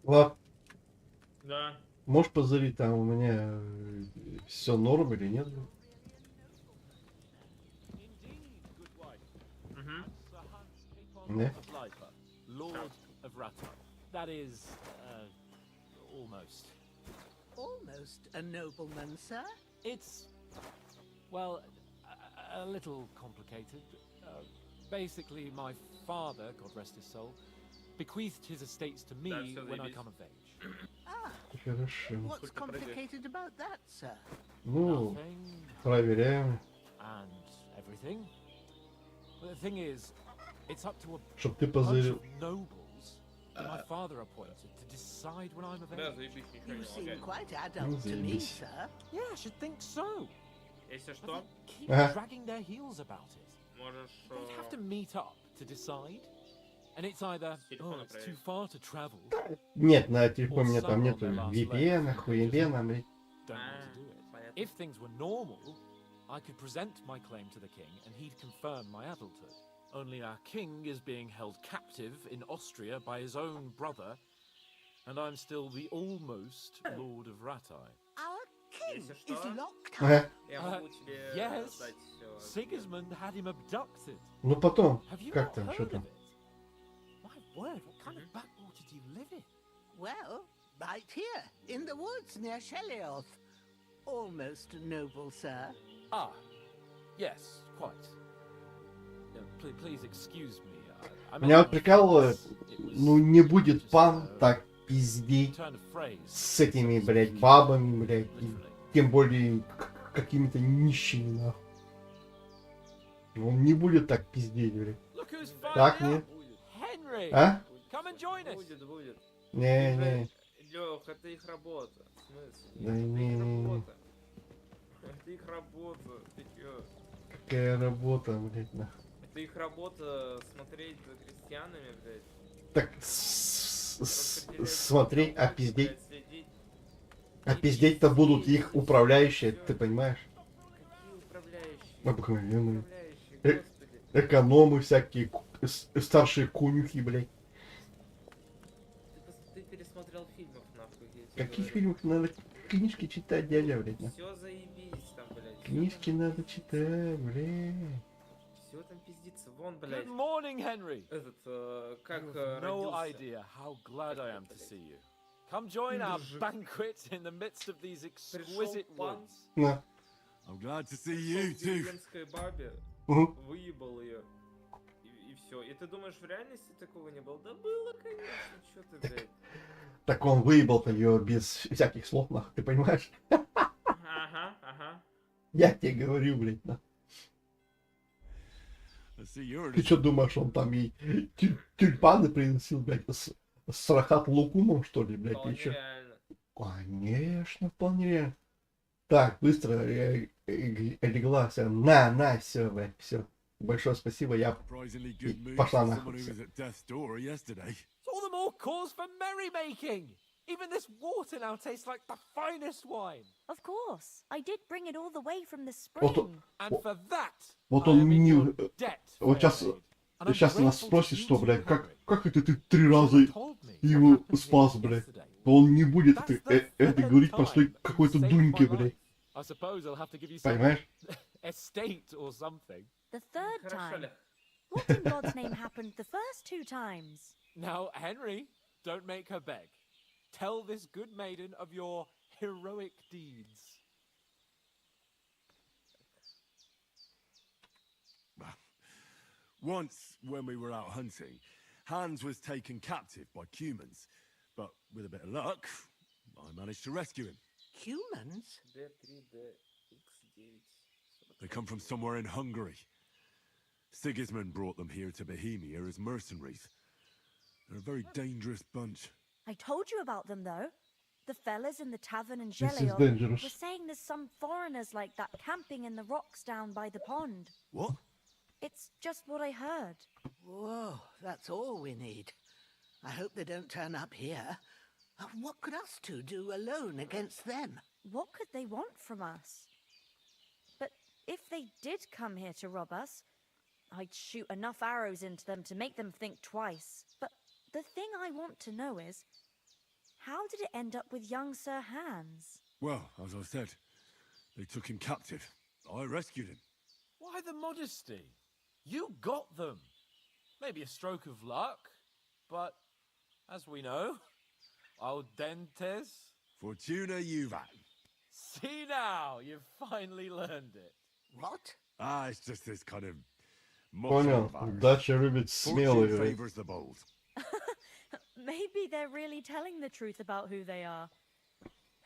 Влад, Да. можешь позырить, там у меня все норм или нет? Угу. Не? Lord of Rata. That is, almost. Almost a nobleman, sir. It's, well, a little complicated. Basically, my father, God rest his soul, bequeathed his estates to me when I come of age. Ah, Хорошо. what's complicated about that, sir? Ну, Nothing проверяем, and everything. But the thing is, it's up to a чтоб ты bunch позырил. of nobles that my father appointed to decide when I'm of Да, age. заебись, ничего You не seem лагает. quite adult to me, заебись. sir. Yeah, I should think so. Если But что, they keep Ага. dragging their heels about it. можешь... They'd have to meet up to decide. And it's either, Телефона it's too проверить. far to travel, Нет, на or телефоне у меня там some on нету their last VPN, leg хуевена, блядь. don't want to do it. Понятно. If things were normal, I could present my claim to the king and he'd confirm my adulthood. Only our king is being held captive in Austria by his own brother, and I'm still the almost Lord of Ratai. Our king Если is что, locked Ага. up. я могу тебе yes. дать... Sigismund had him abducted. Ну потом, Have you как not там, что heard там? of it? My word, what kind of backwater do you live in? Well, right here, in the woods near Shelioth. Almost noble, sir. Ah, yes, quite. Please excuse me. I Меня вот meant my прикалывает, friends. It was ну не будет just пан a так пиздеть turn of phrase, с этими, so to блядь, speak, бабами, блядь, и literally. тем более какими-то нищими, нахуй. Ну, он не будет так пиздеть, блядь. Look who's Так, finally нет? up. Henry, А? come and join us. Будет. Не-не. Лёх, это их работа. В смысле? Да Это не, их не, не. работа. Это их работа. Ты чё? Какая работа, блядь, нахуй. Это их работа смотреть за крестьянами, блядь. Так, Распределять смотри, налоги, опиздеть. блядь, следить. А пиздеть-то будут их управляющие, ты понимаешь? Какие управляющие? Обыкновенные. Управляющие, Э, господи. Экономы всякие, старшие конюхи, блядь. Ты пересмотрел фильмов, нахуй, я тебе Каких говорю. фильмов надо книжки читать, дядя, блядь? Все заебись там, блядь. Книжки надо читать, блядь. Все там пиздится. Вон, блядь. Good morning, Henry. Этот, как You have no родился. idea how glad I am to see you. Come join our banquet in the midst of these exquisite пан. woods. На. I'm glad to see Пришел you к too. деревенской бабе, Угу. выебал ее. И все. И ты думаешь, в реальности такого не было? Да было, конечно. Че ты, блядь? Так он выебал-то ее без всяких слов, нахуй, ты понимаешь? Ага. Я тебе говорю, блядь, нахуй. I see you're Ты что думаешь, он там ей тюльпаны приносил, блядь, с Рахат Лукумом, что ли, блядь, Вполне еще? реально. Конечно, вполне реально. Так, быстро легла, все, на, все, блядь, все. Большое спасибо, я... surprisingly good mood Пошла for нахуй. someone who was at death's door yesterday. It's all the more cause for merrymaking. Even this water now tastes like the finest wine. Of course. I did bring it all the way from the Вот, spring. And for that, вот I он am in не... your debt, Вот сейчас, fair maid. And I'm сейчас нас grateful to спросит, you что, too, блядь, Henry. как это ты 3 You раза should've told me what его happened here спас, блядь? yesterday. Он не будет That's the это third говорить time простой you какой-то saved дуньке, my life. блядь. I suppose I'll have to give you some Понимаешь? estate or something. The third Хорошо, time. Лех. What in God's name happened the first 2 times? Now, Henry, don't make her beg. Tell this good maiden of your heroic deeds. Once, when we were out hunting, Hans was taken captive by humans. But with a bit of luck, I managed to rescue him. Humans? D3DX9. They come from somewhere in Hungary. Sigismund brought them here to Bohemia as mercenaries. They're a very dangerous bunch. I told you about them, though. The fellas in the tavern in This is Gelio dangerous. were saying there's some foreigners like that camping in the rocks down by the pond. What? It's just what I heard. Whoa, that's all we need. I hope they don't turn up here. What could us two do alone against them? What could they want from us? But if they did come here to rob us, I'd shoot enough arrows into them to make them think twice. But the thing I want to know is, How did it end up with young Sir Hans? Well, as I said, they took him captive. I rescued him. Why the modesty? You got them. Maybe a stroke of luck, but as we know, al dentes. Fortuna juvat. See now, you've finally learned it. What? Ah, it's just this kind of Понял. motto virus. Дача любит смелых. Fortune говорит. favors the bold. Maybe they're really telling the truth about who they are.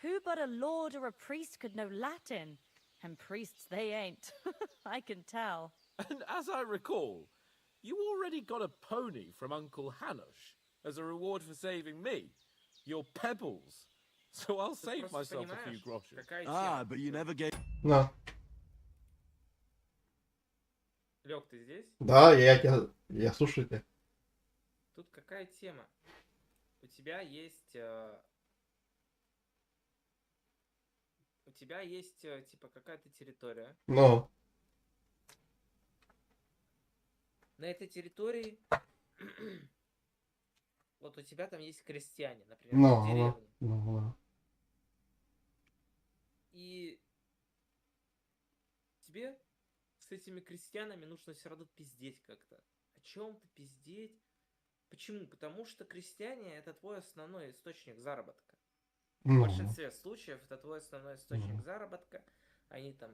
Who but a lord or a priest could know Latin? And priests they ain't. I can tell. And as I recall, you already got a pony from Uncle Hanush as a reward for saving me. Your pebbles. So I'll Ты save просто myself a few понимаешь, groschen. какая Ah, тема. but you never gave. На. Лёг, ты здесь? Да, я слушаю тебя. Тут какая тема? У тебя есть... У тебя есть, типа, какая-то территория. Но. На этой территории... Вот у тебя там есть крестьяне, например, в Но. деревне. Но. И тебе с этими крестьянами нужно все равно пиздеть как-то. О чем-то пиздеть. Почему? Потому что крестьяне это твой основной источник заработка. В большинстве случаев это твой основной источник заработка. Они там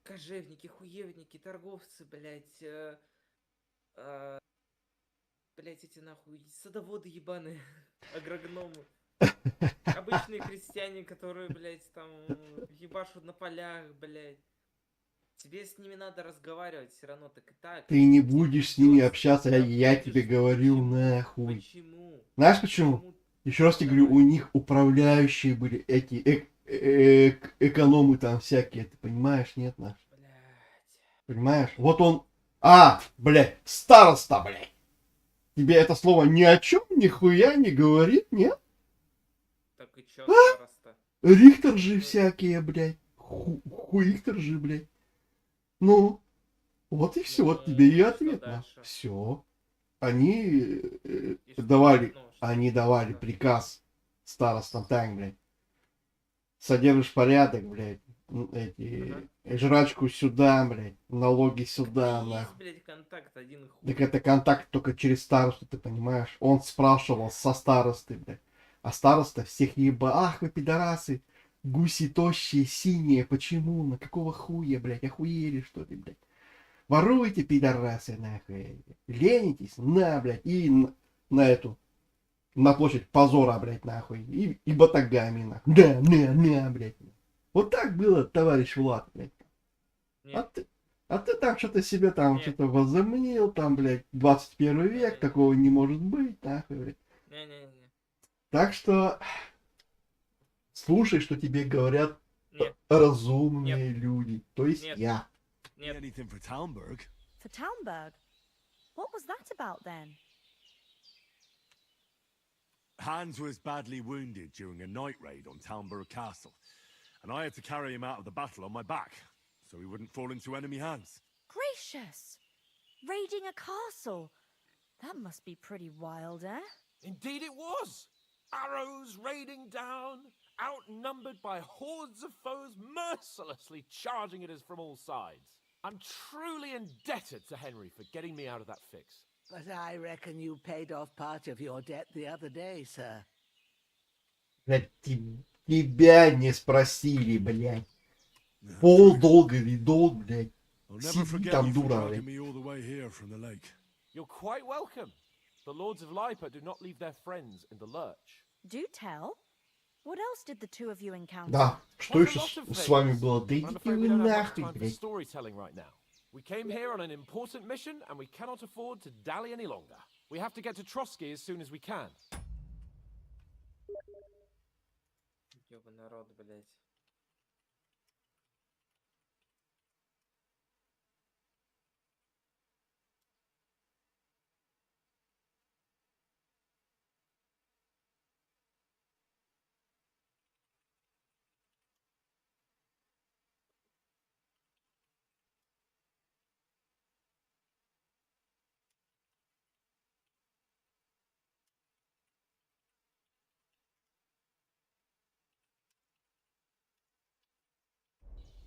кожевники, хуевники, торговцы, блядь, блядь, эти нахуй садоводы ебаные, агрогномы. Обычные крестьяне, которые, блядь, там ебашут на полях, блядь. Тебе с ними надо разговаривать все равно так и так. Ты не Тебе будешь с ними придётся, общаться, да я будешь. тебе говорю, Почему? нахуй. Почему? Знаешь почему? Еще раз тебе говорю, у них управляющие были эти экономы там всякие, ты понимаешь, нет, наш? Блядь. Понимаешь? Вот он... блядь, староста, блядь. Тебе это слово ни о чем нихуя не говорит, нет? Так и чё, староста? Рихтер же всякие, блядь. Хуихтер же, блядь. Ну, вот и все, вот тебе и что ответ. дальше? Все. Они И что? давали, Ну, что? они давали Да. приказ старостам, так, блядь. Содержишь порядок, блядь. Эти, жрачку сюда, блядь. Налоги сюда, Так и есть, нахуй. блядь, контакт один хуй. Так это контакт только через старосту, ты понимаешь? Он спрашивал со старосты, блядь. А староста всех ах вы пидорасы, гуси тощие, синие, почему? На какого хуя, блядь, охуели что ли, блядь? Воруете, пидорасы, нахуй. Ленитесь, блядь, и на эту, на площадь позора, блядь, нахуй. И батагами, нахуй. Блядь. Вот так было, товарищ Влад, блядь. Нет. А ты там что-то себе там Нет. что-то возомнил, там, блядь, 21 век, такого не может быть, нахуй, блядь. Не-не-не. Так что слушай, что тебе говорят Нет. разумные люди, то есть Нет. я. Нет. Anything for Talmberg? For Talmberg? What was that about then? Hans was badly wounded during a night raid on Talmberg Castle, and I had to carry him out of the battle on my back, so he wouldn't fall into enemy hands. Gracious! Raiding a castle? That must be pretty wild, eh? Indeed it was! Arrows raining down, outnumbered by hordes of foes mercilessly charging at us from all sides. I'm truly indebted to Henry for getting me out of that fix. But I reckon you paid off part of your debt the other day, sir. Блядь, тебя не спросили, блядь. Пол долга ли долг, блядь. I'll never Сиди forget там, you for дура, dragging блядь. me all the way here from the lake. You're quite welcome. The lords of Lipa do not leave their friends in the lurch. Do tell. What else did the two of you encounter? Да, что Was a еще lot of с вами things, было? Да but I'm идите afraid вы we don't have much нахуй, time for блядь. storytelling right now. We came here on an important mission, and we cannot afford to dally any longer. We have to get to Trotsky as soon as we can. Ёбаный народ, блядь.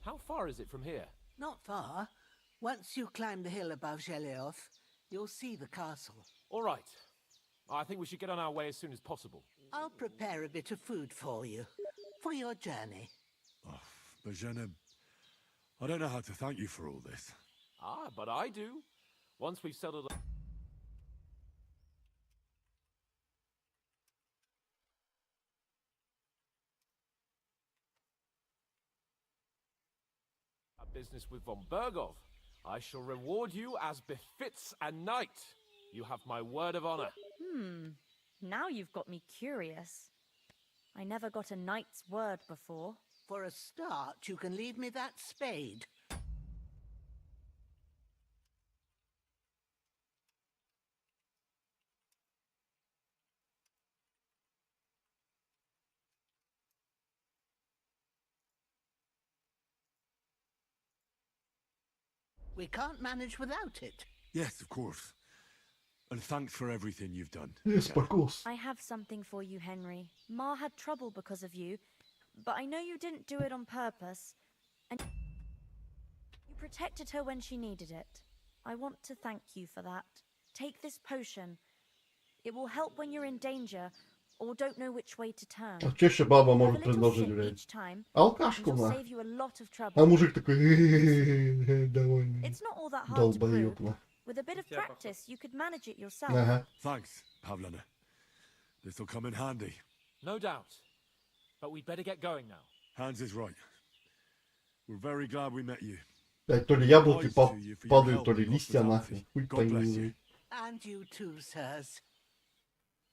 How far is it from here? Not far. Once you climb the hill above Geleof, you'll see the castle. All right. I think we should get on our way as soon as possible. I'll prepare a bit of food for you, for your journey. Oh, Bajana, I don't know how to thank you for all this. Ah, but I do. Once we've settled our business with von Bergov, I shall reward you as befits a knight. You have my word of honor. Now you've got me curious. I never got a knight's word before. For a start, you can leave me that spade. We can't manage without it. Yes, of course. And thanks for everything you've done. Yes, of course. I have something for you, Henry. Ma had trouble because of you, but I know you didn't do it on purpose, and you protected her when she needed it. I want to thank you for that. Take this potion. It will help when you're in danger or don't know which way to turn. А чё еще баба Have a может little предложить, sip блядь? each time, and Алкашку it'll на. save you a lot of А trouble. мужик такой, довольный. It's not all that hard to brew. Долбоёб на. With a bit of Yeah, practice, you could manage it yourself. Ага. Thanks, Pavlana. This'll come in handy. No doubt. But we'd better get going now. Hans is right. We're very glad we met you. Блядь, то ли яблоки Advise to you for your падают, help то ли and листья hospitality. нахуй. Хуй God bless пойми. you. And you too, sirs.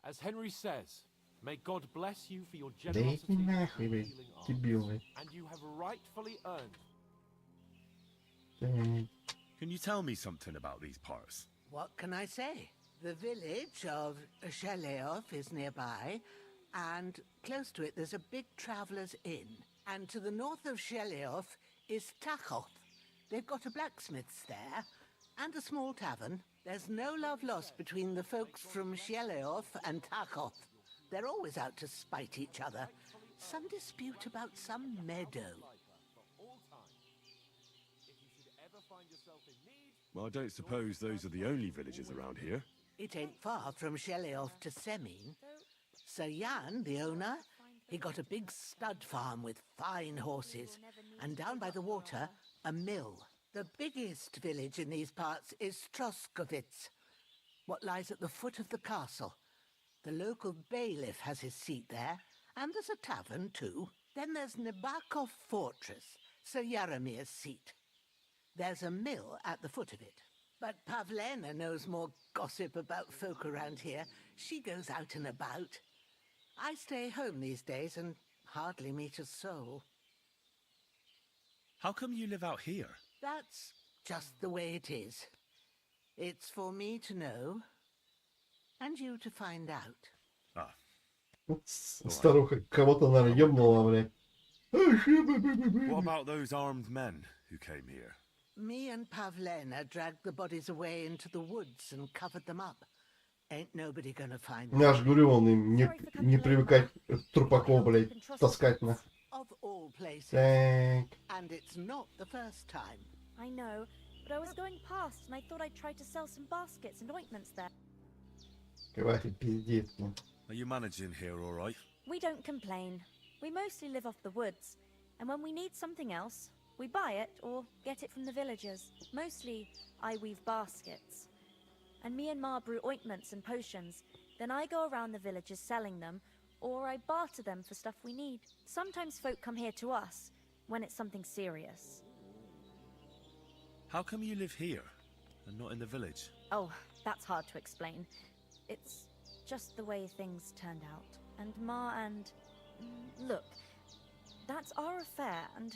As Henry says, may God bless you for your Да generosity иди and нахуй, блядь, healing arms. дебил, блядь. And you have rightfully earned. Так. Can you tell me something about these parts? What can I say? The village of Geleof is nearby, and close to it there's a big traveller's inn. And to the north of Geleof is Tachoth. They've got a blacksmith's there, and a small tavern. There's no love lost between the folks from Geleof and Tachoth. They're always out to spite each other. Some dispute about some meadow. Well, I don't suppose those are the only villages around here. It ain't far from Geleof to Semin. Sir Jan, the owner, he got a big stud farm with fine horses, and down by the water, a mill. The biggest village in these parts is Troskovitz, what lies at the foot of the castle. The local bailiff has his seat there, and there's a tavern too. Then there's Nebakov Fortress, Sir Yaramir's seat. There's a mill at the foot of it. But Pavlena knows more gossip about folk around here. She goes out and about. I stay home these days and hardly meet a soul. How come you live out here? That's just the way it is. It's for me to know, and you to find out. Ah, Старуха кого-то, наверное, ёбнула, блядь. what about those armed men who came here? Me and Pavlena dragged the bodies away into the woods and covered them up. Ain't nobody gonna find them. Я ж говорю, он им не привыкать трупаков, блядь, таскать на. Of all places. Так. And it's not the first time. I know, but I was going past and I thought I'd try to sell some baskets and ointments there. Хватит пиздец, ну. Are you managing here all right? We don't complain. We mostly live off the woods, and when we need something else, we buy it or get it from the villagers. Mostly, I weave baskets. And me and Ma brew ointments and potions. Then I go around the villages selling them, or I barter them for stuff we need. Sometimes folk come here to us, when it's something serious. How come you live here and not in the village? Oh, that's hard to explain. It's just the way things turned out. And Ma and... Look, that's our affair, and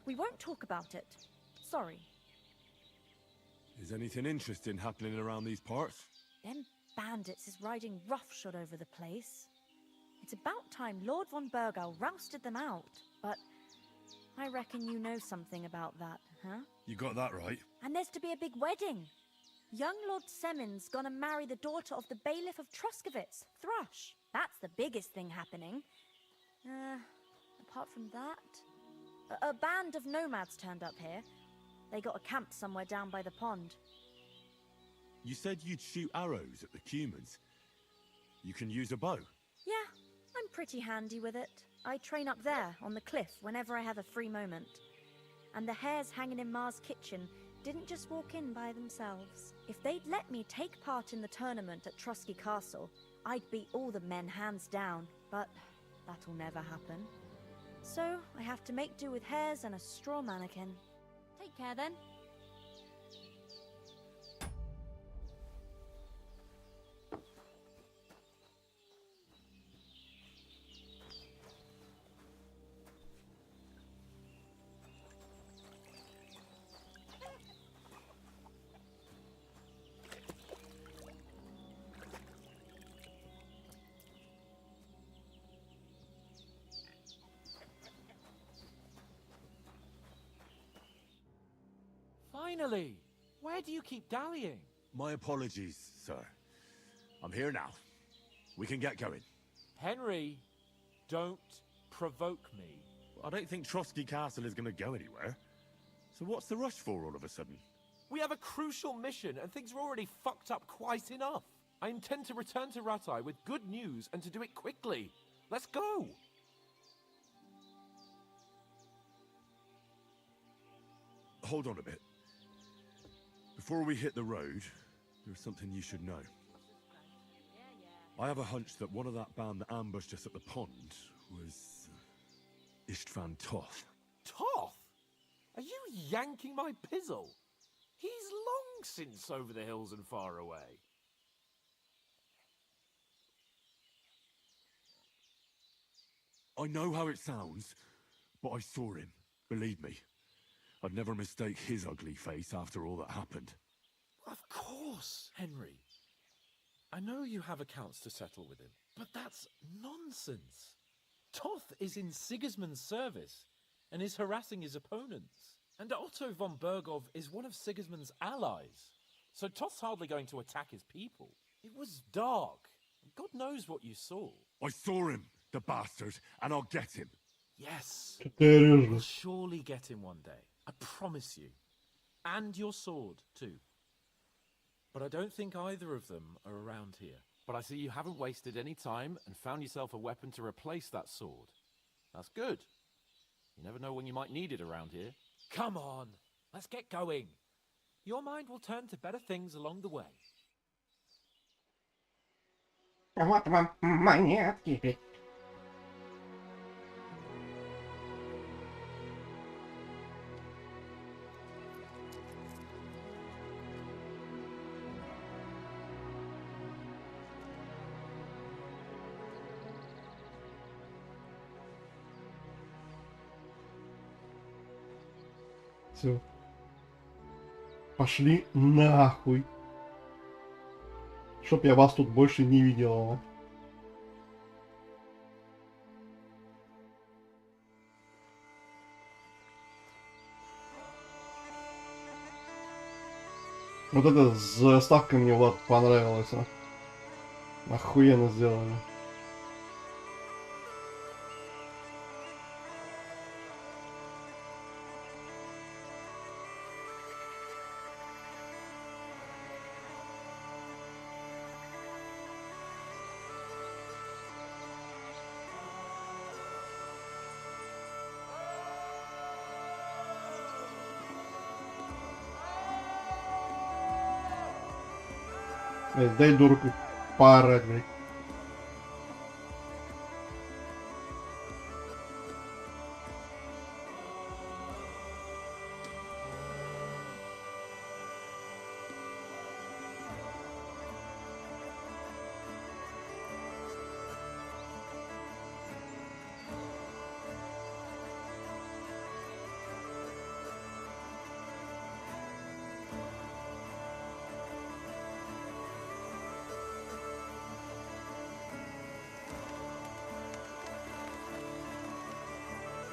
we won't talk about it. Sorry. Is anything interesting happening around these parts? Them bandits is riding roughshod over the place. It's about time Lord von Burgau rousted them out. But I reckon you know something about that, huh? You got that right. And there's to be a big wedding. Young Lord Semin's gonna marry the daughter of the bailiff of Troskovitz, Thrush. That's the biggest thing happening. Apart from that... A band of nomads turned up here. They got a camp somewhere down by the pond. You said you'd shoot arrows at the humans. You can use a bow. Yeah, I'm pretty handy with it. I train up there, on the cliff, whenever I have a free moment. And the hares hanging in Ma's kitchen didn't just walk in by themselves. If they'd let me take part in the tournament at Trusky Castle, I'd beat all the men hands down, but that'll never happen. So I have to make do with hares and a straw mannequin. Take care then. Finally! Where do you keep dallying? My apologies, sir. I'm here now. We can get going. Henry, don't provoke me. I don't think Trosky Castle is going to go anywhere. So what's the rush for all of a sudden? We have a crucial mission, and things are already fucked up quite enough. I intend to return to Rattay with good news, and to do it quickly. Let's go! Hold on a bit. Before we hit the road, there's something you should know. I have a hunch that one of that band that ambushed us at the pond was Istvan Toth. Toth? Are you yanking my pizzle? He's long since over the hills and far away. I know how it sounds, but I saw him. Believe me. I'd never mistake his ugly face after all that happened. Of course, Henry. I know you have accounts to settle with him, but that's nonsense. Toth is in Sigismund's service and is harassing his opponents. And Otto von Bergov is one of Sigismund's allies. So Toth's hardly going to attack his people. It was dark. God knows what you saw. I saw him, the bastard, and I'll get him. Yes. Четыре We'll же. surely get him one day. I promise you. And your sword, too. But I don't think either of them are around here. But I see you haven't wasted any time and found yourself a weapon to replace that sword. That's good. You never know when you might need it around here. Come on, let's get going. Your mind will turn to better things along the way. Вот вам монетки. Все. Пошли нахуй. Чтоб я вас тут больше не видел. Вот эта заставка мне вот понравилась. Охуенно сделали. Блядь, дай дураку поорать, блядь.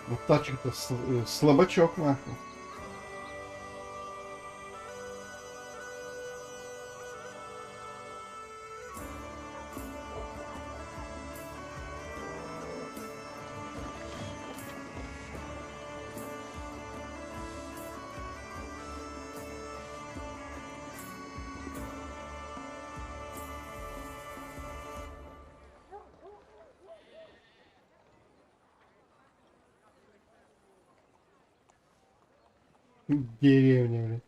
Вот тачка-то слабачок, нахуй. Деревня, блин.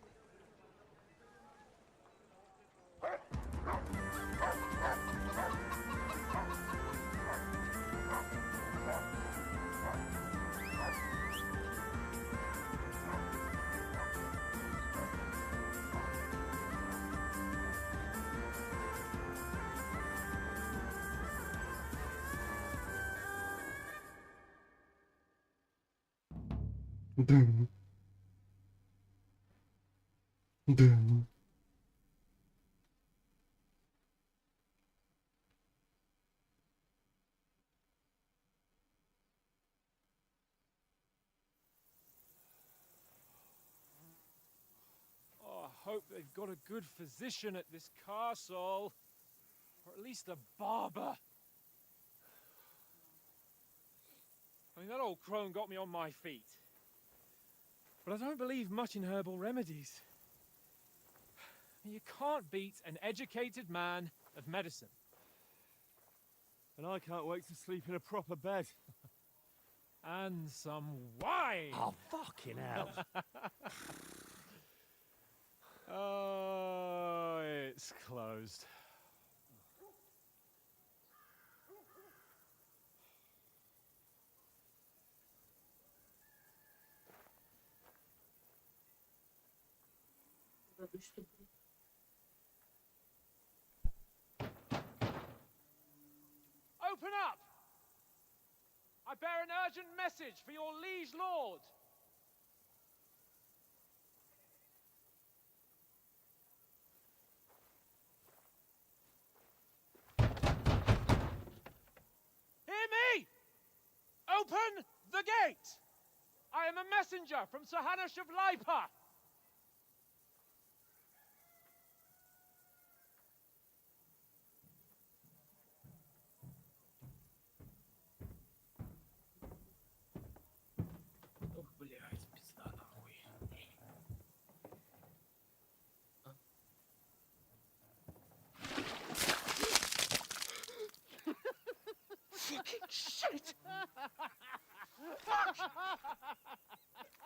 Дым. Дым. Oh, I hope they've got a good physician at this castle. Or at least a barber. I mean, that old crone got me on my feet. But I don't believe much in herbal remedies. You can't beat an educated man of medicine. And I can't wait to sleep in a proper bed. And some wine! Oh, fucking hell. Oh, it's closed. Open up! I bear an urgent message for your liege lord. Hear me! Open the gate! I am a messenger from Sir Hanush of Lipa. Ох, блядь, пизда нахуй. Fucking shit! Fuck!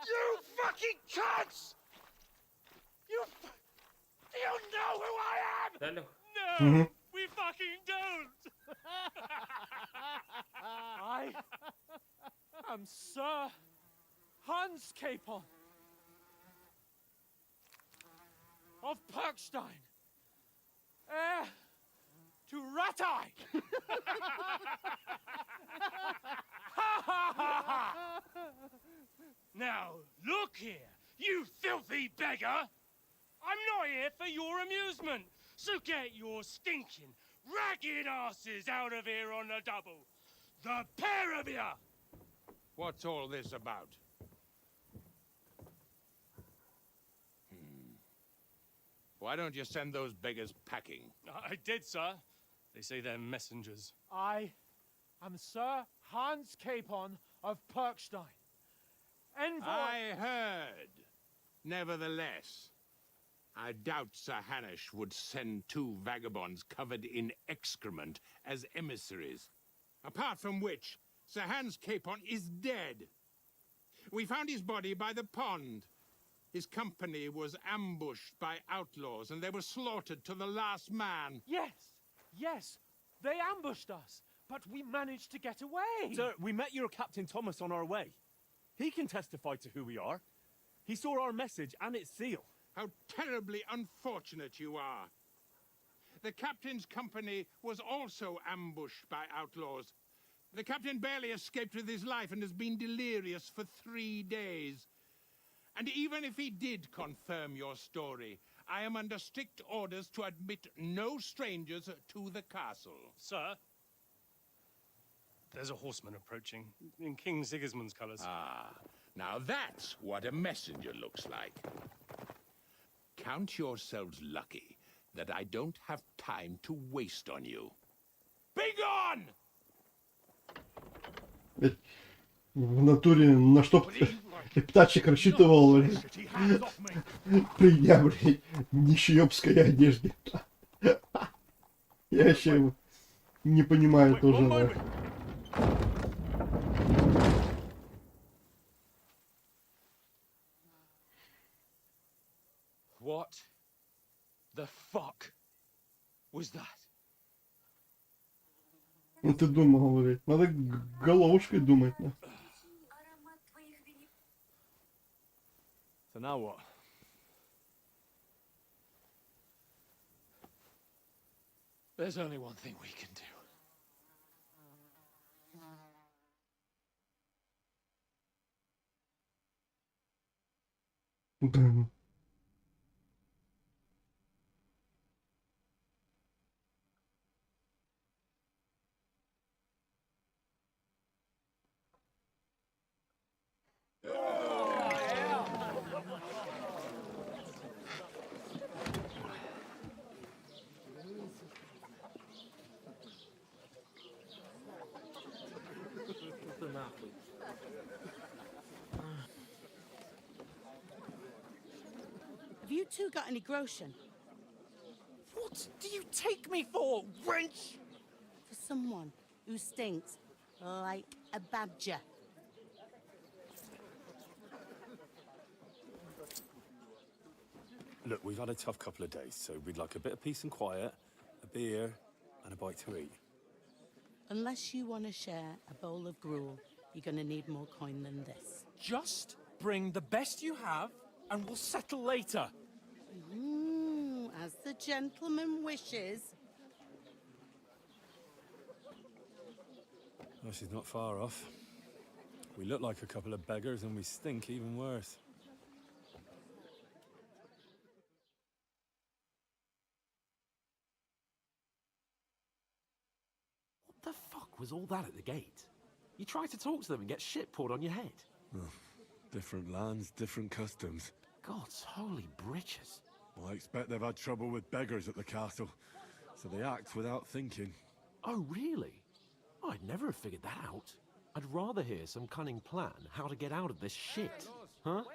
You fucking cunts! Do you know who I am? Да, Лёх? No, we fucking don't. I am Sir Hans Capon of Perkstein, heir to Ratai. Now, look here, you filthy beggar! I'm not here for your amusement, so get your stinking, ragged asses out of here on the double. The pair of you! What's all this about? Why don't you send those beggars packing? I did, sir. They say they're messengers. I am Sir Hans Capon of Perkstein, envoy. I heard. Nevertheless, I doubt Sir Hanush would send two vagabonds covered in excrement as emissaries. Apart from which, Sir Hans Capon is dead. We found his body by the pond. His company was ambushed by outlaws, and they were slaughtered to the last man. Yes, they ambushed us, but we managed to get away. Sir, we met your Captain Thomas on our way. He can testify to who we are. He saw our message and its seal. How terribly unfortunate you are. The captain's company was also ambushed by outlaws. The captain barely escaped with his life and has been delirious for 3 days. And even if he did confirm your story, I am under strict orders to admit no strangers to the castle. Sir, there's a horseman approaching, in King Sigismund's colours. Ah, now that's what a messenger looks like. Count yourselves lucky that I don't have time to waste on you. Be gone! Блядь, в натуре на что птачек рассчитывал, блядь, придя, блядь, в нищеёбской одежде. Я вообще не понимаю тоже, нахуй. was that? Ну ты думал, говорит. Надо головушкой думать, да. So now what? There's only one thing we can do. Да. Ты нахуй. Have you two got any groschen? What do you take me for, wench? For someone who stinks like a badger. Look, we've had a tough couple of days, so we'd like a bit of peace and quiet, a beer, and a bite to eat. Unless you want to share a bowl of gruel, you're going to need more coin than this. Just bring the best you have, and we'll settle later. As the gentleman wishes. Well, she's not far off. We look like a couple of beggars, and we stink even worse. What the fuck was all that at the gate? You try to talk to them and get shit poured on your head. Oh, different lands, different customs. God's holy britches. Well, I expect they've had trouble with beggars at the castle, so they act without thinking. Oh, really? I'd never have figured that out. I'd rather hear some cunning plan how to get out of this shit. Huh? Well,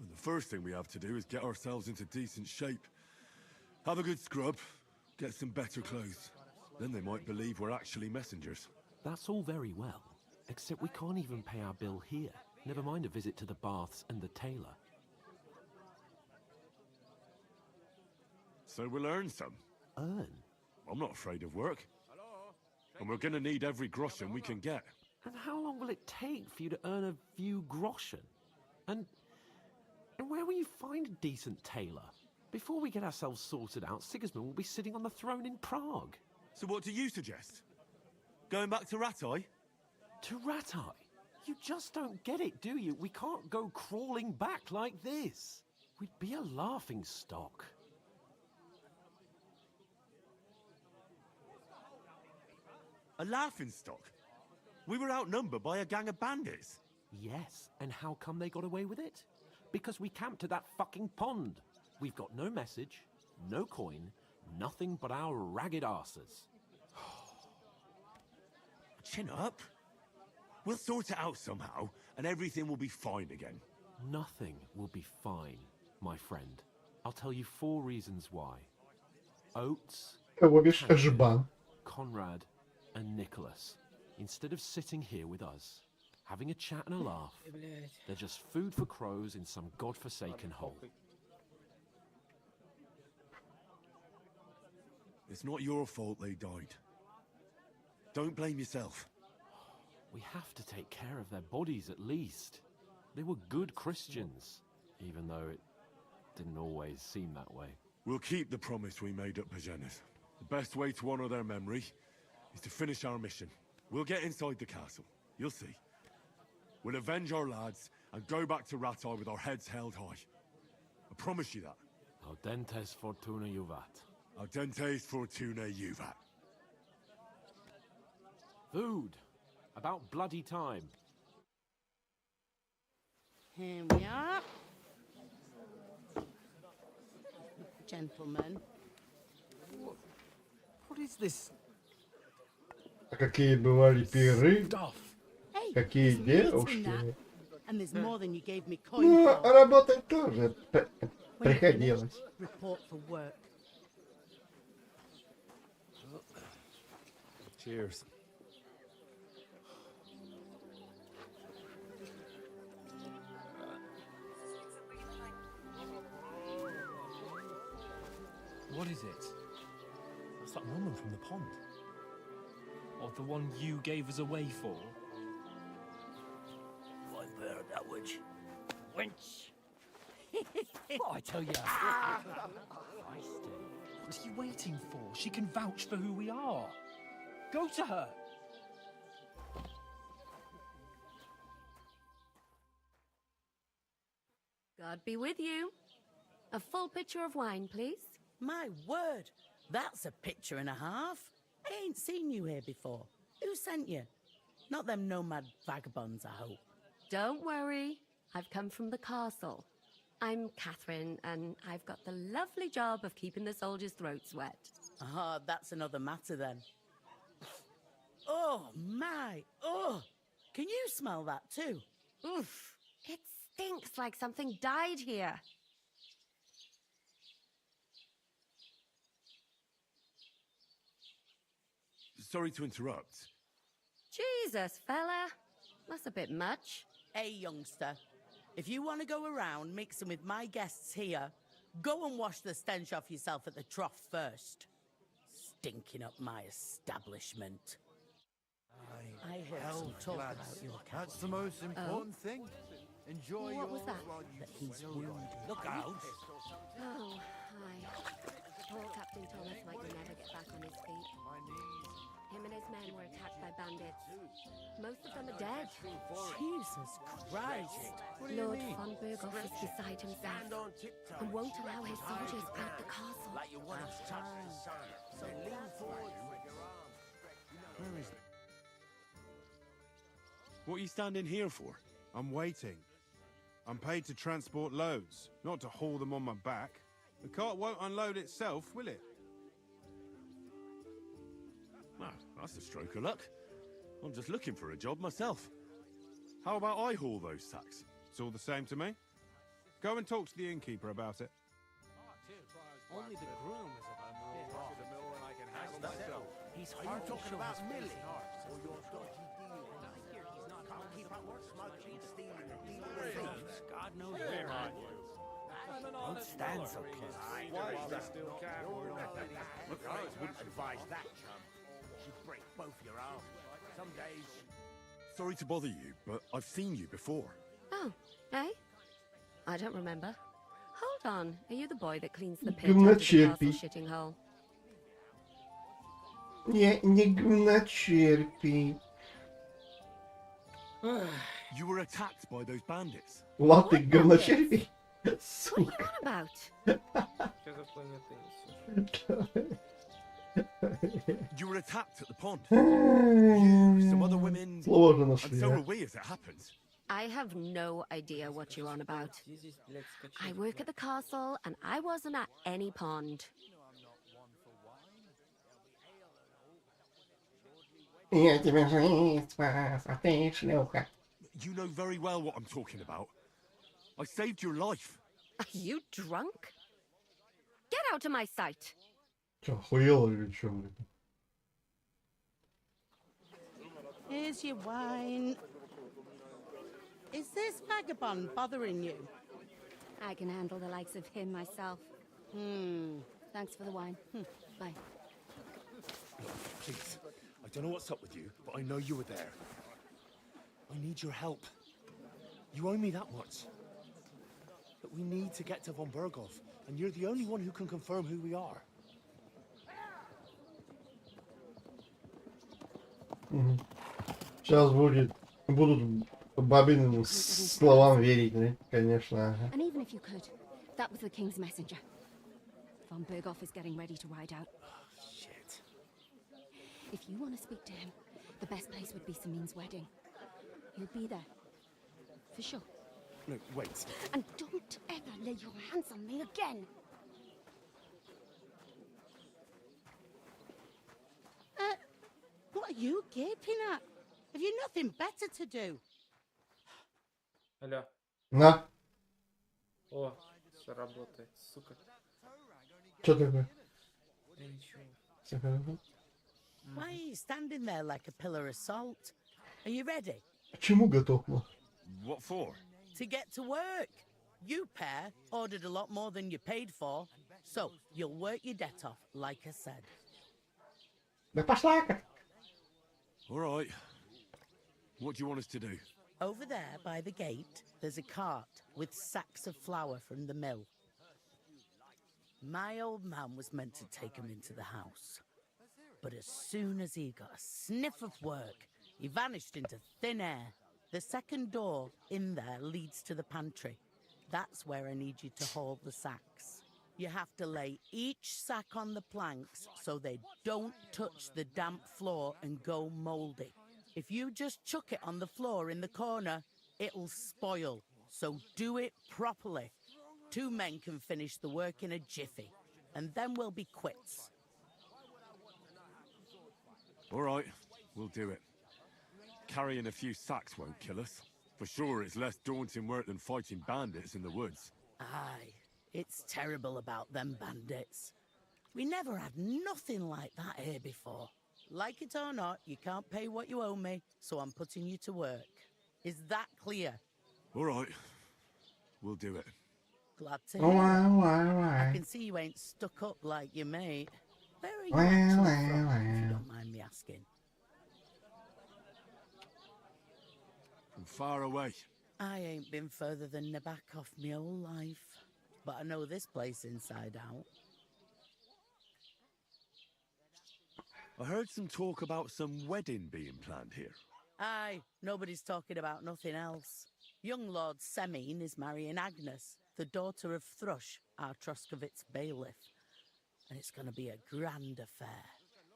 the first thing we have to do is get ourselves into decent shape. Have a good scrub, get some better clothes. Then they might believe we're actually messengers. That's all very well, except we can't even pay our bill here. Never mind a visit to the baths and the tailor. So we'll earn some. Earn? I'm not afraid of work. And we're gonna need every groschen we can get. And how long will it take for you to earn a few groschen? And where will you find a decent tailor? Before we get ourselves sorted out, Sigismund will be sitting on the throne in Prague. So what do you suggest? Going back to Ratai? To Ratai? You just don't get it, do you? We can't go crawling back like this. We'd be a laughing stock. A laughingstock? We were outnumbered by a gang of bandits. Yes, and how come they got away with it? Because we camped at that fucking pond. We've got no message, no coin, nothing but our ragged arses. Chin up. We'll sort it out somehow, and everything will be fine again. Nothing will be fine, my friend. I'll tell you 4 reasons why. Oates, Ловишь жбан. Conrad, and Nicholas, instead of sitting here with us, having a chat and a laugh, they're just food for crows in some godforsaken hole. It's not your fault they died. Don't blame yourself. We have to take care of their bodies at least. They were good Christians, even though it didn't always seem that way. We'll keep the promise we made at Pagenis. The best way to honor their memory is to finish our mission. We'll get inside the castle. You'll see. We'll avenge our lads and go back to Ratai with our heads held high. I promise you that. Audentes fortuna juvat. Audentes fortuna juvat. Food. About bloody time. Here we are. Gentlemen. What is this А какие бывали пиры, stuff? Hey, какие there's meat in девушки. that, and there's more than you gave me coin Ну, for. работать тоже When you're приходилось. finished, report for work. Cheers. What is it? It's that woman from the pond. Or the one you gave us away for? I've heard that witch. Wench! What I tell you? What are you waiting for? She can vouch for who we are. Go to her. God be with you. A full pitcher of wine, please. My word, that's a picture and a half. I ain't seen you here before. Who sent you? Not them nomad vagabonds, I hope. Don't worry. I've come from the castle. I'm Catherine, and I've got the lovely job of keeping the soldiers' throats wet. Ah, that's another matter then. Oh, my. Oh, can you smell that too? Oof. It stinks like something died here. Sorry to interrupt. Jesus, fella. That's a bit much. Hey, youngster. If you want to go around mixing with my guests here, go and wash the stench off yourself at the trough first. Stinking up my establishment. I heard some talk about your cat. That's the most important thing. Enjoy What was yours that? while you That he's still wounded. got it. Look out! Oh, hi. Poor Captain Thomas might never get back on his feet. My knees. Him and his men were attacked by bandits. Most of them are dead. Jesus Christ! Lord von Berghoff is beside himself and won't allow his soldiers out the castle. Where is it? What are you standing here for? I'm waiting. I'm paid to transport loads, not to haul them on my back. The cart won't unload itself, will it? Well, that's a stroke of luck. I'm just looking for a job myself. How about I haul those sacks? It's all the same to me. Go and talk to the innkeeper about it. Only the groom is above the mill and I can haggle myself. He's Are you talking about Millie? Or your dodgy deal? Can't keep up with smuggling, stealing, and dealing with thieves? God knows where I am. Don't stand so close. Why is that? Look, I wouldn't advise that, chum. She'd break both your arms. Some days... Sorry to bother you, but I've seen you before. Oh, eh? I don't remember. Hold on. Are you the boy that cleans the pit out of the castle shitting hole? Не говночерпи. You were attacked by those bandits. Ладно, ты говночерпи. What are you Сука. on about? Что за планета несешь? You were attacked at the pond. You, some other women, Сложно and нашли, so а. were we as it happened. I have no idea what you're on about. Где здесь, блядь, I скачать? work at the castle, and I wasn't at any pond. Я тебе жизнь спас, а ты шлюха. You know very well what I'm talking about. I saved your life. Are you drunk? Get out of my sight. Чё, охуела или чё, блин? Here's your wine. Is this vagabond bothering you? I can handle the likes of him myself. Thanks for the wine. Bye. Please, I don't know what's up with you, but I know you were there. I need your help. You owe me that much. But we need to get to von Berghoff, and you're the only one who can confirm who we are. Сейчас будут бабиным словам верить, да? Конечно, ага. And even if you could, that was the king's messenger. Von Berghoff is getting ready to ride out. Shit. If you want to speak to him, the best place would be Samin's wedding. You'll be there. For sure. No, wait. And don't ever lay your hands on me again. What are you gaping at? Have you nothing better to do? Алло. На, О, все работает, сука. что такое? Да ничего. Всё хорошо? Why are you standing there like a pillar of salt? Are you ready? К чему готов, ма? What for? To get to work. You pair ordered a lot more than you paid for. So, you'll work your debt off, like I said. Да пошла-ка! All right. What do you want us to do? Over there, by the gate, there's a cart with sacks of flour from the mill. My old man was meant to take 'em into the house. But as soon as he got a sniff of work, he vanished into thin air. The second door in there leads to the pantry. That's where I need you to haul the sacks. You have to lay each sack on the planks so they don't touch the damp floor and go mouldy. If you just chuck it on the floor in the corner, it'll spoil. So do it properly. 2 men can finish the work in a jiffy, and then we'll be quits. All right, we'll do it. Carrying a few sacks won't kill us. For sure, it's less daunting work than fighting bandits in the woods. Aye, it's terrible about them bandits. We never had nothing like that here before. Like it or not, you can't pay what you owe me, so I'm putting you to work. Is that clear? All right, we'll do it. Glad to hear it. I Why? can see you ain't stuck up like your mate. Where are you actually from, if you don't mind me asking? From far away. I ain't been further than Nabakov my whole life, but I know this place inside out. I heard some talk about some wedding being planned here. Aye, nobody's talking about nothing else. Young Lord Semine is marrying Agnes, the daughter of Thrush, our Troskovitz bailiff. And it's going to be a grand affair.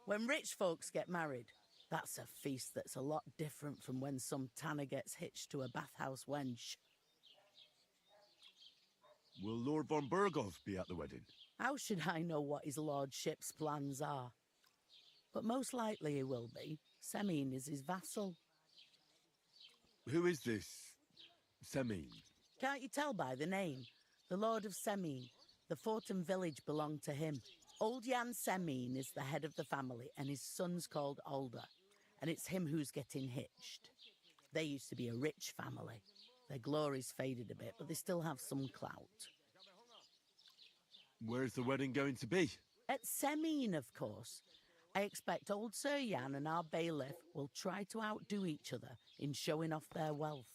When rich folks get married, that's a feast that's a lot different from when some tanner gets hitched to a bathhouse wench. Will Lord von Burgov be at the wedding? How should I know what his lordship's plans are? But most likely he will be. Semine is his vassal. Who is this Semine? Can't you tell by the name? The Lord of Semine. The fort and village belong to him. Old Jan Semine is the head of the family, and his son's called Alder. And it's him who's getting hitched. They used to be a rich family. Their glory's faded a bit, but they still have some clout. Where's the wedding going to be? At Semine, of course. I expect old Sir Jan and our bailiff will try to outdo each other in showing off their wealth.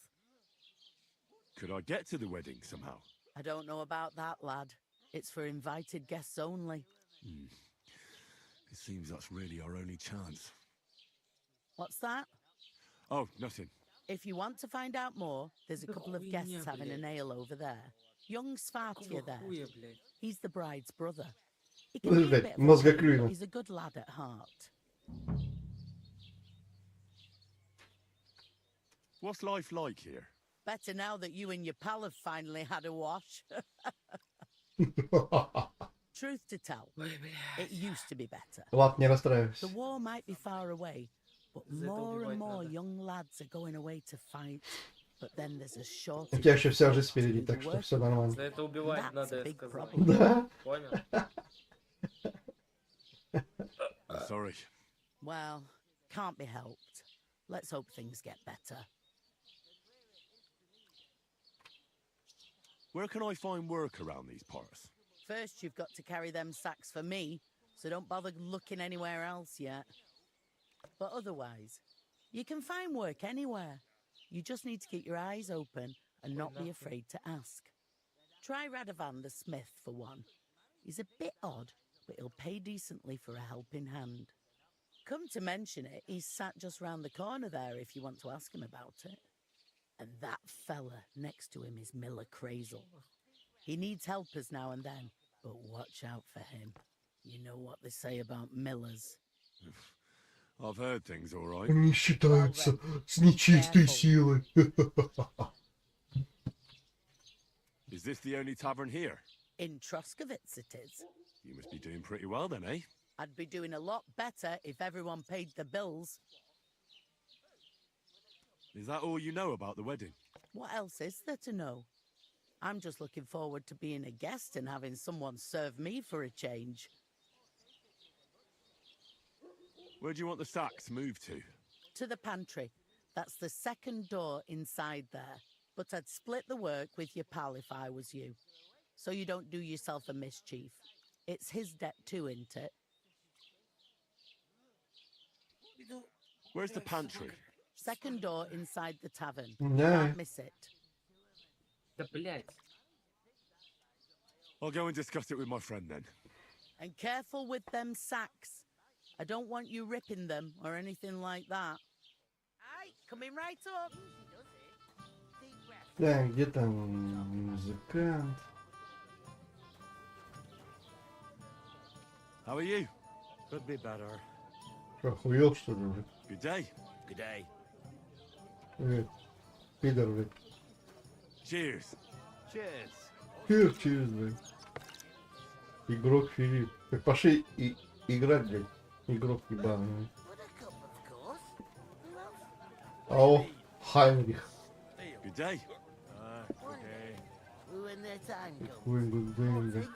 Could I get to the wedding somehow? I don't know about that, lad. It's for invited guests only. It seems that's really our only chance. What's that? Oh, nothing. If you want to find out more, there's a couple of guests having an ale over there. Young Svartya there. He's the bride's brother. He can be a bit of a pain, but he's a good lad at heart. What's life like here? Better now that you and your pal have finally had a wash. Truth to tell, it used to be better. Ладно, не расстраивайся. The war might be far away, but more and more young lads are going away to fight. But then there's a shortage. У тебя еще вся жизнь впереди, так что все нормально. За это убивать надо, я сказал. Да? Понял? Sorry. Well, can't be helped. Let's hope things get better. Where can I find work around these parts? First, you've got to carry them sacks for me, so don't bother looking anywhere else yet. But otherwise, you can find work anywhere. You just need to keep your eyes open and not be afraid to ask. Try Radovan the smith for one. He's a bit odd, but he'll pay decently for a helping hand. Come to mention it, he's sat just round the corner there if you want to ask him about it. And that fella next to him is Miller Crazel. He needs helpers now and then, but watch out for him. You know what they say about Millers. I've heard things all right. Они считаются с нечистой силой. Is this the only tavern here? In Troskovitz it is. You must be doing pretty well then, eh? I'd be doing a lot better if everyone paid the bills. Is that all you know about the wedding? What else is there to know? I'm just looking forward to being a guest and having someone serve me for a change. Where do you want the sacks moved to? To the pantry. That's the second door inside there. But I'd split the work with your pal if I was you. So you don't do yourself a mischief. It's his debt too, isn't it? Where's the pantry? Second door inside the tavern. Yeah. Can't miss it. Да, блядь. I'll go and discuss it with my friend then. And careful with them sacks. I don't want you ripping them or anything like that. Aye, coming right up. Да, где там музыкант? How are you? Could be better. Что, охуел, что ли, блядь? Good day. Good day. Пидор, блядь. Cheers. Cheers. Через, блядь. Игрок Филипп. Так пошли и играть, блядь. Игрок ебаный. О, Хайнрих. Good day. Okay. Хуй, блядь.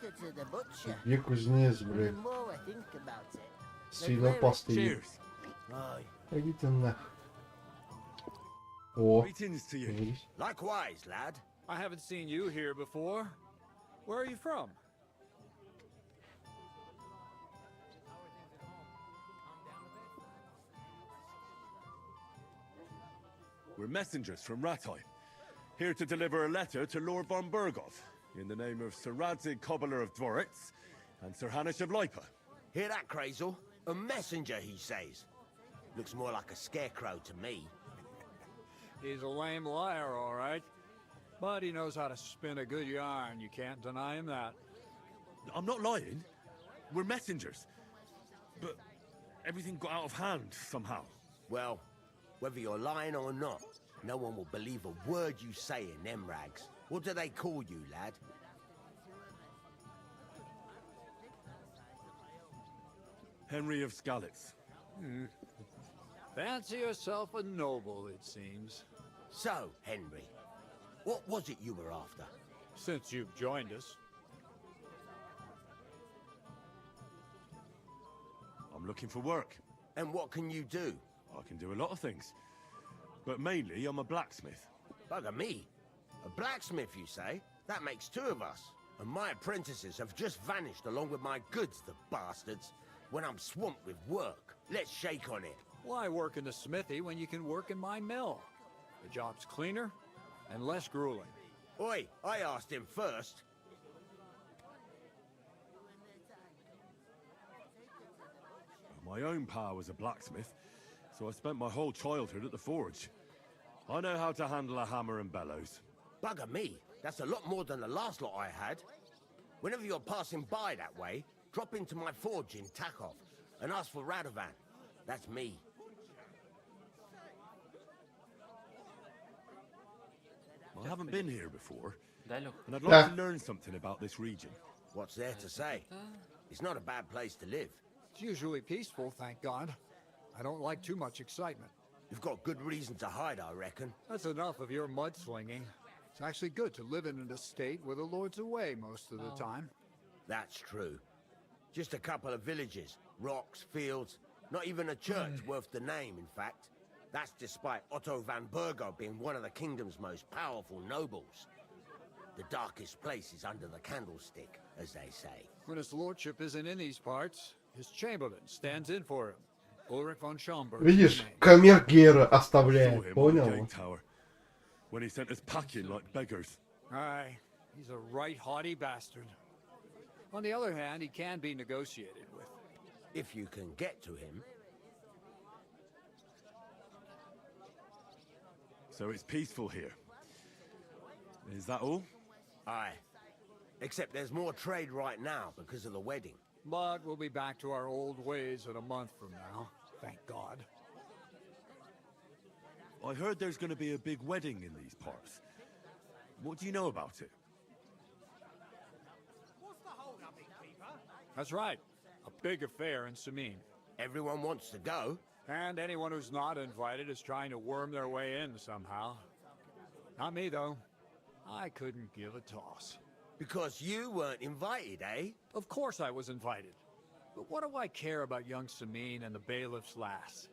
Где кузнец, блядь? Свинопасты. Cheers. Иди ты нахуй. О, Greetings to you. видишь? Likewise, lad. I haven't seen you here before. Where are you from? We're messengers from Ratai, here to deliver a letter to Lord von Burgov, in the name of Sir Radzig Cobbler of Dworitz and Sir Hanish of Lipa. Hear that, Crazel? A messenger, he says. Looks more like a scarecrow to me. He's a lame liar, all right. But he knows how to spin a good yarn. You can't deny him that. I'm not lying. We're messengers. But everything got out of hand somehow. Well, whether you're lying or not, no one will believe a word you say in them rags. What do they call you, lad? Henry of Skalitz. Fancy yourself a noble, it seems. So, Henry, what was it you were after? Since you've joined us. I'm looking for work. And what can you do? I can do a lot of things. But mainly, I'm a blacksmith. Bugger me. A blacksmith, you say? That makes two of us. And my apprentices have just vanished along with my goods, the bastards. When I'm swamped with work. Let's shake on it. Why work in the smithy when you can work in my mill? The job's cleaner and less grueling. Oi, I asked him first. My own pa was a blacksmith, so I spent my whole childhood at the forge. I know how to handle a hammer and bellows. Bugger me. That's a lot more than the last lot I had. Whenever you're passing by that way, drop into my forge in Takov and ask for Radovan. That's me. I haven't been here before, Да, Лёх? and I'd like to learn something about this region. What's there to say? It's not a bad place to live. It's usually peaceful, thank God. I don't like too much excitement. You've got good reason to hide, I reckon. That's enough of your mudslinging. It's actually good to live in an estate where the Lord's away most of the time. That's true. Just a couple of villages, rocks, fields, not even a church worth the name, in fact. That's despite Otto van Burgo being one of the kingdom's most powerful nobles. The darkest place is under the candlestick, as they say. When his lordship isn't in these parts, his chamberlain stands in for him. Ulrich von Schomberg. Видишь, камергера I saw оставляет, him on the понял? gate tower, when he sent us packing like beggars. Aye, he's a right haughty bastard. On the other hand, he can be negotiated with. If you can get to him. So it's peaceful here. Is that all? Aye. Except there's more trade right now because of the wedding. But we'll be back to our old ways in a month from now. Thank God. I heard there's going to be a big wedding in these parts. What do you know about it? That's right. A big affair in Samin. Everyone wants to go. And anyone who's not invited is trying to worm their way in somehow. Not me, though. I couldn't give a toss. Because you weren't invited, eh? Of course I was invited. But what do I care about young Samin and the bailiff's lass?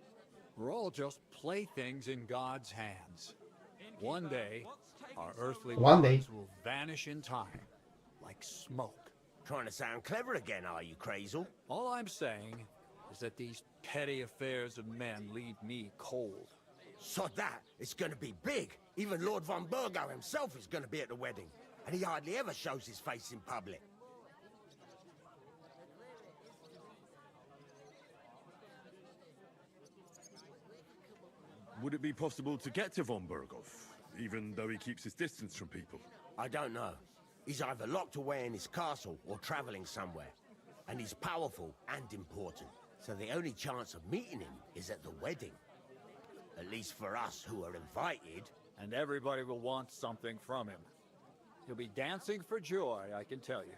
We're all just playthings in God's hands. One day, our earthly One day. lives will vanish in time, like smoke. Trying to sound clever again, are you, Crazel? All I'm saying is that these petty affairs of men leave me cold. So that, it's gonna be big. Even Lord von Burgo himself is gonna be at the wedding. And he hardly ever shows his face in public. Would it be possible to get to von Burgov, even though he keeps his distance from people? I don't know. He's either locked away in his castle or traveling somewhere. And he's powerful and important. So the only chance of meeting him is at the wedding. At least for us who are invited. And everybody will want something from him. He'll be dancing for joy, I can tell you.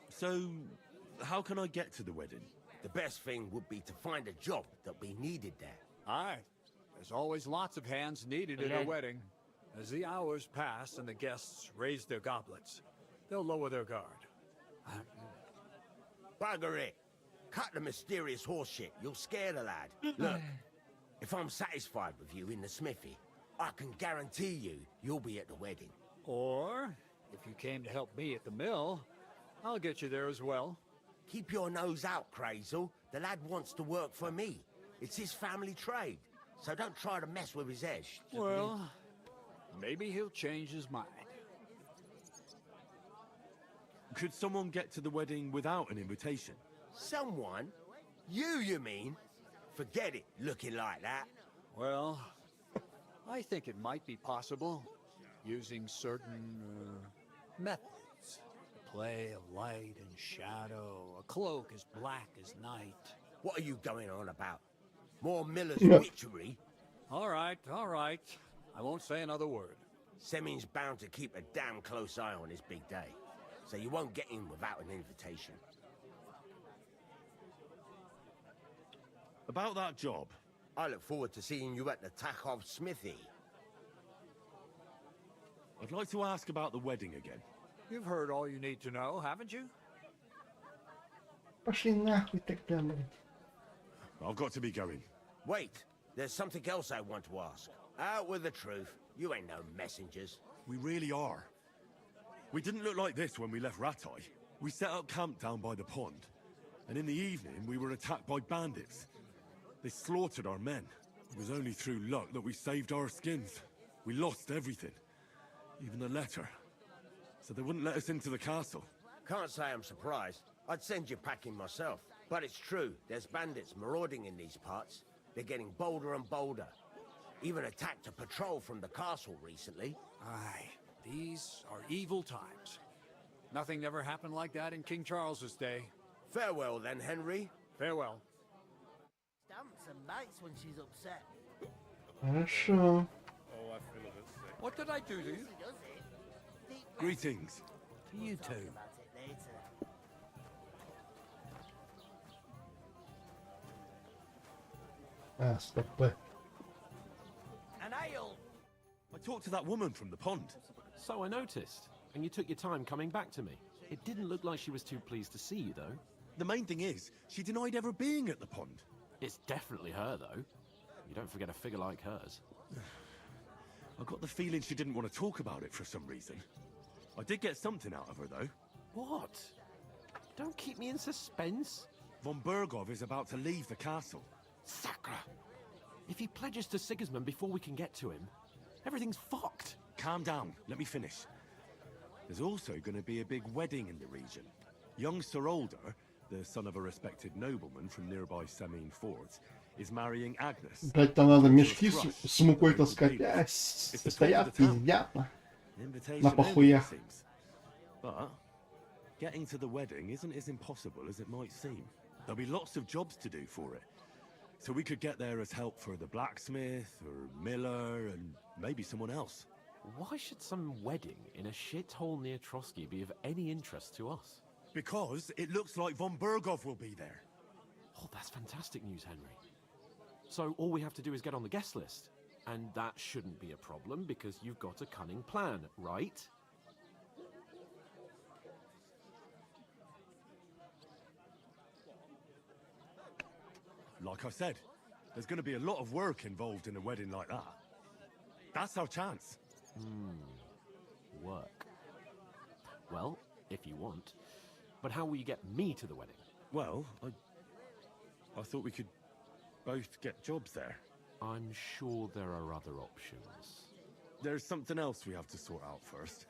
So, how can I get to the wedding? The best thing would be to find a job that'll be needed there. Aye. There's always lots of hands needed at a wedding. As the hours pass and the guests raise their goblets, they'll lower their guard. Bugger it. Cut the mysterious horse shit. You'll scare the lad. Look, if I'm satisfied with you in the smithy, I can guarantee you'll be at the wedding. Or, if you came to help me at the mill, I'll get you there as well. Keep your nose out, Crazel. The lad wants to work for me. It's his family trade. So don't try to mess with his head. Well, maybe he'll change his mind. Could someone get to the wedding without an invitation? Someone? You mean? Forget it, looking like that. Well, I think it might be possible, using certain methods. The play of light and shadow, a cloak as black as night. What are you going on about? More Miller's witchery? All right. I won't say another word. Semin's bound to keep a damn close eye on his big day, so you won't get in without an invitation. About that job. I look forward to seeing you at the Tachov smithy. I'd like to ask about the wedding again. You've heard all you need to know, haven't you? Пошли нахуй тогда, блядь. I've got to be going. Wait, there's something else I want to ask. Out with the truth. You ain't no messengers. We really are. We didn't look like this when we left Ratai. We set up camp down by the pond. And in the evening, we were attacked by bandits. They slaughtered our men. It was only through luck that we saved our skins. We lost everything. Even the letter. So they wouldn't let us into the castle. Can't say I'm surprised. I'd send you packing myself. But it's true, there's bandits marauding in these parts. They're getting bolder and bolder. Even attacked a patrol from the castle recently. Aye, these are evil times. Nothing ever happened like that in King Charles's day. Farewell then, Henry. Farewell. Stamps and bites when she's upset. Хорошо. What did I do to you? Greetings. You too. Стоп. An ale. I talked to that woman from the pond. So I noticed. And you took your time coming back to me. It didn't look like she was too pleased to see you, though. The main thing is, she denied ever being at the pond. It's definitely her, though. You don't forget a figure like hers. I got the feeling she didn't want to talk about it for some reason. I did get something out of her, though. What? Don't keep me in suspense. Von Burgov is about to leave the castle. Sacra! If he pledges to Sigismund before we can get to him, everything's fucked. Calm down, let me finish. There's also going to be a big wedding in the region. Young Sir Older, the son of a respected nobleman from nearby Semine Fords, is marrying Agnes. Блять, там надо мешки с мукой таскать. Стоят, пиздят. На похуях. But getting to the wedding isn't as impossible as it might seem. There'll be lots of jobs to do for it. So we could get there as help for the blacksmith, or miller, and maybe someone else. Why should some wedding in a shithole near Trotsky be of any interest to us? Because it looks like von Burgov will be there. Oh, that's fantastic news, Henry. So all we have to do is get on the guest list. And that shouldn't be a problem because you've got a cunning plan, right? Like I said, there's going to be a lot of work involved in a wedding like that. That's our chance. Work. Well, if you want. But how will you get me to the wedding? Well, I thought we could both get jobs there. I'm sure there are other options. There's something else we have to sort out first.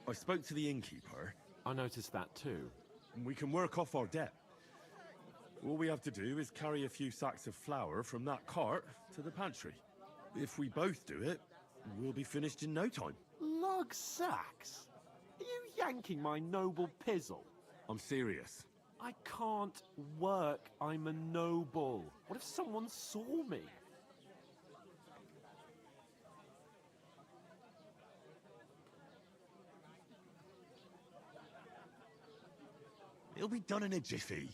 I spoke to the innkeeper. I noticed that too. We can work off our debt. All we have to do is carry a few sacks of flour from that cart to the pantry. If we both do it, we'll be finished in no time. Lug sacks? Are you yanking my noble pizzle? I'm serious. I can't work. I'm a noble. What if someone saw me? It'll be done in a jiffy.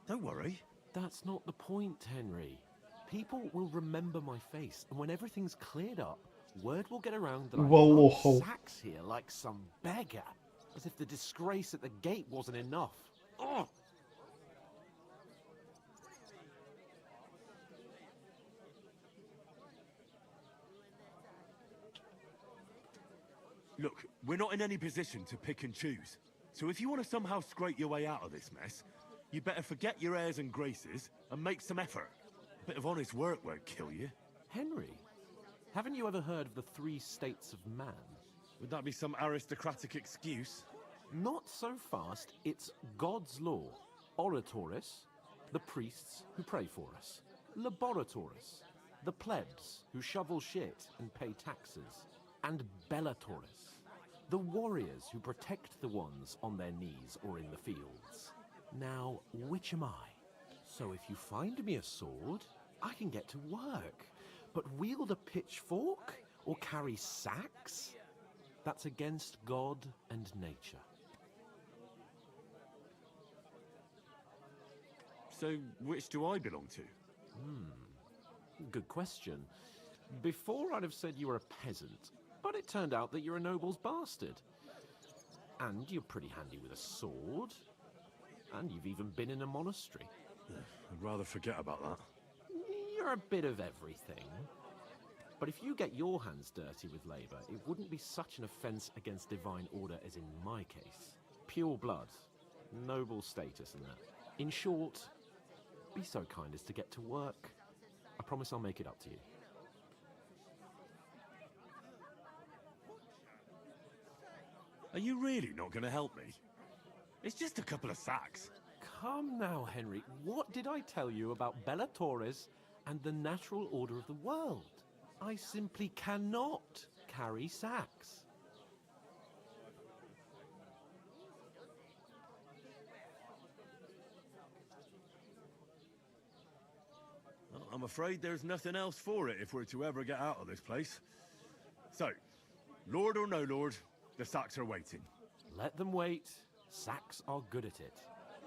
Don't worry. That's not the point, Henry. People will remember my face, and when everything's cleared up, word will get around that I Whoa. sacks here like some beggar. As if the disgrace at the gate wasn't enough. Ugh! Look, we're not in any position to pick and choose. So if you want to somehow scrape your way out of this mess, you better forget your airs and graces and make some effort. A bit of honest work won't kill you. Henry, haven't you ever heard of the 3 states of man? Would that be some aristocratic excuse? Not so fast. It's God's law. Oratoris, the priests who pray for us. Laboratoris, the plebs who shovel shit and pay taxes. And Bellatoris, the warriors who protect the ones on their knees or in the fields. Now, which am I? So if you find me a sword, I can get to work. But wield a pitchfork or carry sacks? That's against God and nature. So, which do I belong to? Good question. Before I'd have said you were a peasant, but it turned out that you're a noble's bastard. And you're pretty handy with a sword. And you've even been in a monastery. I'd rather forget about that. You're a bit of everything. But if you get your hands dirty with labour, it wouldn't be such an offence against divine order as in my case. Pure blood, noble status and that. In short, be so kind as to get to work. I promise I'll make it up to you. Are you really not going to help me? It's just a couple of sacks. Come now, Henry. What did I tell you about Bellatoris and the natural order of the world? I simply cannot carry sacks. Well, I'm afraid there's nothing else for it if we're to ever get out of this place. So, Lord or no Lord, the sacks are waiting. Let them wait. Sacks are good at it.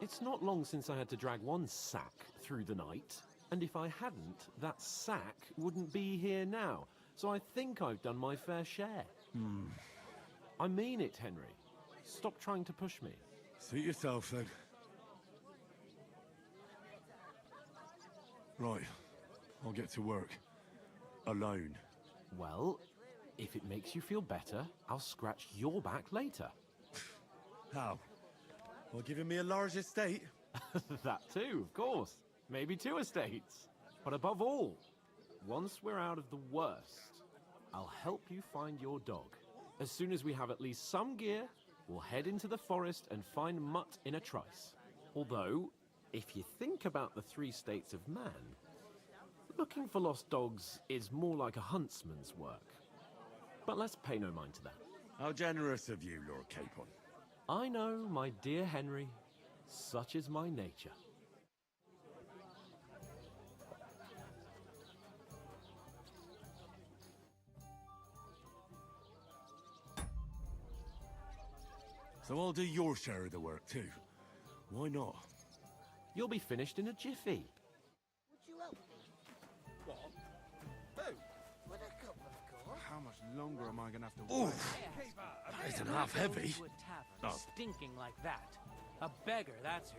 It's not long since I had to drag one sack through the night, and if I hadn't, that sack wouldn't be here now. So I think I've done my fair share. I mean it, Henry. Stop trying to push me. Suit yourself, then. Right. I'll get to work. Alone. Well, if it makes you feel better, I'll scratch your back later. How? Well, giving me a large estate? That too, of course. Maybe 2 estates. But above all, once we're out of the worst, I'll help you find your dog. As soon as we have at least some gear, we'll head into the forest and find Mutt in a trice. Although, if you think about the 3 states of man, looking for lost dogs is more like a huntsman's work. But let's pay no mind to that. How generous of you, Lord Capon. I know, my dear Henry. Such is my nature. So I'll do your share of the work, too. Why not? You'll be finished in a jiffy. Would you help me? What? Who? With a cup of course. How much longer am I going to have to Oof! wait? That isn't half heavy. Oh. Stinking like that. A beggar, that's who.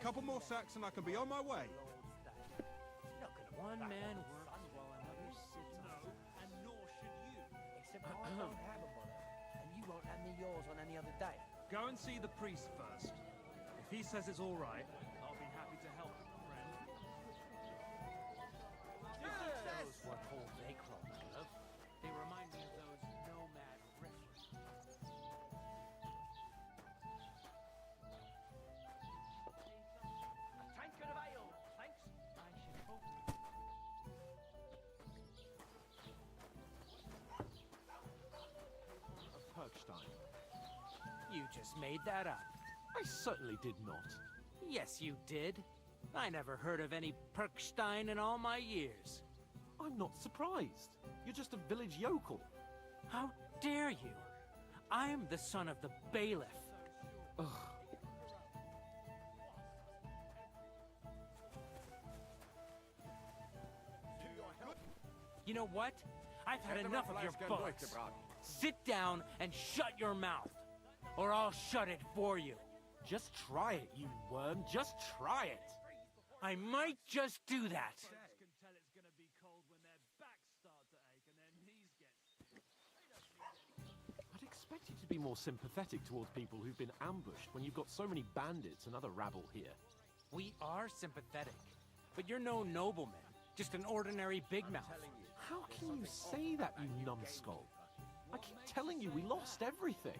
couple more sacks and I can be on my way. One man works while another sits on it. And nor should you. Except I don't have a mother, and you won't have me yours on any other day. Go and see the priest first. If he says it's all right, I'll be happy to help, friend. Those what hold they crawl out of. They remind me of those nomad riffers. A tankard of ale, thanks. I should hope. Perkstein. You just made that up. I certainly did not. Yes, you did. I never heard of any Perkstein in all my years. I'm not surprised. You're just a village yokel. How dare you? I'm the son of the bailiff. Ugh. You know what? I've had enough of your bullets. Sit down and shut your mouth, or I'll shut it for you. Just try it, you worm. Just try it. I might just do that. Can tell it's gonna be cold when their backs start to ache and their knees get... I'd expect you to be more sympathetic towards people who've been ambushed when you've got so many bandits and other rabble here. We are sympathetic, but you're no nobleman, just an ordinary big mouth. How can you say that, you numbskull? I keep telling you, we lost everything.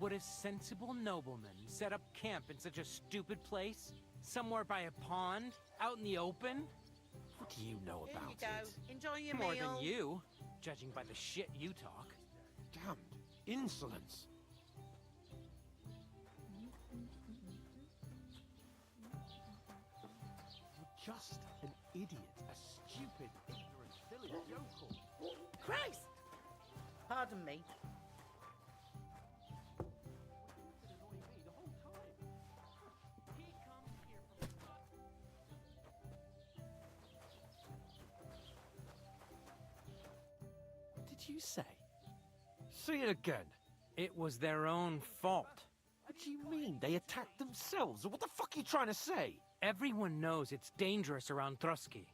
Would a sensible nobleman set up camp in such a stupid place? Somewhere by a pond? Out in the open? What do you know Here about you go. it? Enjoy your More meal. than you, judging by the shit you talk. Damned insolence. You're just an idiot, a stupid, ignorant village yokel. Christ! Pardon me. What did you say? Say it again. It was their own fault. What do you mean? They attacked themselves? What the fuck are you trying to say? Everyone knows it's dangerous around Trotsky.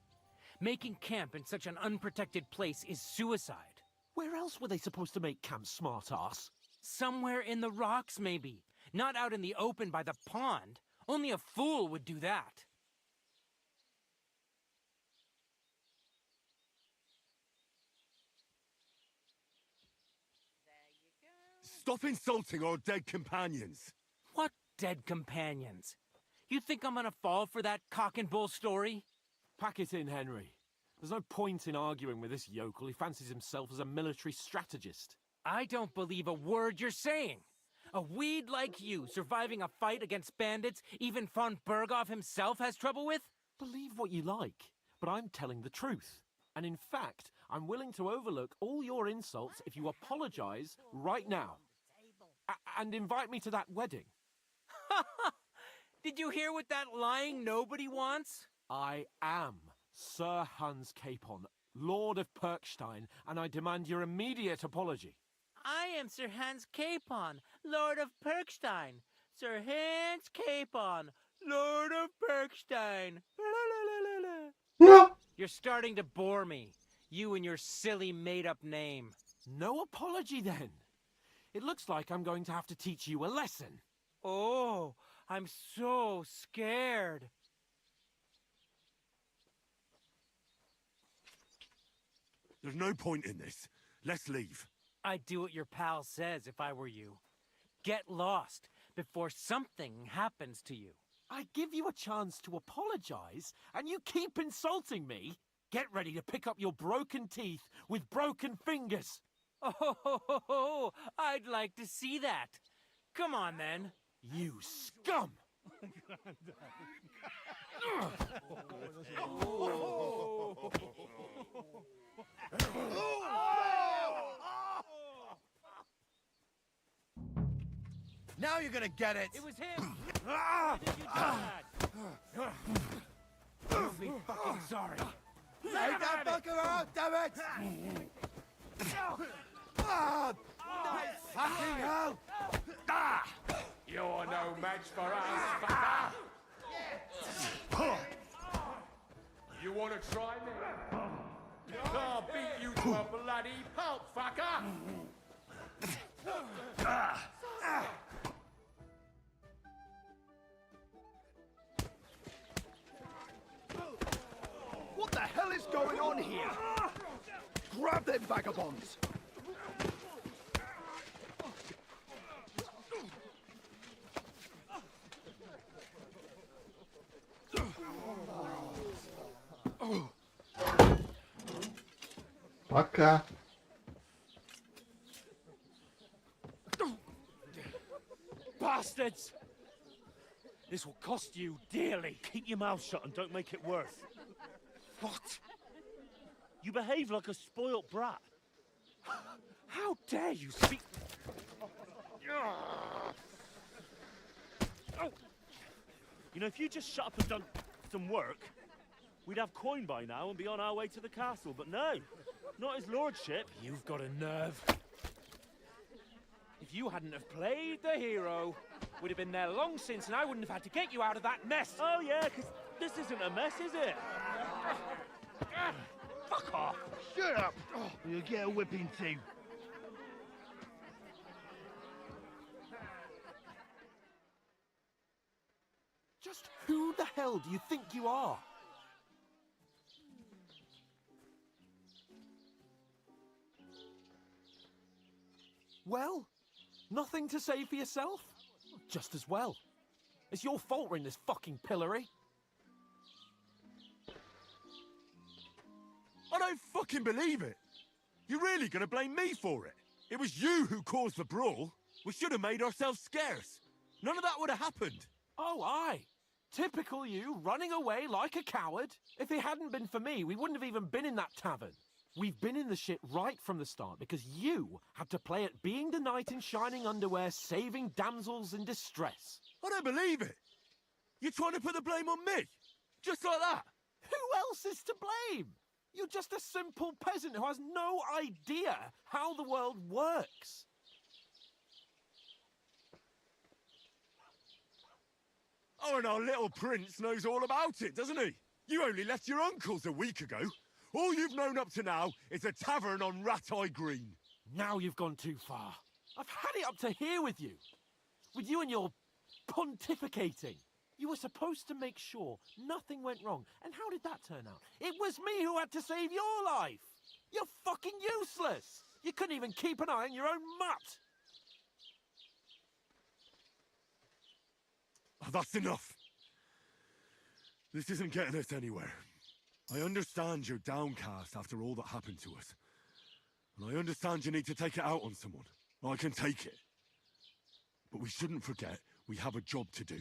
Making camp in such an unprotected place is suicide. Where else were they supposed to make camp, smart-ass? Somewhere in the rocks, maybe. Not out in the open by the pond. Only a fool would do that. Stop insulting our dead companions! What dead companions? You think I'm gonna fall for that cock and bull story? Pack it in, Henry. There's no point in arguing with this yokel. He fancies himself as a military strategist. I don't believe a word you're saying. A weed like you surviving a fight against bandits even von Berghoff himself has trouble with? Believe what you like, but I'm telling the truth. And in fact, I'm willing to overlook all your insults if you apologize right now. And invite me to that wedding. Did you hear what that lying nobody wants? I am Sir Hans Capon, Lord of Perkstein, and I demand your immediate apology. I am Sir Hans Capon, Lord of Perkstein. Sir Hans Capon, Lord of Perkstein. You're starting to bore me. You and your silly made-up name. No apology, then. It looks like I'm going to have to teach you a lesson. Oh, I'm so scared. There's no point in this. Let's leave. I'd do what your pal says if I were you. Get lost before something happens to you. I give you a chance to apologize, and you keep insulting me. Get ready to pick up your broken teeth with broken fingers. Oh, I'd like to see that. Come on, then. You scum! Now you're gonna get it! It was him! Why did you do that? You'll be fucking sorry. Take that fucker out, damn it! Nice fucking hell! You're no match for us, fucker! try me? I'll beat you to a bloody pulp, fucker! What the hell is going on here? Grab them vagabonds! Пока. Bastards! This will cost you dearly. Keep your mouth shut and don't make it worse. What? You behave like a spoilt brat. How dare you speak... Oh. You know, if you just shut up and done some work, we'd have coin by now and be on our way to the castle, but no. Not his lordship. You've got a nerve. If you hadn't have played the hero, we'd have been there long since and I wouldn't have had to get you out of that mess. Oh yeah, because this isn't a mess, is it? Fuck off. Shut up! You'll get a whipping too. Just who the hell do you think you are? Well, nothing to say for yourself? Just as well. It's your fault we're in this fucking pillory. I don't fucking believe it. You're really gonna blame me for it? It was you who caused the brawl. We should have made ourselves scarce. None of that would have happened. Oh, aye. Typical you, running away like a coward. If it hadn't been for me, we wouldn't have even been in that tavern. We've been in the shit right from the start because you had to play at being the knight in shining underwear, saving damsels in distress. I don't believe it. You're trying to put the blame on me? Just like that? Who else is to blame? You're just a simple peasant who has no idea how the world works. Oh, and our little prince knows all about it, doesn't he? You only left your uncle's a week ago. All you've known up to now is a tavern on Rat-Eye Green. Now you've gone too far. I've had it up to here with you. With you and your pontificating. You were supposed to make sure nothing went wrong. And how did that turn out? It was me who had to save your life. You're fucking useless. You couldn't even keep an eye on your own mutt. Oh, that's enough. This isn't getting us anywhere. I understand you're downcast after all that happened to us. And I understand you need to take it out on someone. I can take it. But we shouldn't forget we have a job to do.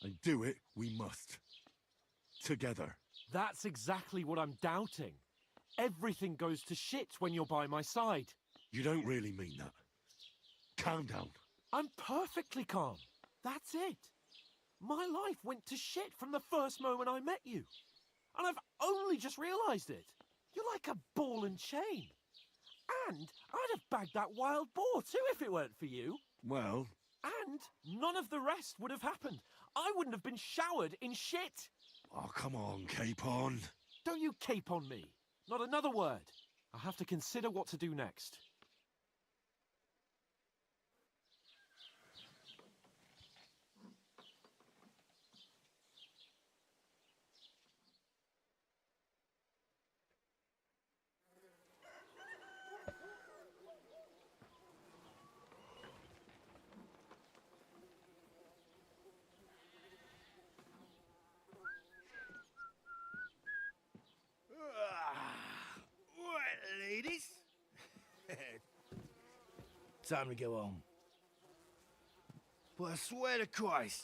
And do it we must. Together. That's exactly what I'm doubting. Everything goes to shit when you're by my side. You don't really mean that. Calm down. I'm perfectly calm. That's it. My life went to shit from the first moment I met you. And I've only just realised it. You're like a ball and chain. And I'd have bagged that wild boar too if it weren't for you. Well... And none of the rest would have happened. I wouldn't have been showered in shit. Oh, come on, Capon. Don't you cape on me. Not another word. I have to consider what to do next. Ladies? Time to go home. But I swear to Christ,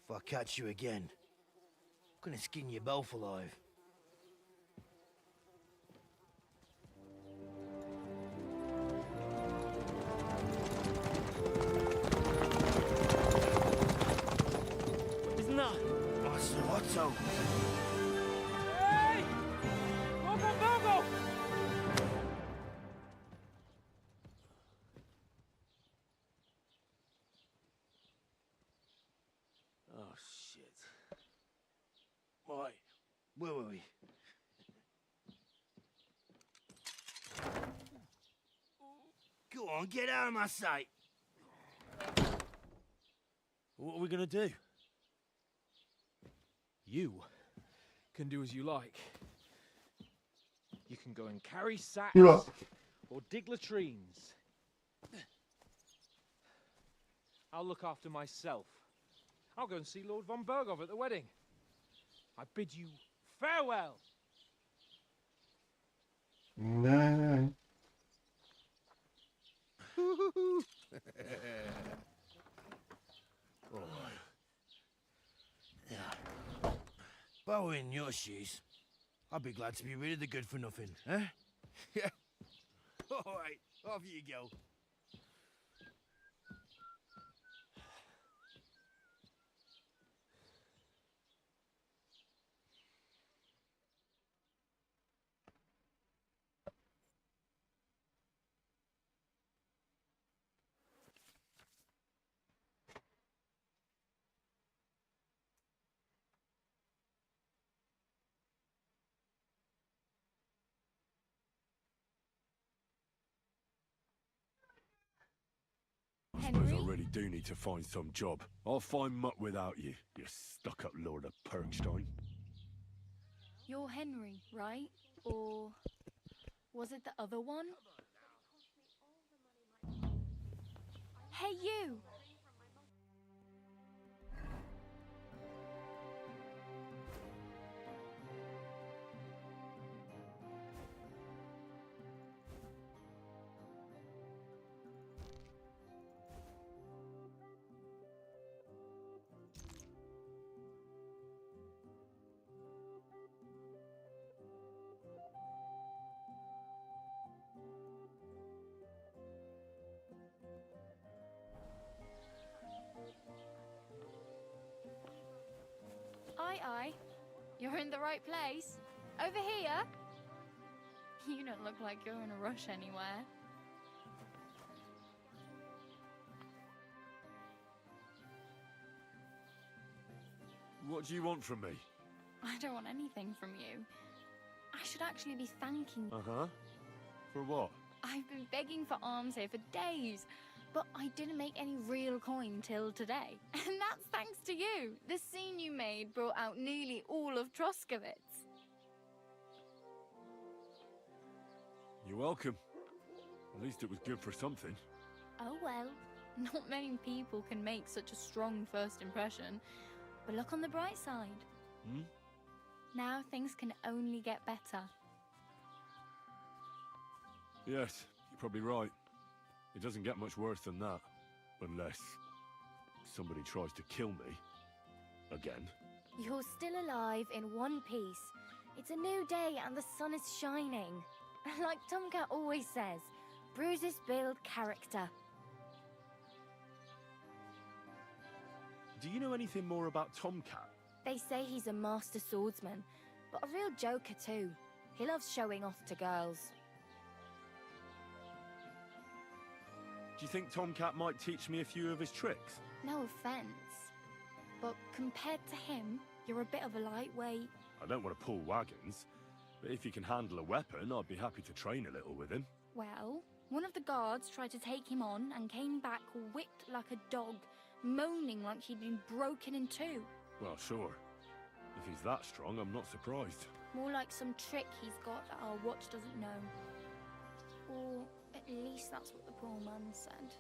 if I catch you again, I'm gonna skin you both alive. Isn't that... Obosrаться. Hey! Go! Oh, shit. Right. Where were we? Go on, get out of my sight. What are we gonna do? You can do as you like. You can go and carry sacks Yeah. or dig latrines. I'll look after myself. I'll go and see Lord von Berghoff at the wedding. I bid you farewell. No. Yeah. If I were in your shoes, I'd be glad to be rid of the good for nothing, eh? Yeah. All right, off you go. I suppose I really do need to find some job. I'll find mutt without you, you stuck-up Lord of Perkstein. You're Henry, right? Or was it the other one? Hey, you! Aye. You're in the right place. Over here. You don't look like you're in a rush anywhere. What do you want from me? I don't want anything from you. I should actually be thanking you. Uh-huh. For what? I've been begging for alms here for days, but I didn't make any real coin till today. And that's thanks to you. The scene you made brought out nearly all of Troskowitz. You're welcome. At least it was good for something. Oh well, not many people can make such a strong first impression. But look on the bright side. Hmm? Now things can only get better. Yes, you're probably right. It doesn't get much worse than that. Unless somebody tries to kill me. Again. You're still alive in one piece. It's a new day and the sun is shining. Like Tomcat always says, bruises build character. Do you know anything more about Tomcat? They say he's a master swordsman, but a real joker too. He loves showing off to girls. Do you think Tomcat might teach me a few of his tricks? No offense, but compared to him, you're a bit of a lightweight. I don't want to pull wagons, but if he can handle a weapon, I'd be happy to train a little with him. Well, one of the guards tried to take him on and came back whipped like a dog, moaning like he'd been broken in two. Well, sure. If he's that strong, I'm not surprised. More like some trick he's got that our watch doesn't know. Or at least that's what the poor man said.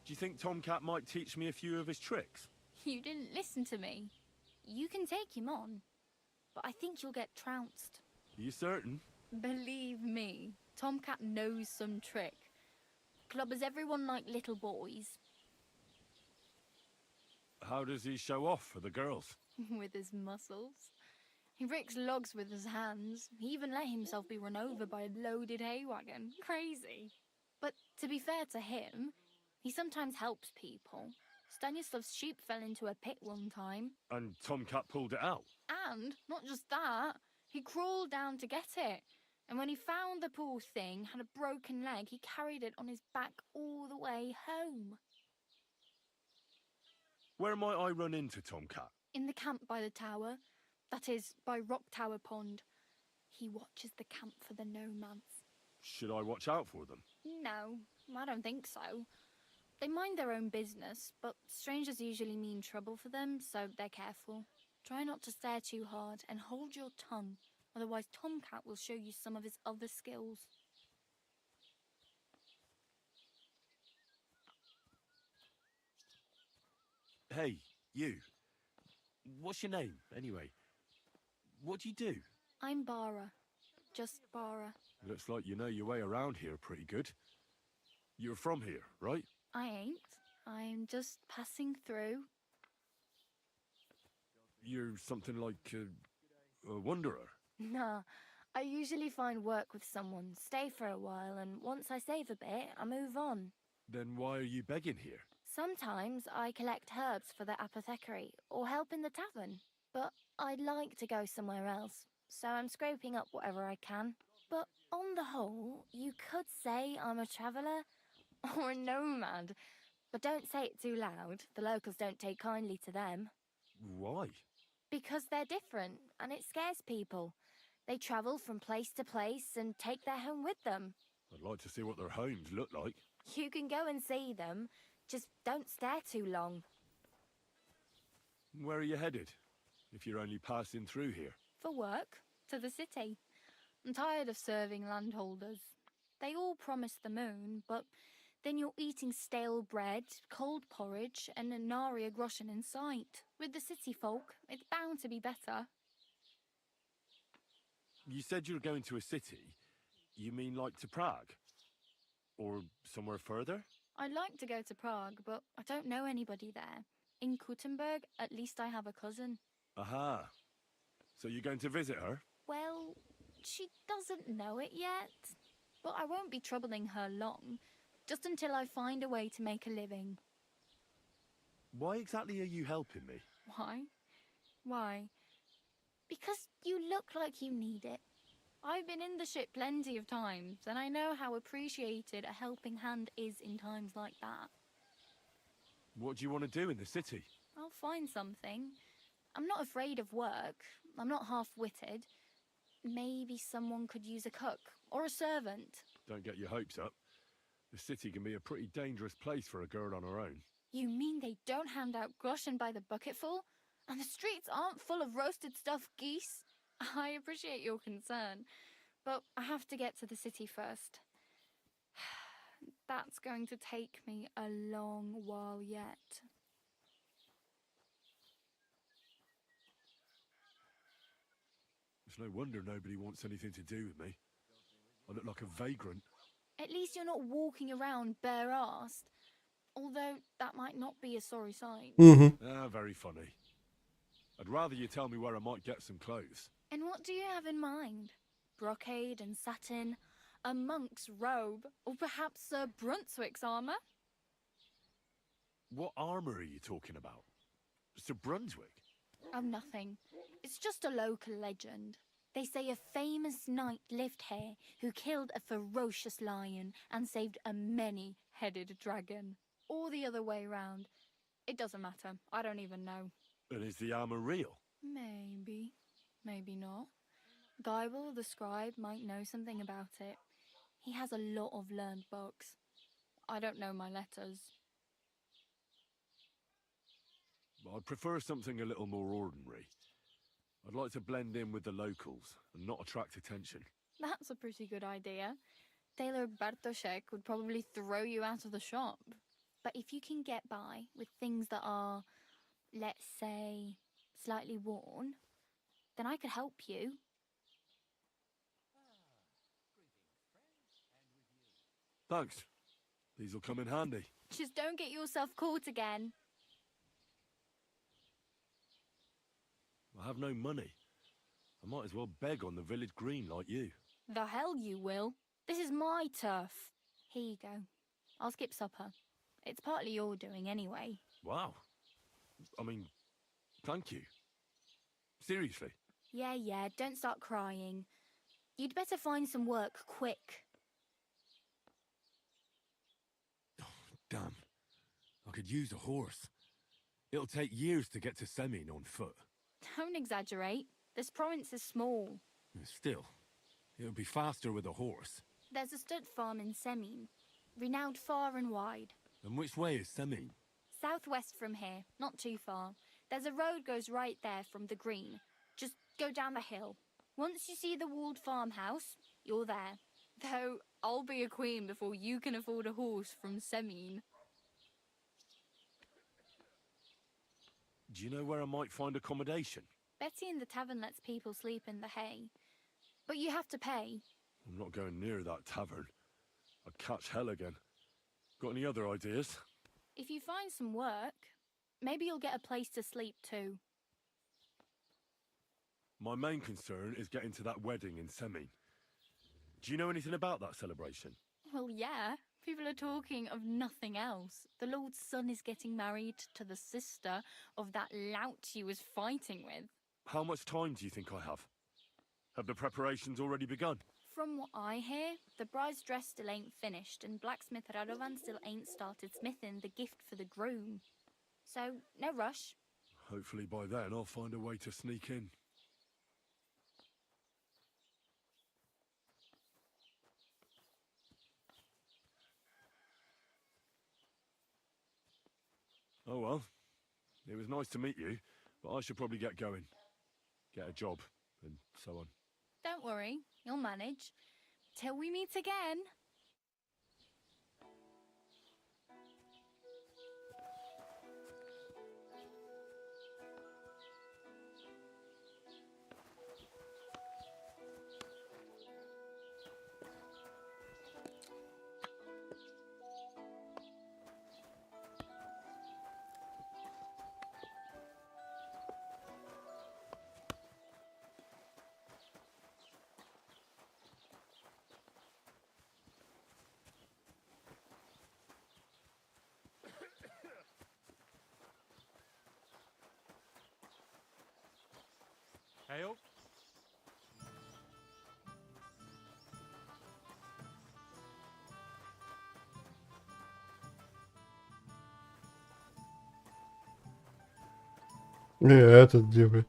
Do you think Tomcat might teach me a few of his tricks? You didn't listen to me. You can take him on, but I think you'll get trounced. Are you certain? Believe me, Tomcat knows some trick. Clubbers everyone like little boys. How does he show off for the girls? With his muscles. He ricks logs with his hands. He even let himself be run over by a loaded hay wagon. Crazy. But to be fair to him, he sometimes helps people. Stanislav's sheep fell into a pit one time. And Tomcat pulled it out? And, not just that, he crawled down to get it. And when he found the poor thing had a broken leg, he carried it on his back all the way home. Where might I run into Tomcat? In the camp by the tower. That is, by Rock Tower Pond. He watches the camp for the nomads. Should I watch out for them? No, I don't think so. They mind their own business, but strangers usually mean trouble for them, so they're careful. Try not to stare too hard and hold your tongue, otherwise Tomcat will show you some of his other skills. Hey, you. What's your name, anyway? What do you do? I'm Bara. Just Bara. Looks like you know your way around here pretty good. You're from here, right? I ain't. I'm just passing through. You're something like a wanderer. Nah, I usually find work with someone, stay for a while, and once I save a bit, I move on. Then why are you begging here? Sometimes I collect herbs for the apothecary, or help in the tavern. But I'd like to go somewhere else, so I'm scraping up whatever I can. But on the whole, you could say I'm a traveller, or a nomad. But don't say it too loud, the locals don't take kindly to them. Why? Because they're different, and it scares people. They travel from place to place and take their home with them. I'd like to see what their homes look like. You can go and see them, just don't stare too long. Where are you headed, if you're only passing through here? For work, to the city. I'm tired of serving landholders. They all promise the moon, but then you're eating stale bread, cold porridge, and a nary a groschen in sight. With the city folk, it's bound to be better. You said you were going to a city. You mean like to Prague? Or somewhere further? I'd like to go to Prague, but I don't know anybody there. In Kuttenberg, at least I have a cousin. Aha. So you're going to visit her? Well, she doesn't know it yet. But I won't be troubling her long, just until I find a way to make a living. Why exactly are you helping me? Why? Why? Because you look like you need it. I've been in the ship plenty of times, and I know how appreciated a helping hand is in times like that. What do you want to do in the city? I'll find something. I'm not afraid of work. I'm not half-witted. Maybe someone could use a cook or a servant. Don't get your hopes up. The city can be a pretty dangerous place for a girl on her own. You mean they don't hand out groschen by the bucketful? And the streets aren't full of roasted stuffed geese? I appreciate your concern, but I have to get to the city first. That's going to take me a long while yet. It's no wonder nobody wants anything to do with me. I look like a vagrant. At least you're not walking around bare-assed. Although that might not be a sorry sight. Ah, very funny. I'd rather you tell me where I might get some clothes. And what do you have in mind? Brocade and satin, a monk's robe, or perhaps Sir Brunswick's armour? What armour are you talking about? Sir Brunswick? Oh, nothing. It's just a local legend. They say a famous knight lived here who killed a ferocious lion and saved a many-headed dragon. Or the other way round. It doesn't matter. I don't even know. And is the armour real? Maybe. Maybe not. Geibel, the scribe, might know something about it. He has a lot of learned books. I don't know my letters. I'd prefer something a little more ordinary. I'd like to blend in with the locals and not attract attention. That's a pretty good idea. Tailor Bartoszek would probably throw you out of the shop. But if you can get by with things that are, let's say, slightly worn, then I could help you. Thanks. These will come in handy. Just don't get yourself caught again. I have no money. I might as well beg on the village green like you. The hell you will. This is my turf. Here you go. I'll skip supper. It's partly your doing anyway. Wow. I mean, thank you. Seriously. Yeah, don't start crying. You'd better find some work quick. Damn. I could use a horse. It'll take years to get to Semin on foot. Don't exaggerate. This province is small. Still, it'll be faster with a horse. There's a stud farm in Semin, renowned far and wide. And which way is Semin? Southwest from here, not too far. There's a road goes right there from the green. Just go down the hill. Once you see the walled farmhouse, you're there. Though I'll be a queen before you can afford a horse from Semin. Do you know where I might find accommodation? Betty in the tavern lets people sleep in the hay. But you have to pay. I'm not going near that tavern. I'd catch hell again. Got any other ideas? If you find some work, maybe you'll get a place to sleep too. My main concern is getting to that wedding in Semin. Do you know anything about that celebration? Well, yeah. People are talking of nothing else. The Lord's son is getting married to the sister of that lout he was fighting with. How much time do you think I have? Have the preparations already begun? From what I hear, the bride's dress still ain't finished, and blacksmith Radovan still ain't started smithing the gift for the groom. So, no rush. Hopefully by then I'll find a way to sneak in. Oh well, it was nice to meet you, but I should probably get going. Get a job, and so on. Don't worry, you'll manage. Till we meet again. Hail? Этот где, блядь?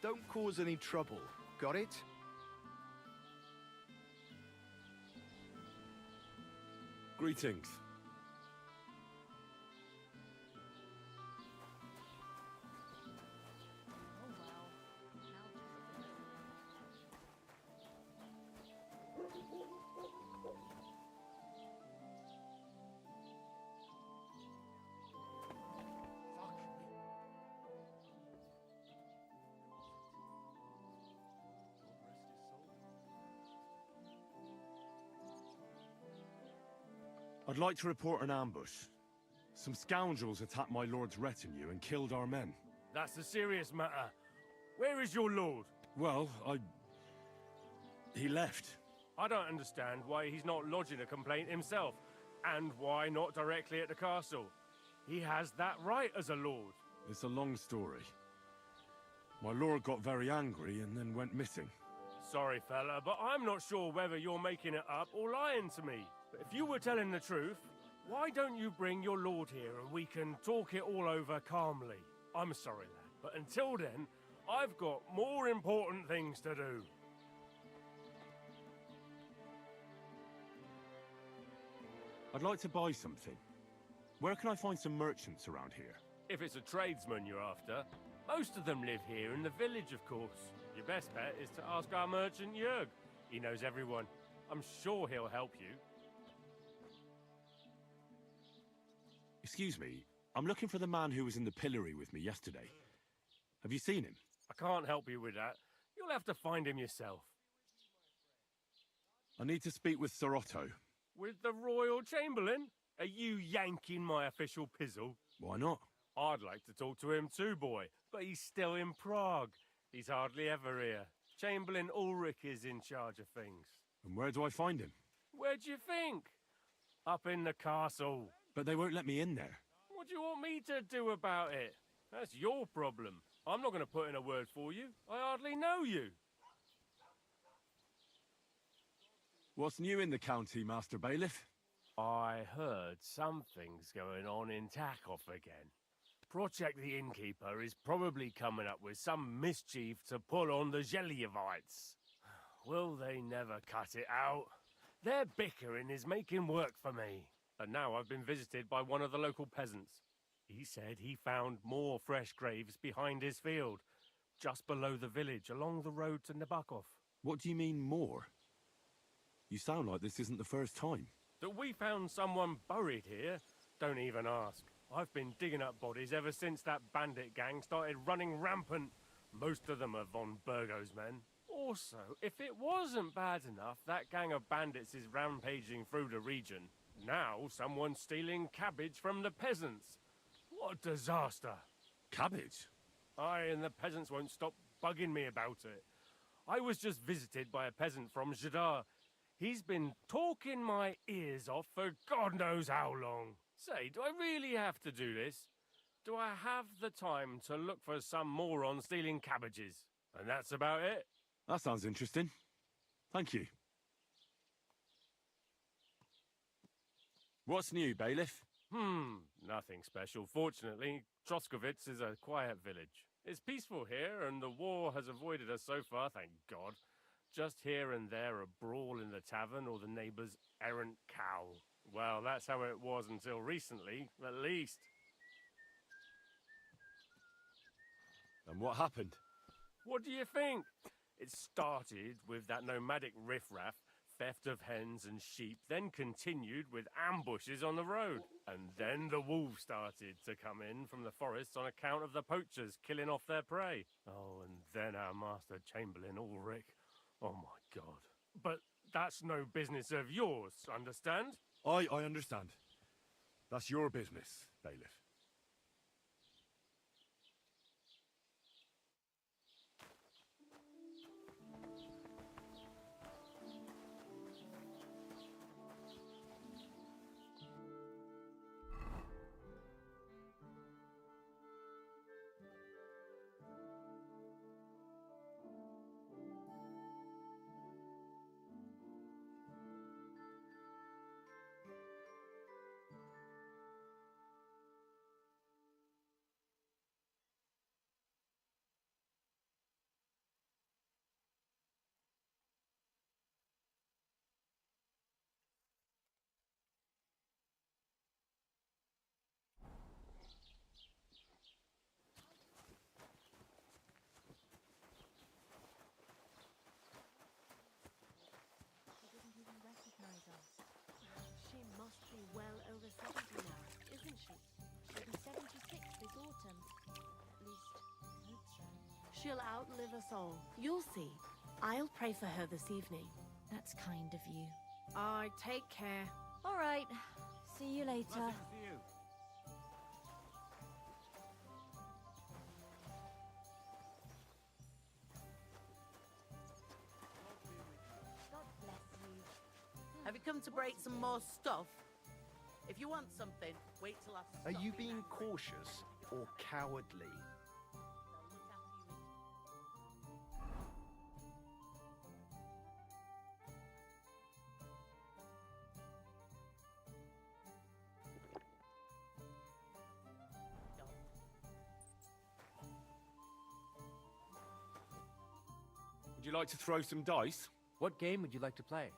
Don't cause any trouble. Got it? Greetings. I'd like to report an ambush. Some scoundrels attacked my lord's retinue and killed our men. That's a serious matter. Where is your lord? Well, he left. I don't understand why he's not lodging a complaint himself, and why not directly at the castle. He has that right as a lord. It's a long story. My lord got very angry and then went missing. Sorry, fella, but I'm not sure whether you're making it up or lying to me. But if you were telling the truth, Why don't you bring your lord here and we can talk it all over calmly? I'm sorry, lad, but until then, I've got more important things to do. I'd like to buy something. Where can I find some merchants around here? If it's a tradesman you're after, most of them live here in the village, of course. Your best bet is to ask our merchant Jörg. He knows everyone. I'm sure he'll help you. Excuse me, I'm looking for the man who was in the pillory with me yesterday. Have you seen him? I can't help you with that. You'll have to find him yourself. I need to speak with Sir Otto. With the Royal Chamberlain? Are you yanking my official pizzle? Why not? I'd like to talk to him too, boy, but he's still in Prague. He's hardly ever here. Chamberlain Ulrich is in charge of things. And where do I find him? Where do you think? Up in the castle. But they won't let me in there. What do you want me to do about it? That's your problem. I'm not going to put in a word for you. I hardly know you. What's new in the county, Master Bailiff? I heard something's going on in Takov again. Project the Innkeeper is probably coming up with some mischief to pull on the Zhelyevites. Will they never cut it out? Their bickering is making work for me. And now I've been visited by one of the local peasants. He said he found more fresh graves behind his field, just below the village, along the road to Nabokov. What do you mean, more? You sound like this isn't the first time. That we found someone buried here? Don't even ask. I've been digging up bodies ever since that bandit gang started running rampant. Most of them are von Burgo's men. Also, if it wasn't bad enough that gang of bandits is rampaging through the region, now someone's stealing cabbage from the peasants. What a disaster. Cabbage? Aye, and the peasants won't stop bugging me about it. I was just visited by a peasant from Zadar. He's been talking my ears off for God knows how long. Say, do I really have to do this? Do I have the time to look for some moron stealing cabbages? And that's about it. That sounds interesting. Thank you. What's new, Bailiff? Nothing special. Fortunately, Troskovitz is a quiet village. It's peaceful here, and the war has avoided us so far, thank God. Just here and there a brawl in the tavern or the neighbour's errant cow. Well, that's how it was until recently, at least. And what happened? What do you think? It started with that nomadic riffraff, theft of hens and sheep, then continued with ambushes on the road. And then the wolves started to come in from the forests on account of the poachers killing off their prey. Oh, and then our master Chamberlain Ulrich. Oh my God. But that's no business of yours, understand? I understand. That's your business, Bailiff. She must be well over 70 now, isn't she? She'll be 76 this autumn. At least, I hope so. She'll outlive us all. You'll see. I'll pray for her this evening. That's kind of you. Take care. All right. See you later. God bless you. Have you come to break some more stuff? If you want something, wait till I stop. Are you being cautious or cowardly? you like to throw some dice? What game would you like to play?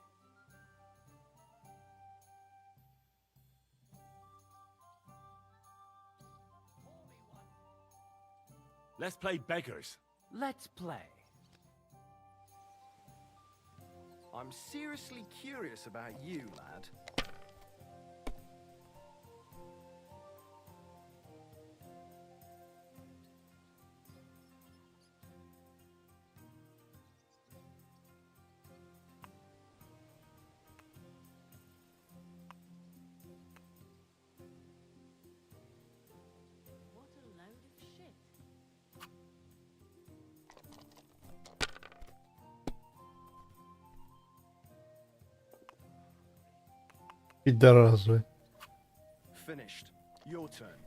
Let's play beggars. Let's play. I'm seriously curious about you, lad. What a load of shit. Пидорас, блядь. Finished. Your turn.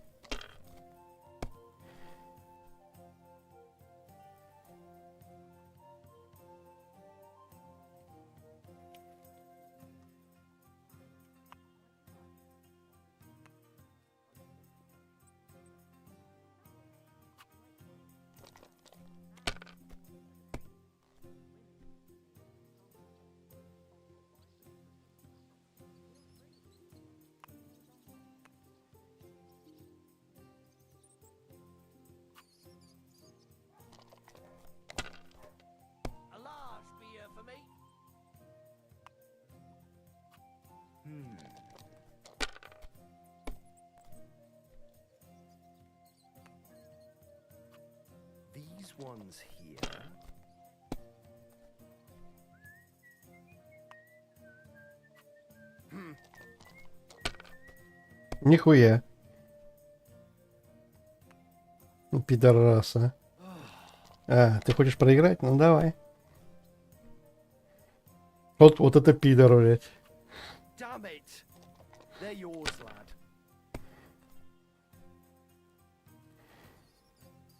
A large beer for me. These ones here. Нихуя. Ну, пидораса. А, ты хочешь проиграть? Ну давай. Вот это пидор, блядь. Damn it! They're yours, lad.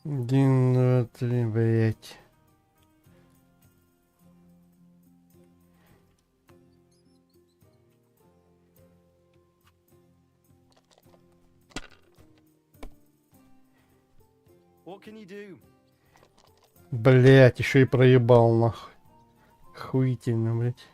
Один, два, три, блядь. What can you do? Блядь, еще и проебал, нахуй. Охуительно, блядь.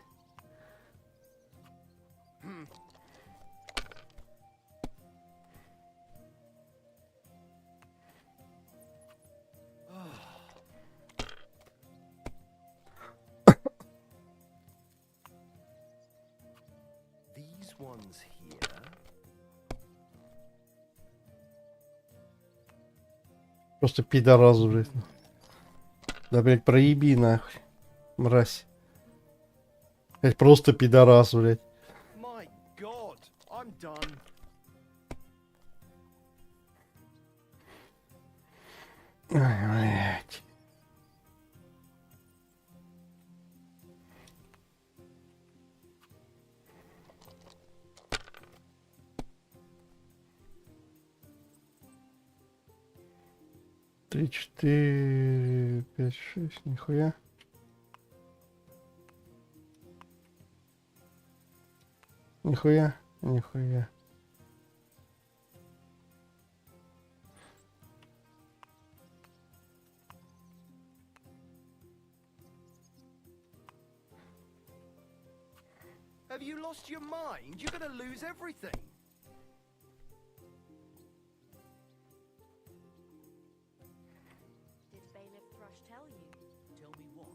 These ones here. Просто пидорас, блядь. Да, блядь, проеби, нахуй. Мразь. Блядь, просто пидорас, блядь. My God, I'm done. Ай, блядь. Три, четыре, пять, шесть, нихуя. Нихуя, нихуя. Have you lost your mind? You're gonna lose everything. Did Bailiff Thrush tell you? Tell me what?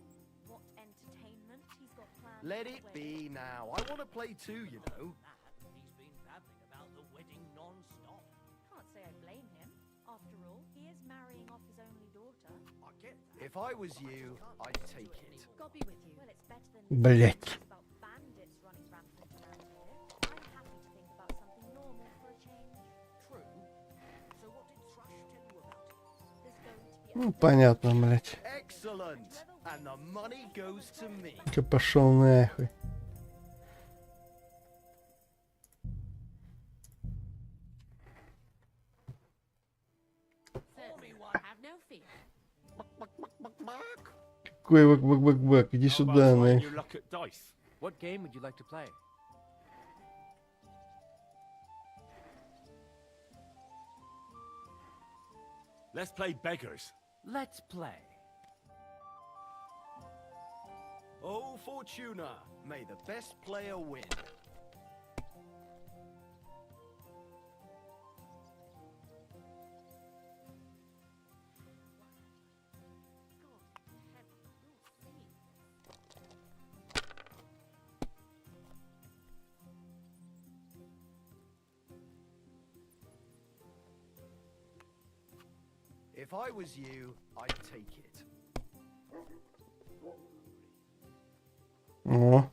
What entertainment he's got planned? Let for the it wedding? be now. I want to play too, you know. He's been babbling about the wedding non-stop. Can't say I blame him. After all, he is marrying off his only daughter. I get that. If I was you, I'd take it. God be with you. Well, it's better than Блять. about bandits running rampant around here. I'm happy to think about something normal for a change. True. So what did Thrush tell you about it? There's going to be Ну, понятно, блядь. Excellent. And the money goes to me. Че пошел нахуй. Have no fear. Какой бак-бак-бак-бак, иди сюда, Trying нахуй. your luck at dice. What game would you like to play? Let's play beggars. Let's play. Oh, Fortuna, may the best player win. If I was you, I'd take it. О.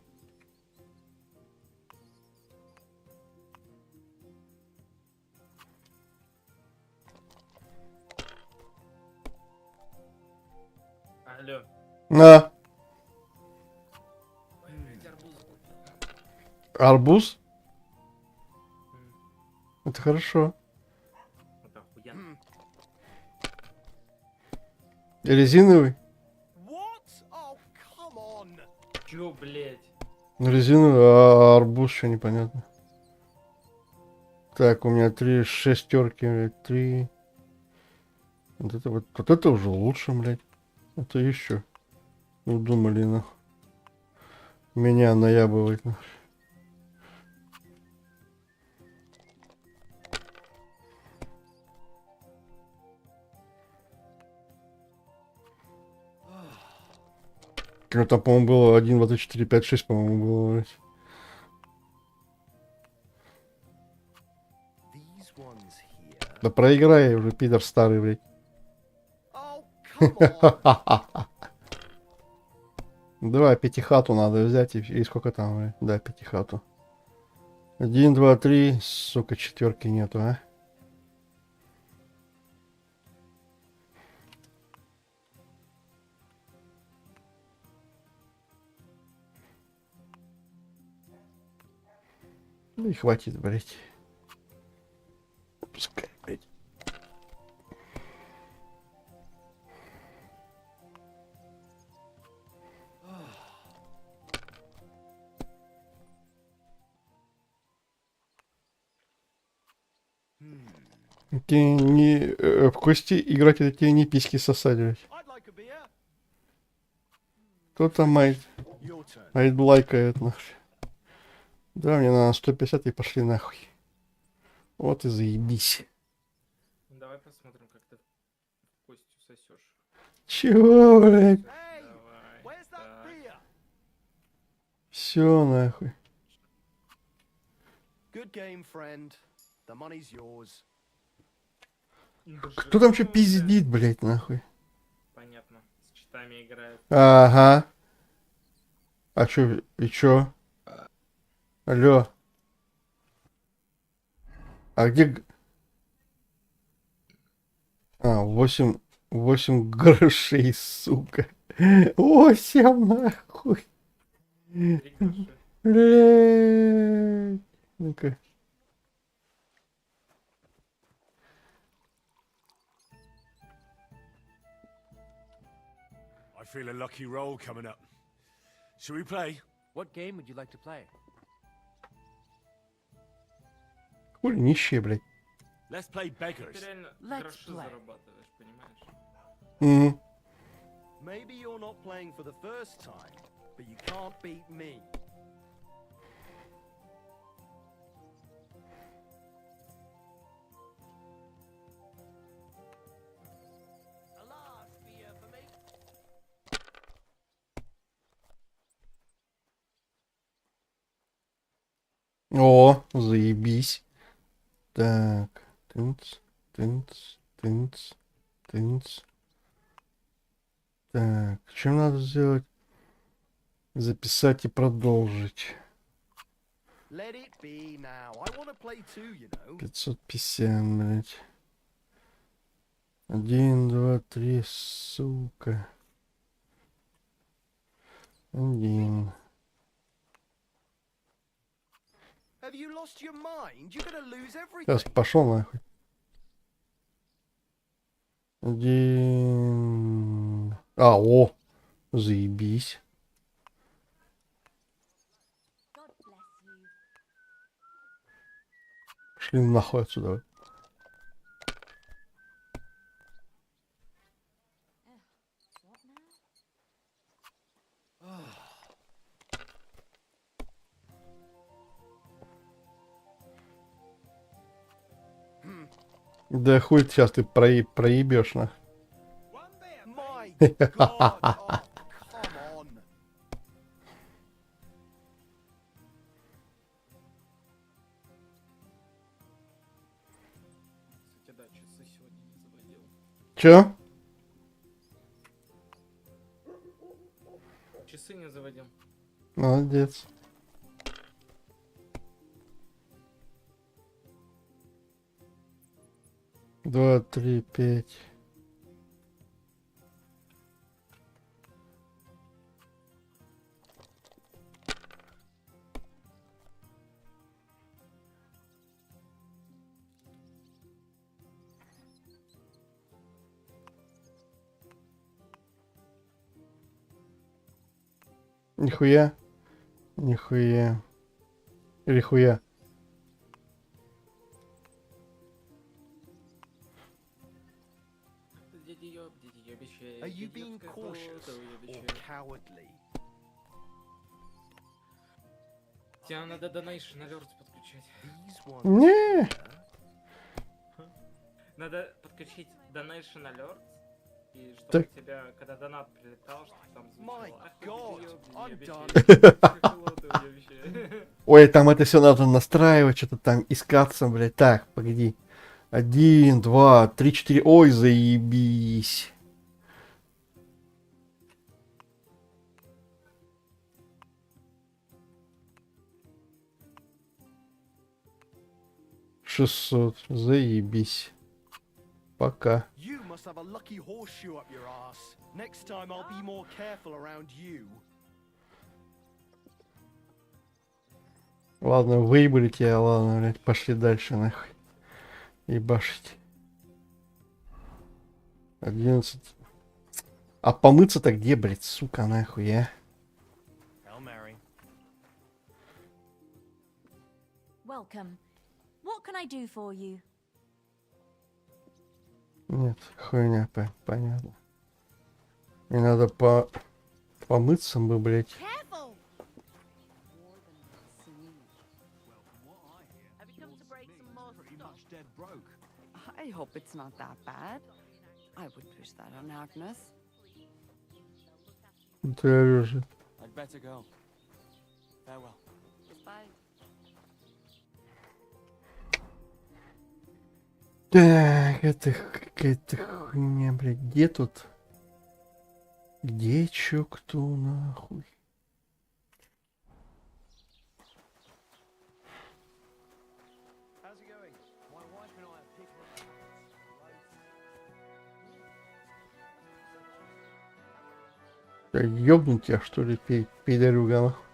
Алло. На. Ой, блядь, арбуз купил. Арбуз? Это хорошо. Это охуенно. Резиновый? Чё, блядь? Ну, резиновый, а арбуз что непонятно. Так, у меня 3 шестерки, 3. Вот это уже лучше, блядь. Это еще. Удумали, нахуй. Меня наябывать, нахуй. Ну, там, по-моему, было 1, 2, 3, 4, 5, 6, по-моему, было, блядь. Да проиграй уже, пидор старый, блядь. Давай, пятихату надо взять, и сколько там, блядь? Да, пятихату. 1, 2, 3, сука, четверки нету, а? Ну и хватит, блядь. Пускай, блядь. Тебе не в кости играть, это тебе не письки сосать, блядь. Кто там майд лайкает, нахуй. Да, мне надо 150 и пошли нахуй. Вот и заебись. Давай посмотрим, как ты Костю сосешь. Чего, блядь? Давай. Так. Все, нахуй. Good game, friend. The money's yours. Кто там что пиздит, блядь, нахуй? Понятно. С читами играет. Ага. А чё, и чё? Алло. А где... А, 8 грошей, сука. 8, нахуй. Блядь. Ну-ка. I feel a lucky roll coming up. Shall we play? What game would you like to play? Хули нищие, блядь. Let's play beggars. Ты реально Let's гроши play. зарабатываешь, понимаешь? Угу. Maybe you're not playing for the first time, but you can't beat me. О, заебись. Так. Тынц, тынц, тынц, тынц. Так, что надо сделать? Записать и продолжить. Let it be now. I want to play too, you know. 550, блядь. 1, 2, 3, сука. 1. Have you lost your mind? You're gonna lose everything. Сейчас пошел нахуй. 1. А, о! Заебись. Пошли нахуй отсюда. Да хуй сейчас ты проебешь, на. Чё? Часы не заводил. Молодец. Два, три, пять. Нихуя. Нихуя. Или хуя. Are you being cautious or cowardly? Тебе надо Donation Alert подключать. Не. Надо подключить Donation Alert, и чтобы Так. у тебя, когда донат прилетал, чтобы там звучало. Ой, там это все надо настраивать, что-то там искаться, блядь. Так, погоди. 1, 2, 3, 4. Ой, заебись. $600. Заебись. Пока. You must have a lucky horseshoe up your ass. Next time I'll be more careful around you. Ладно, выебали тебя, ладно, блядь, пошли дальше, нахуй. Ебашить. 11. А помыться-то где, блядь, сука, нахуй, а? Welcome. What can I do for you? Нет, хуйня, понятно. Мне надо помыться бы, блядь. I hope it's not that bad. I wouldn't wish that on Agnes. Да, уже. I'd better go. Farewell. Goodbye. Так, это какая-то хуйня, блядь. Где тут? Где чё, кто, нахуй? Да ёбнуть тебя, что ли, пидорюга, нахуй?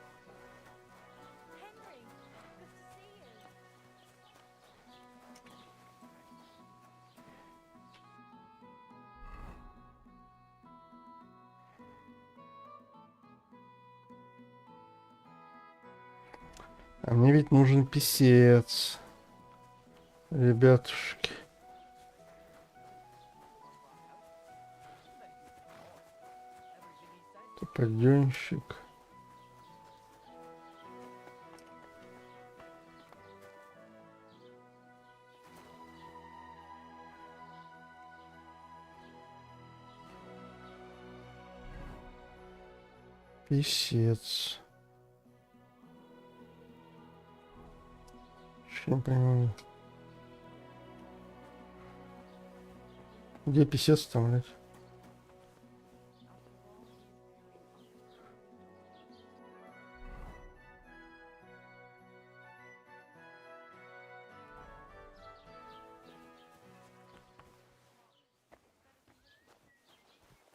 А мне ведь нужен писец. Ребятушки. Подъемщик. Писец. Что не понимаю. Где писец там, блядь?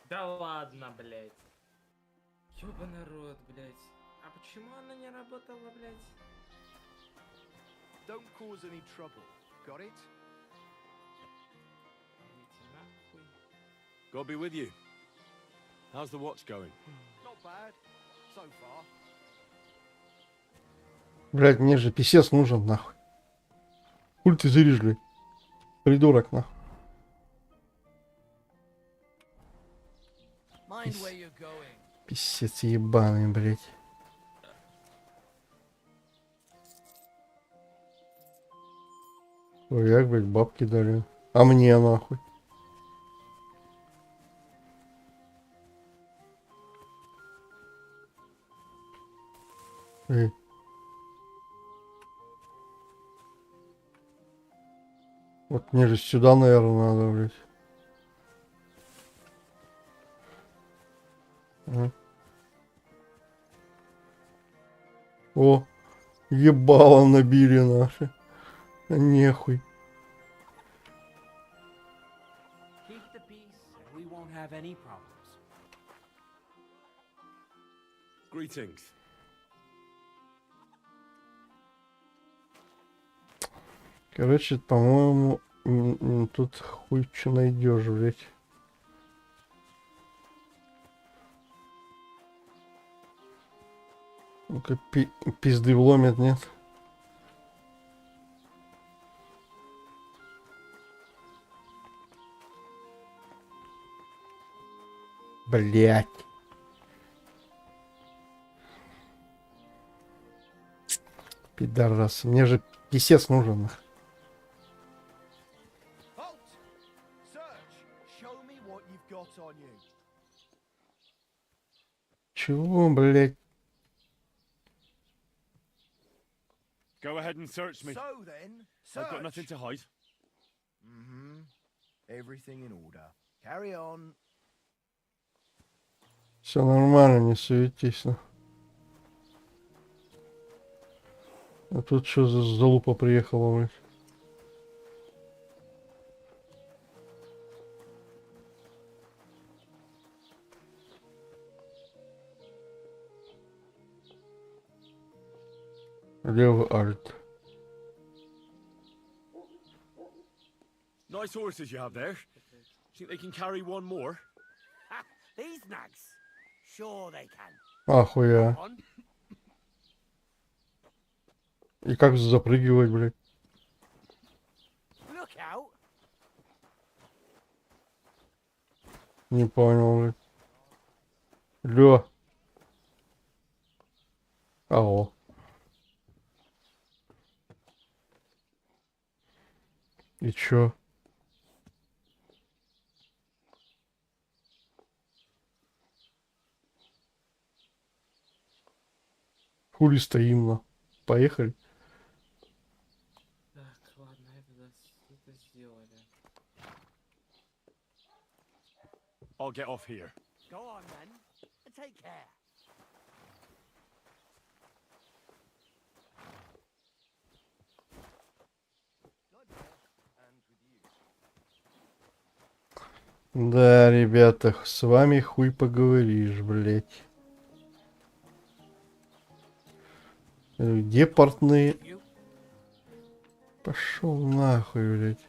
Да ладно, блядь. Ёбаный рот, блядь. А почему она не работала, блядь? Don't cause any trouble. Got it? God be with you. How's the watch going? Not bad. So far. Блядь, мне же писец нужен, нахуй. Хуй ты зыришь, блядь. Придурок, нахуй. Писец ебаный, блядь. Ой, як, блядь, бабки дали. А мне нахуй. Эй. Вот мне же сюда, наверное, надо, блядь. Ага. О, ебало набили наши. Нехуй. Keep the peace, and we won't have any problems. Greetings. Короче, по-моему, тут хуй что найдешь, блядь. Ну-ка, пизды вломят, нет? Блять. Пидорас. Мне же писец нужен. Чего, блять? Go ahead and search me. So then, I've got search. nothing to hide. Mm-hmm. Everything in order. Carry on. Все нормально, не суетись. А тут что за залупа приехала, блядь? Левый альт. Nice horses you have there. Think they can carry one more? Ha! These nags? Sure they can. Ахуя. И как запрыгивать, блядь? Look out! Не понял, блядь. Лё. Алло. И чё? Хули стоим, на? Поехали. Так, ладно, это сделали. I'll get off here. Go on then. Take care. Да, ребята, с вами хуй поговоришь, блядь. Где портные? Пошел нахуй, блядь.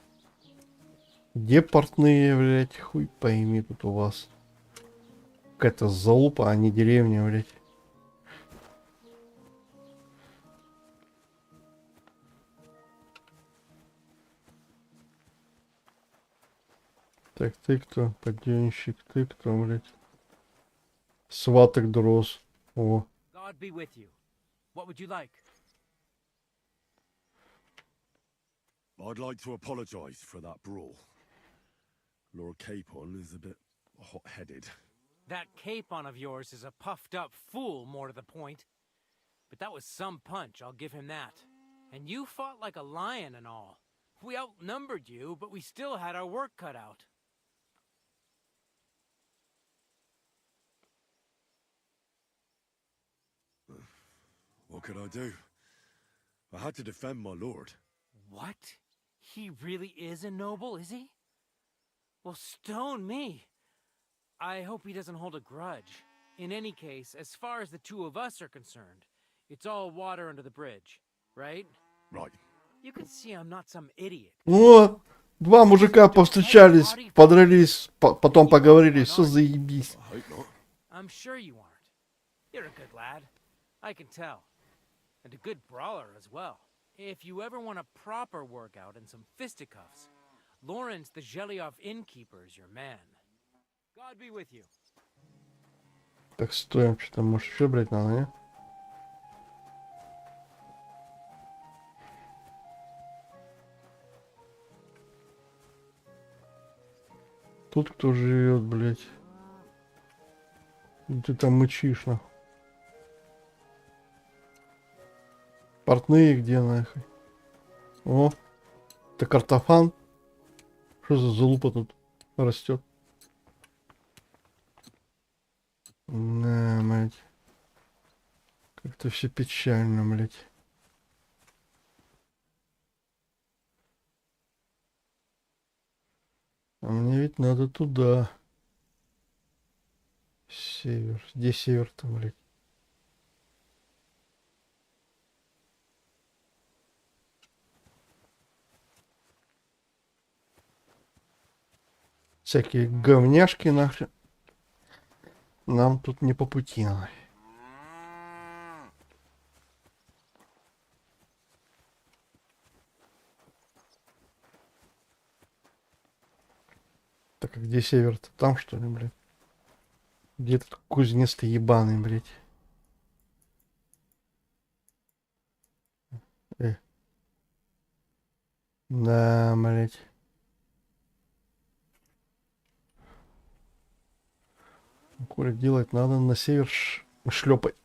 Где портные, блядь? Хуй пойми тут у вас. Какая-то залупа, а не деревня, блядь. Так, ты кто? Подъемщик, ты кто, блядь? Сваток дрос. О. God be with you. What would you like? I'd like to apologize for that brawl. Lord Capon is a bit hot-headed. That capon of yours is a puffed-up fool, more to the point. But that was some punch, I'll give him that. And you fought like a lion and all. We outnumbered you, but we still had our work cut out. What could I do? I had to defend my lord. What? He really is a noble, is he? Well, stone me. I hope he doesn't hold a grudge. In any case, as far as the two of us are concerned, it's all water under the bridge, right? Right. You can see I'm not some idiot. О, два мужика повстречались, подрались, потом поговорили, все заебись. I'm sure you aren't. You're a good lad. I can tell. And a good brawler as well. If you ever want a proper workout and some fisticuffs, Lawrence the Zhelyov innkeeper is your man. God be with you. Так, стоим, что-то, может, еще брать надо, не? тут кто живет, блядь? Ты там мычишь, нахуй. Портные где, нахуй? О, это картофан. Что за залупа тут растет? На, блядь. Как-то все печально, блядь. А мне ведь надо туда. Север. Где север-то, блядь? Всякие говняшки нахрен. Нам тут не по пути, нахрен. Так, а где север-то? Там, что ли, блядь? Где этот кузнец-то ебаный, блядь? Да, блядь. Коля, делать надо на север шлепать.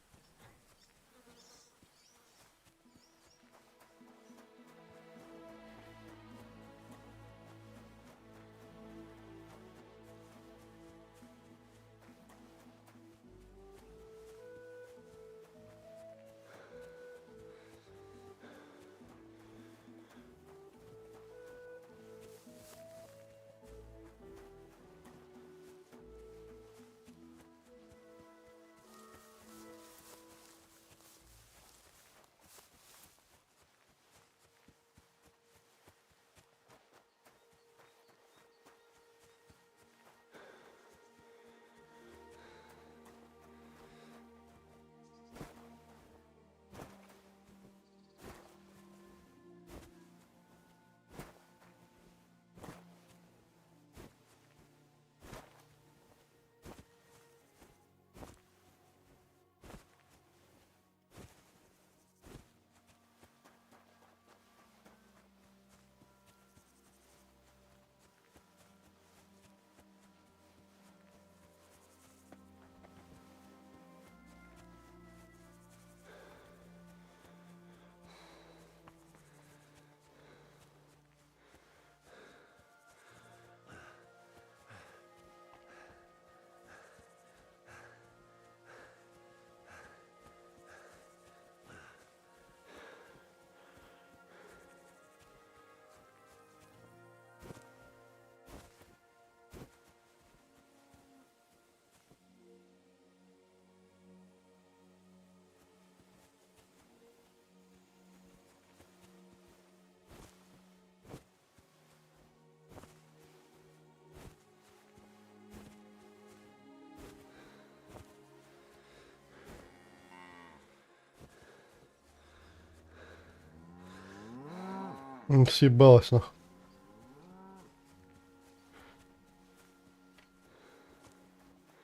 Съебалась, нахуй.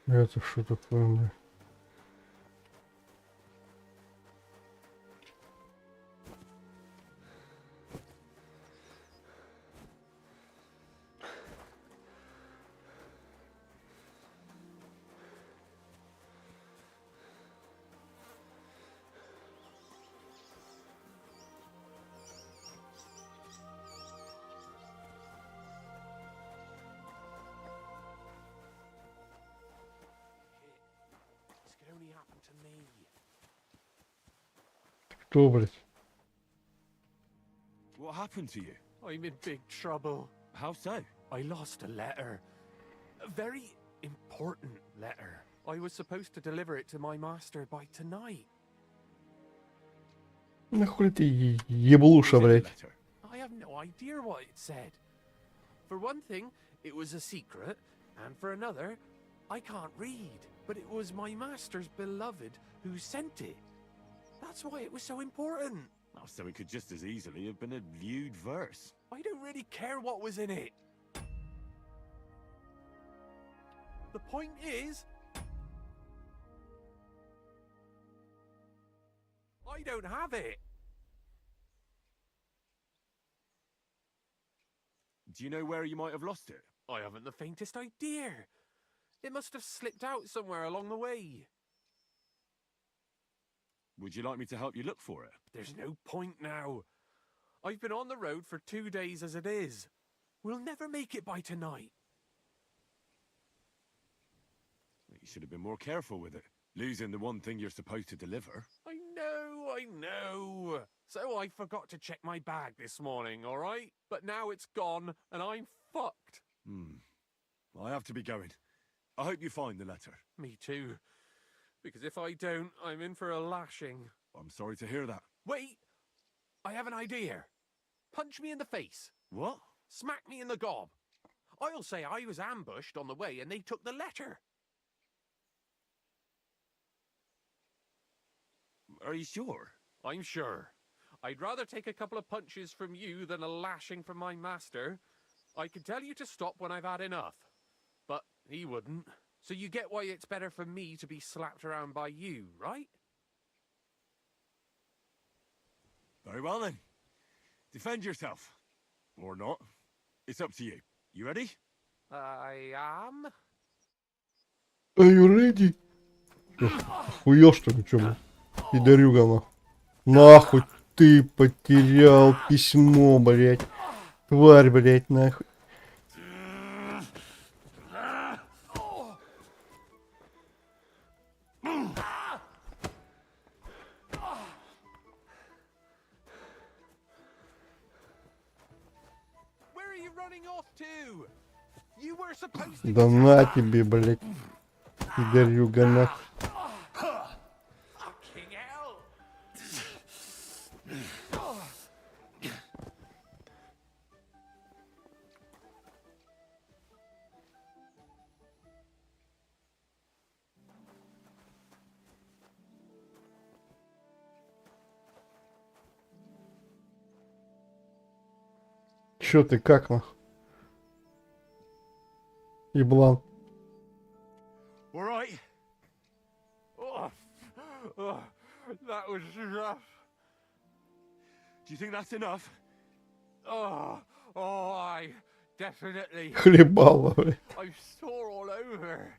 Это что такое, блядь? Кто, блядь? What happened to you? I'm in big trouble. How so? I lost a letter. A very important letter. I was supposed to deliver it to my master by tonight. Нахуй ты еблуша, блядь? I have no idea what it said. For one thing, it was a secret, and for another, I can't read. But it was my master's beloved who sent it. That's why it was so important. Oh, so it could just as easily have been a lewd verse. I don't really care what was in it. The point is, I don't have it. Do you know where you might have lost it? I haven't the faintest idea. It must have slipped out somewhere along the way. Would you like me to help you look for it? There's no point now. I've been on the road for 2 days as it is. We'll never make it by tonight. You should have been more careful with it. Losing the one thing you're supposed to deliver. I know. So I forgot to check my bag this morning, all right? But now it's gone, and I'm fucked. I have to be going. I hope you find the letter. Me too. Because if I don't, I'm in for a lashing. I'm sorry to hear that. Wait! I have an idea. Punch me in the face. What? Smack me in the gob. I'll say I was ambushed on the way and they took the letter. Are you sure? I'm sure. I'd rather take a couple of punches from you than a lashing from my master. I could tell you to stop when I've had enough. But he wouldn't. So you get why it's better for me to be slapped around by you, right? Very well then. Defend yourself. Or not. It's up to you. You ready? I am. Are you ready? Хуё, что ли, чё, блядь? Пидорюга, нахуй. Нахуй ты потерял письмо, блядь. Тварь, блядь, нахуй. Да на тебе, блядь. Пидорюга, нахуй. Чё ты, как, нахуй? Еблан. All right. That was rough. Do you think that's enough? I definitely. Хлебало, блядь. I'm sore all over.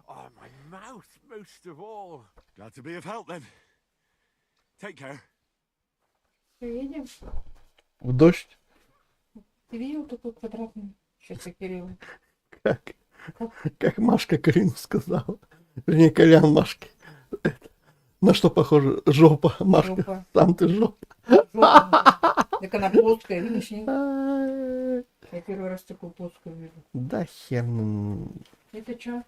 Oh, my mouth most of all. Glad to be of help then. Take care. Ты видел? В дождь? Ты видел такой квадратный? Сейчас я Кирилл. Как Машка Карину сказала. Вернее, Колян Машке. На что похоже? Жопа, Машка. Жопа. Сам ты жопа. Так она плоская, видишь, нет? Я первый раз такую плоскую вижу. Да хер. Это что?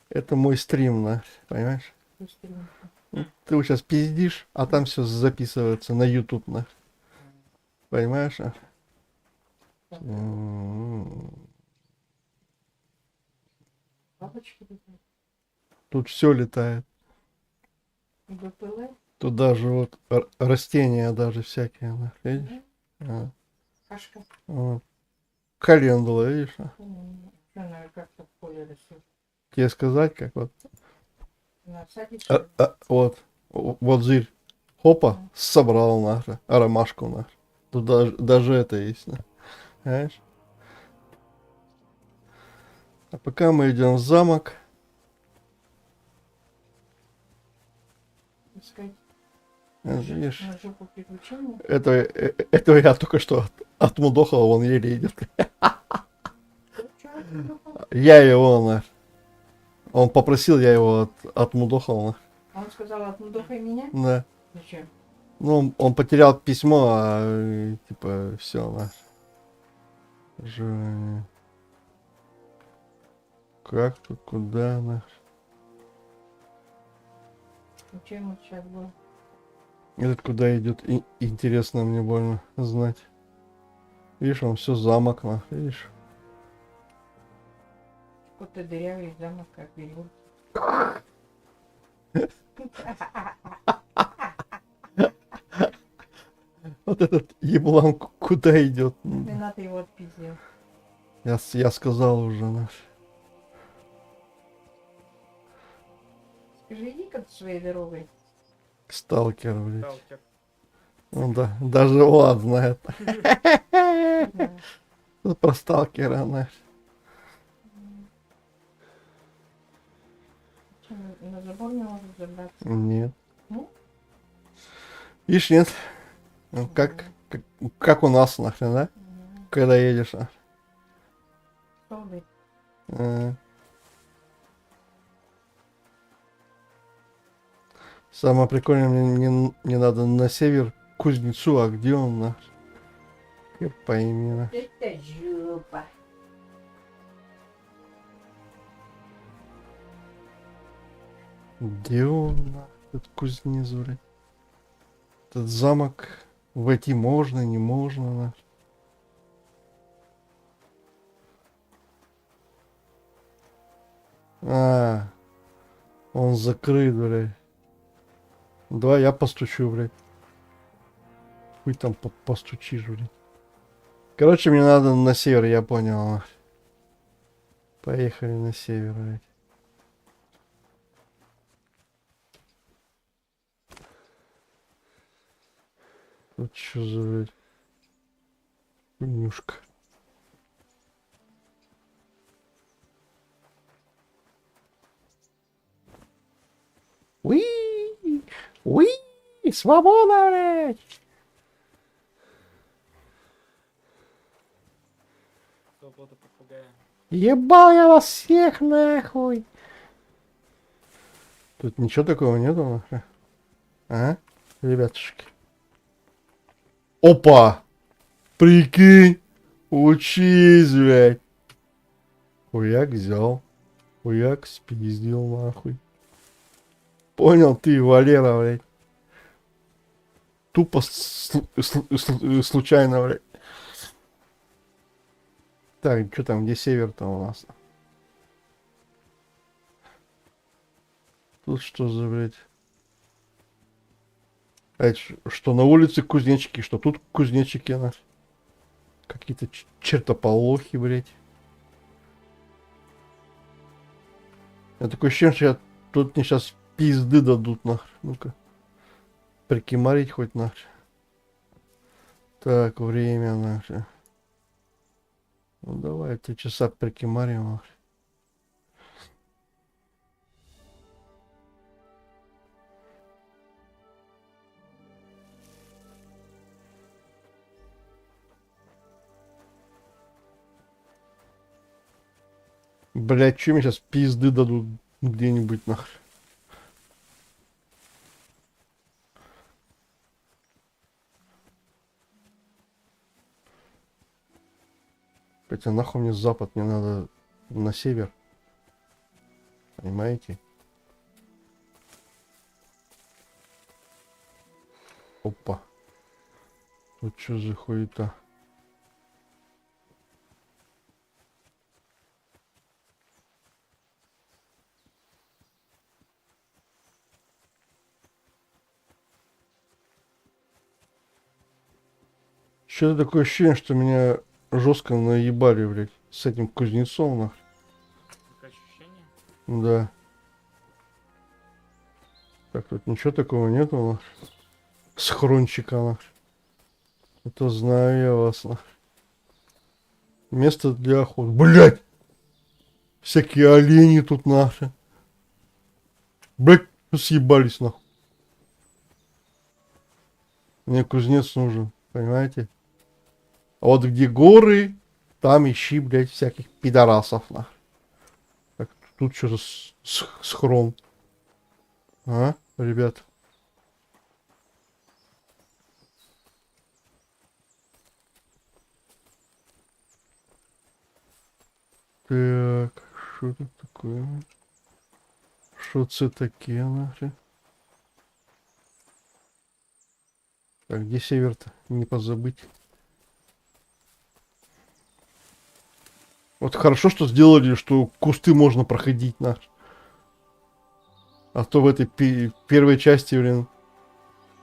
Это мой стрим, нахуй, понимаешь? Ты вот сейчас пиздишь, а там все записывается на YouTube, нахуй. Понимаешь? Бабочки летают. Тут все летает. БПЛ? Тут даже вот растения даже всякие, нахуй, видишь? Кашка. Вот. Календула, видишь? Она как-то в поле растет. Тебе сказать, как вот? Насадишь? Вот зырь. Хопа, собрал, нахуй, ромашку, нахуй. Тут даже это есть, нахуй. Понимаешь? А пока мы идем в замок. Искать. Видишь? На жопу приключения? Этого я только что отмудохал, он еле идет. Я его, нахуй. Он попросил, я его отмудохал, нахуй. А он сказал, отмудохай меня? Да. Зачем? Ну, он потерял письмо, а типа все, нахуй. Же... Как тут, куда, нахуй? Зачем он сейчас был? Этот куда идет? Интересно мне больно знать. Видишь, он все замок, нахуй, видишь? Какой-то дырявый замок, как берет. Вот этот еблан куда идет? Не надо его отпиздил. Я сказал уже, наш. Скажи, иди-ка своей дорогой. Сталкер, блядь. Сталкер. Ну да, даже Влад знает. Про сталкера, наш. забор не может забраться. Нет. Ну? Видишь, нет? Ну, как у нас, нахрен, да? Когда едешь, нахрен. Что быть? Самое прикольное, мне надо на север к кузнецу, а где он, нахрен? Я пойми, нахрен. Это жопа. Где он, нахрен, этот кузнец, блядь? Этот замок войти можно, не можно, нахрен. А, он закрыт, блядь. Давай я постучу, блядь. Хуй там постучишь, блядь. Короче, мне надо на север, я понял. Поехали на север, блядь. Тут что за, блядь? Хуйнюшка. Уи! Уи! Свобода, блядь! Свобода попугая. Ебал я вас всех нахуй! Тут ничего такого нету, нахуй. А? Ребятушки. Опа! Прикинь! Учись, блядь! Хуяк взял. Хуяк спиздил, нахуй. Понял ты, Валера, блядь. Тупо случайно, блядь. Так, что там, где север-то у нас? Тут что за, блядь? А это что, на улице кузнечики, что тут кузнечики, на? Какие-то чертополохи, блядь. Я такое ощущение, что тут мне сейчас пизды дадут, нахрен. Ну-ка. Прикимарить хоть, нахрен. Так, время, нахрен. Ну давай, 3 часа прикимарим, нахрен. Блять, что мне сейчас пизды дадут где-нибудь, нахрен. Хотя нахуй мне запад, мне надо на север. Понимаете? Опа. Вот что за хуета? Что-то такое ощущение, что меня жестко наебали, блядь, с этим кузнецом, нахрен. Такое ощущение? Да. Так, тут ничего такого нету, нахрен. Схрончика, нахрен. Это знаю я вас, нахрен. Место для охоты. Блядь! Всякие олени тут, нахрен. Блядь, съебались, нахуй. Мне кузнец нужен, понимаете? А вот где горы, там ищи, блядь, всяких пидорасов, нахрен. Так, тут что за схрон? А, ребят? Так, что тут такое? Что это такие, нахрен? Так, где север-то? Не позабыть. Вот хорошо, что сделали, что кусты можно проходить, нахрен. А то в этой первой части, блин,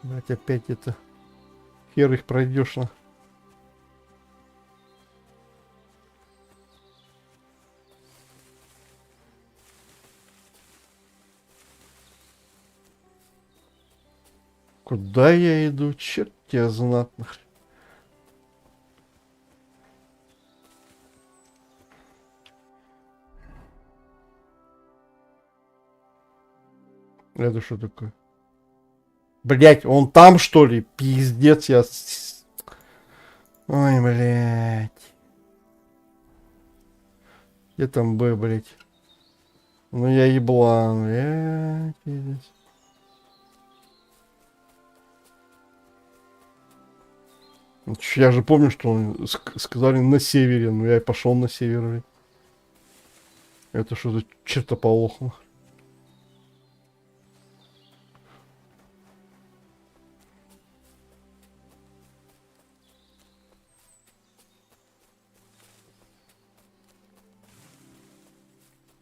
блять, опять это... Хер их пройдешь, нахрен. Куда я иду? Черт тебя знат, нахрен. Это что такое? Блять, он там что ли? Пиздец, я... Ой, блять. Где там Б, блять? Ну я еблан, блять, пиздец. Я же помню, что сказали на севере, но я и пошел на север, блядь. Это что за чертополох?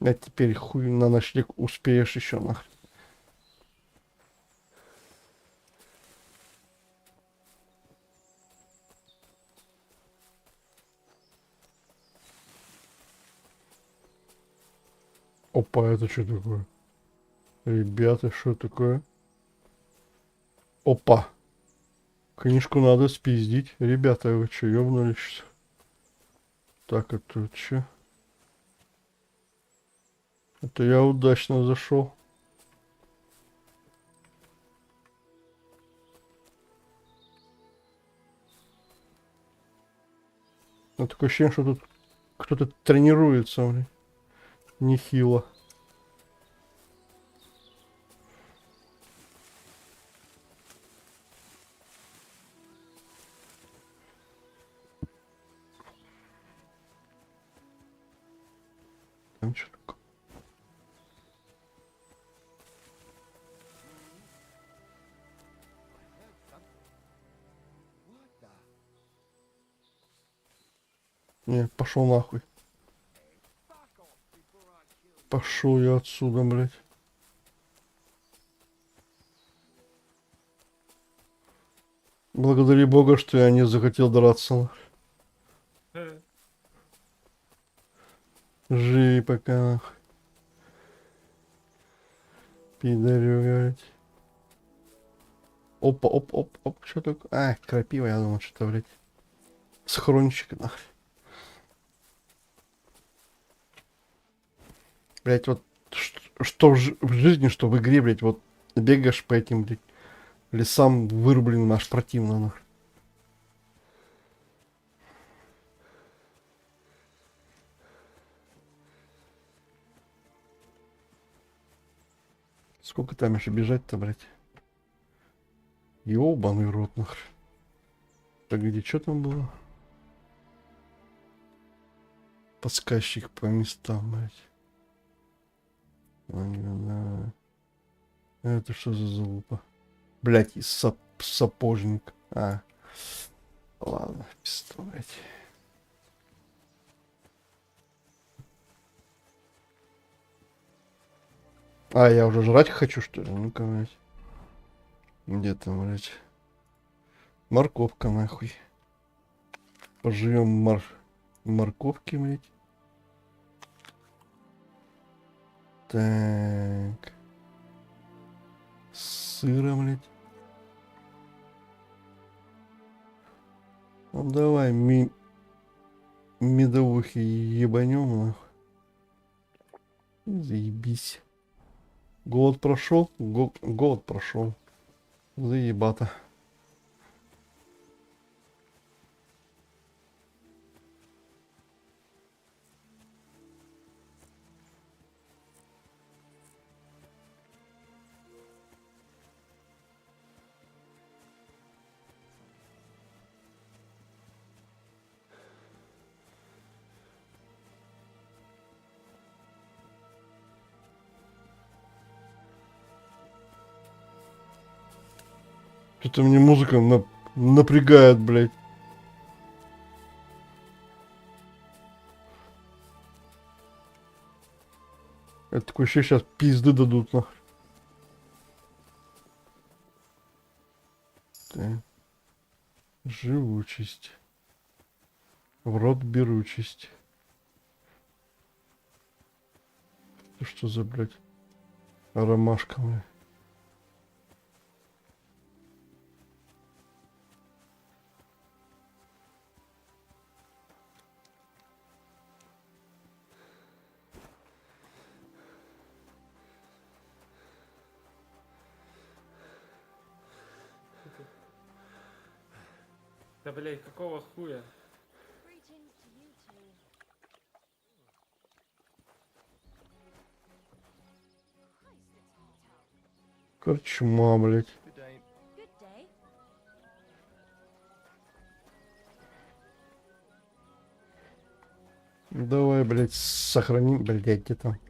А теперь хуй на ночлег успеешь еще нахрен. Опа, это что такое? Ребята, что такое? Опа. Книжку надо спиздить. Ребята, вы что, ёбнулись? Так, это что? Это я удачно зашел. Ну, такое ощущение, что тут кто-то тренируется, блин. Нехило. Там что такое? Не, пошел нахуй. Пошел я отсюда, блядь. Благодари Бога, что я не захотел драться. Живи пока, нахуй. Пидорю, блядь. Опа, оп, оп, оп, что такое? А, крапива, я думал, что-то, блядь. Схрончик, нахуй. Блядь, вот что в жизни, что в игре, блядь, вот бегаешь по этим, блядь, лесам вырубленным, аж противно, нахуй. Сколько там еще бежать-то, блядь? Ёбаный рот, нахуй. Так где, что там было? Подсказчик по местам, блядь. Это что за залупа? Блядь, и сапожник. А. Ладно, пизда, блядь. А, я уже жрать хочу, что ли? Ну-ка, блядь. Где там, блядь? Морковка, нахуй. Пожуем морковки, блядь. Так. Сыра, блядь. Ну давай, медовухи ебанем, нахуй. Заебись. Голод прошел? Голод прошел. Заебато. Что-то мне музыка напрягает, блядь. Это такое ощущение, сейчас пизды дадут, нахуй. Так. Живучесть. В рот беручесть. Это что за, блядь, ромашка, блядь. Да, блядь, какого хуя? Корчма, блядь. Давай, блядь, сохраним, блядь, где там?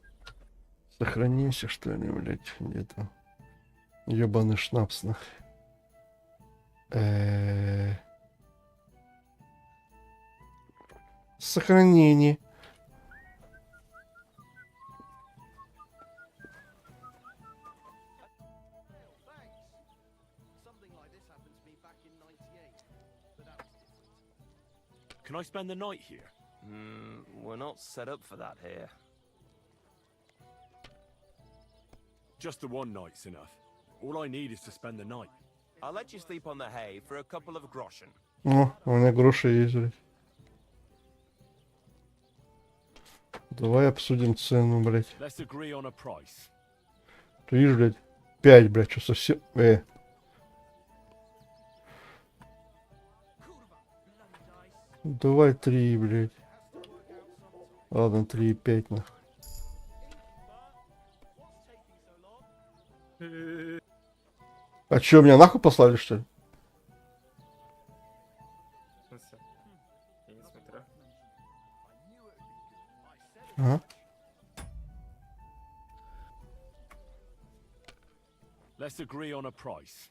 Сохранимся, что ли, блядь, где-то. Ёбаный шнапс, нах. Сохранение. Can I spend the night here? We're not set up for that here. Just the one night's enough. All I need is to spend the night. I'll let you sleep on the hay for a couple of groschen. О, у меня гроши есть, блядь. Давай обсудим цену, блядь. Let's agree on a price. Ты видишь, блядь, 5, блядь, что совсем... Давай 3, блядь. Ладно, 3,5, нахуй. А чё, меня нахуй послали, что ли? В смысле? Я не смотрю. Ага. Let's agree on a price.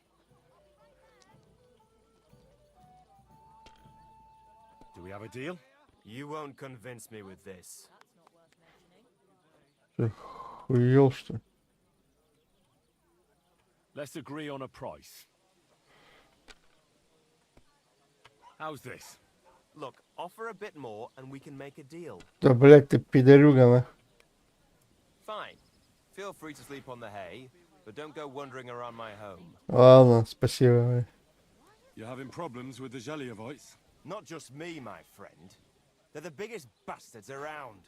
Do we have a deal? You won't convince me with this. Ты хуел, что ли? Let's agree on a price. How's this? Look, offer a bit more and we can make a deal. Да, блядь, ты пидорюга, нахуй. Fine. Feel free to sleep on the hay, but don't go wandering around my home. Ладно, спасибо, блядь. You're having problems with the Zheliovites? Not just me, my friend. They're the biggest bastards around.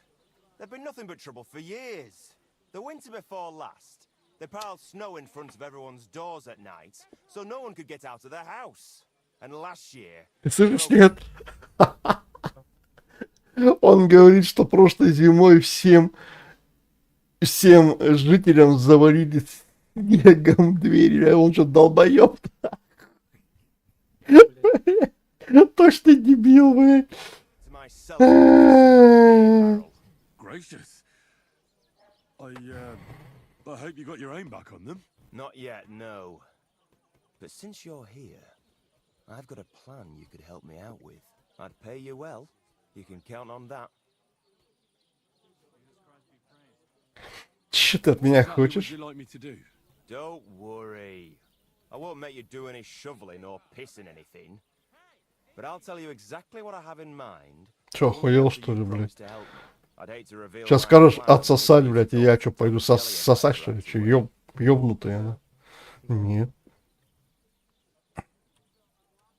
They've been nothing but trouble for years. The winter before last, they piled snow in front of everyone's doors at night, so no one could get out of their house. And last year... Ты слышишь, нет? Он говорит, что прошлой зимой всем жителям завалили снегом двери, а он что, долбоёб? Точно дебил, блядь. Gracious. I hope you got your aim back on them. Not yet, no. But since you're here, I've got a plan you could help me out with. I'd pay you well. You can count on that. Что ты от меня хочешь? Don't worry. I won't make you do any shoveling or pissing anything. But I'll tell you exactly what I have in mind. Чё, охуел, что ли, блядь? Сейчас скажешь отсосать, блядь, и я что, пойду сосать, что ли? Чё, ёбнутая она? Нет.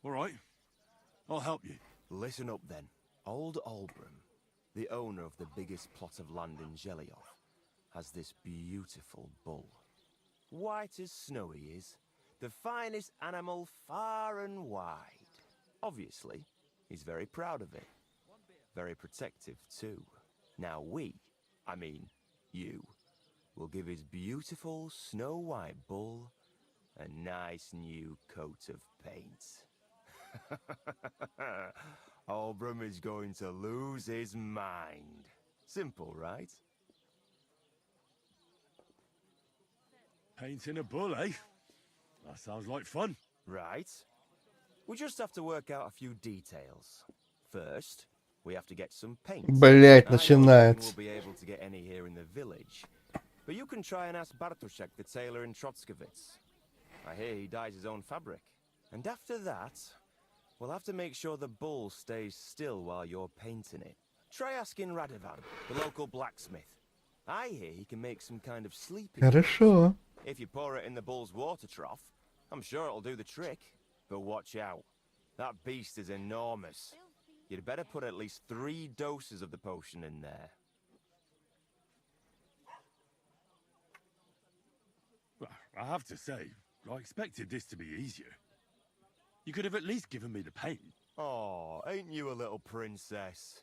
All right. I'll help you. Listen up then. Old Albram, the owner of the biggest plot of land in Zhelioth, has this beautiful bull. White as snow he is, the finest animal far and wide. Obviously, he's very proud of it. Very protective too. Now I mean you, will give his beautiful snow-white bull a nice new coat of paint. Albram is going to lose his mind. Simple, right? Painting a bull, eh? That sounds like fun. Right. We just have to work out a few details. First, we have to get some paint. Блять, I don't начинается. think we'll be able to get any here in the village. But you can try and ask Bartoszek, the tailor in Trotskovitz. I hear he dyes his own fabric. And after that, we'll have to make sure the bull stays still while you're painting it. Try asking Radovan, the local blacksmith. I hear he can make some kind of sleeping. Хорошо. If you pour it in the bull's water trough, I'm sure it'll do the trick. But watch out. That beast is enormous. You'd better put at least 3 doses of the potion in there. Well, I have to say, I expected this to be easier. You could have at least given me the paint. Oh, ain't you a little princess?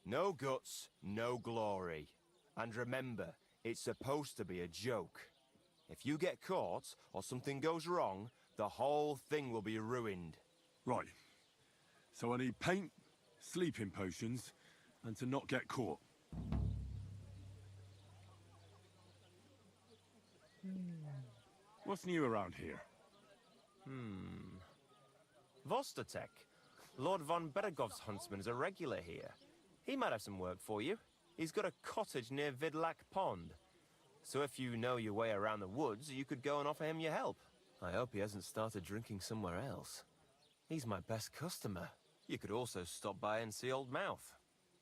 No guts, no glory. And remember, it's supposed to be a joke. If you get caught or something goes wrong, the whole thing will be ruined. Right. So I need paint, sleeping potions, and to not get caught. What's new around here? Vostatek. Lord von Beregov's huntsman is a regular here. He might have some work for you. He's got a cottage near Vidlak Pond. So if you know your way around the woods, you could go and offer him your help. I hope he hasn't started drinking somewhere else. He's my best customer. You could also stop by and see Old Mouth.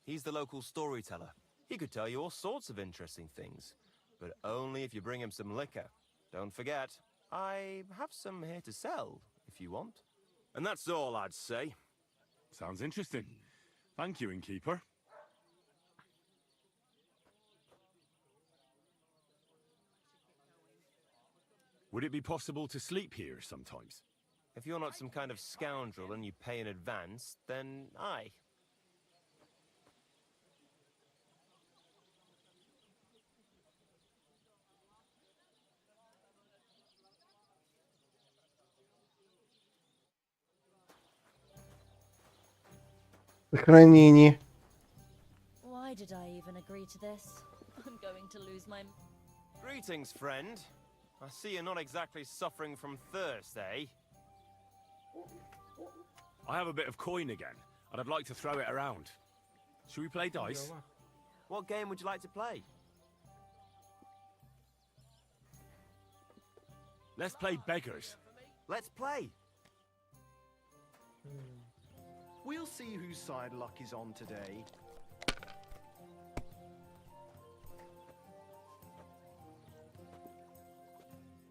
He's the local storyteller. He could tell you all sorts of interesting things. But only if you bring him some liquor. Don't forget, I have some here to sell, if you want. And that's all I'd say. Sounds interesting. Thank you, innkeeper. Would it be possible to sleep here sometimes? If you're not some kind of scoundrel and you pay in advance, then aye. Сохранение. Why did I even agree to this? I'm going to lose my... Greetings, friend. I see you're not exactly suffering from thirst, eh? I have a bit of coin again, and I'd like to throw it around. Should we play dice? What game would you like to play? Let's play beggars. Let's play. We'll see whose side luck is on today.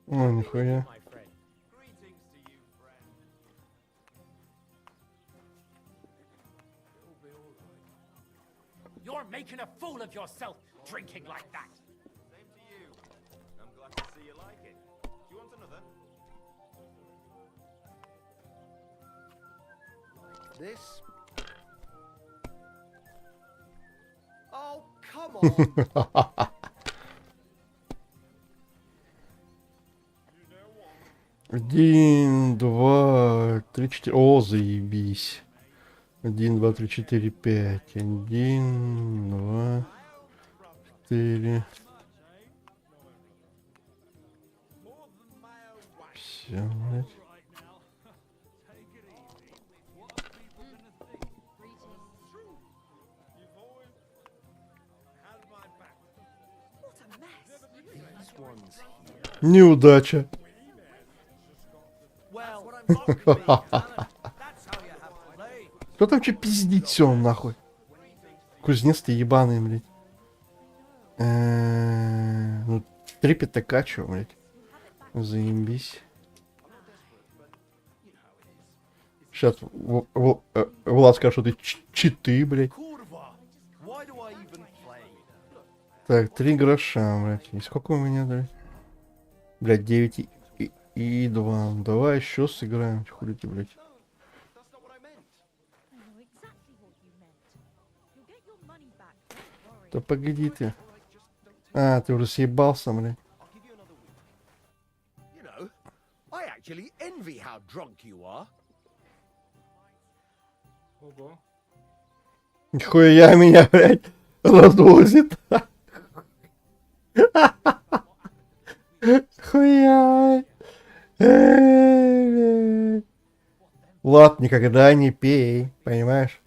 О, нихуя. You're making a fool of yourself drinking like that. Same to you. I'm glad to see you like it. Do you want another? This? Oh, come on! Один, два, три, четыре. О, заебись. 1, 2, 3, 4, 5. 1, 2, 4. Все, блядь. Неудача. Кто там что пиздит все нахуй? Кузнец ты ебаный, блядь. Ну, 3 пятака, чё, блядь. Заебись. Сейчас Влад скажет, что ты читы, блядь. Так, 3 гроша, блядь. И сколько у меня, блядь? Блядь, 9 и 2. Давай еще сыграем. Хули ты, блядь. Да погоди ты. А, ты уже съебался, блядь. You know, I actually envy how drunk you are. Ого. Нихуя меня, блядь, развозит. Хуя. Влад, никогда не пей, понимаешь?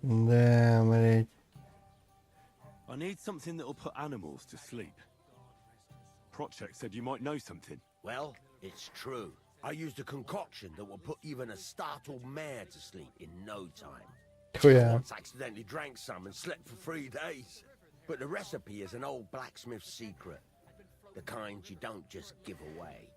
Да, блядь. I need something that'll put animals to sleep. Prochek said you might know something. Well, it's true. I used a concoction that will put even a startled mare to sleep in no time. Хуя. Once accidentally drank some and slept for 3 days. But the recipe is an old blacksmith's secret. The kind you don't just give away.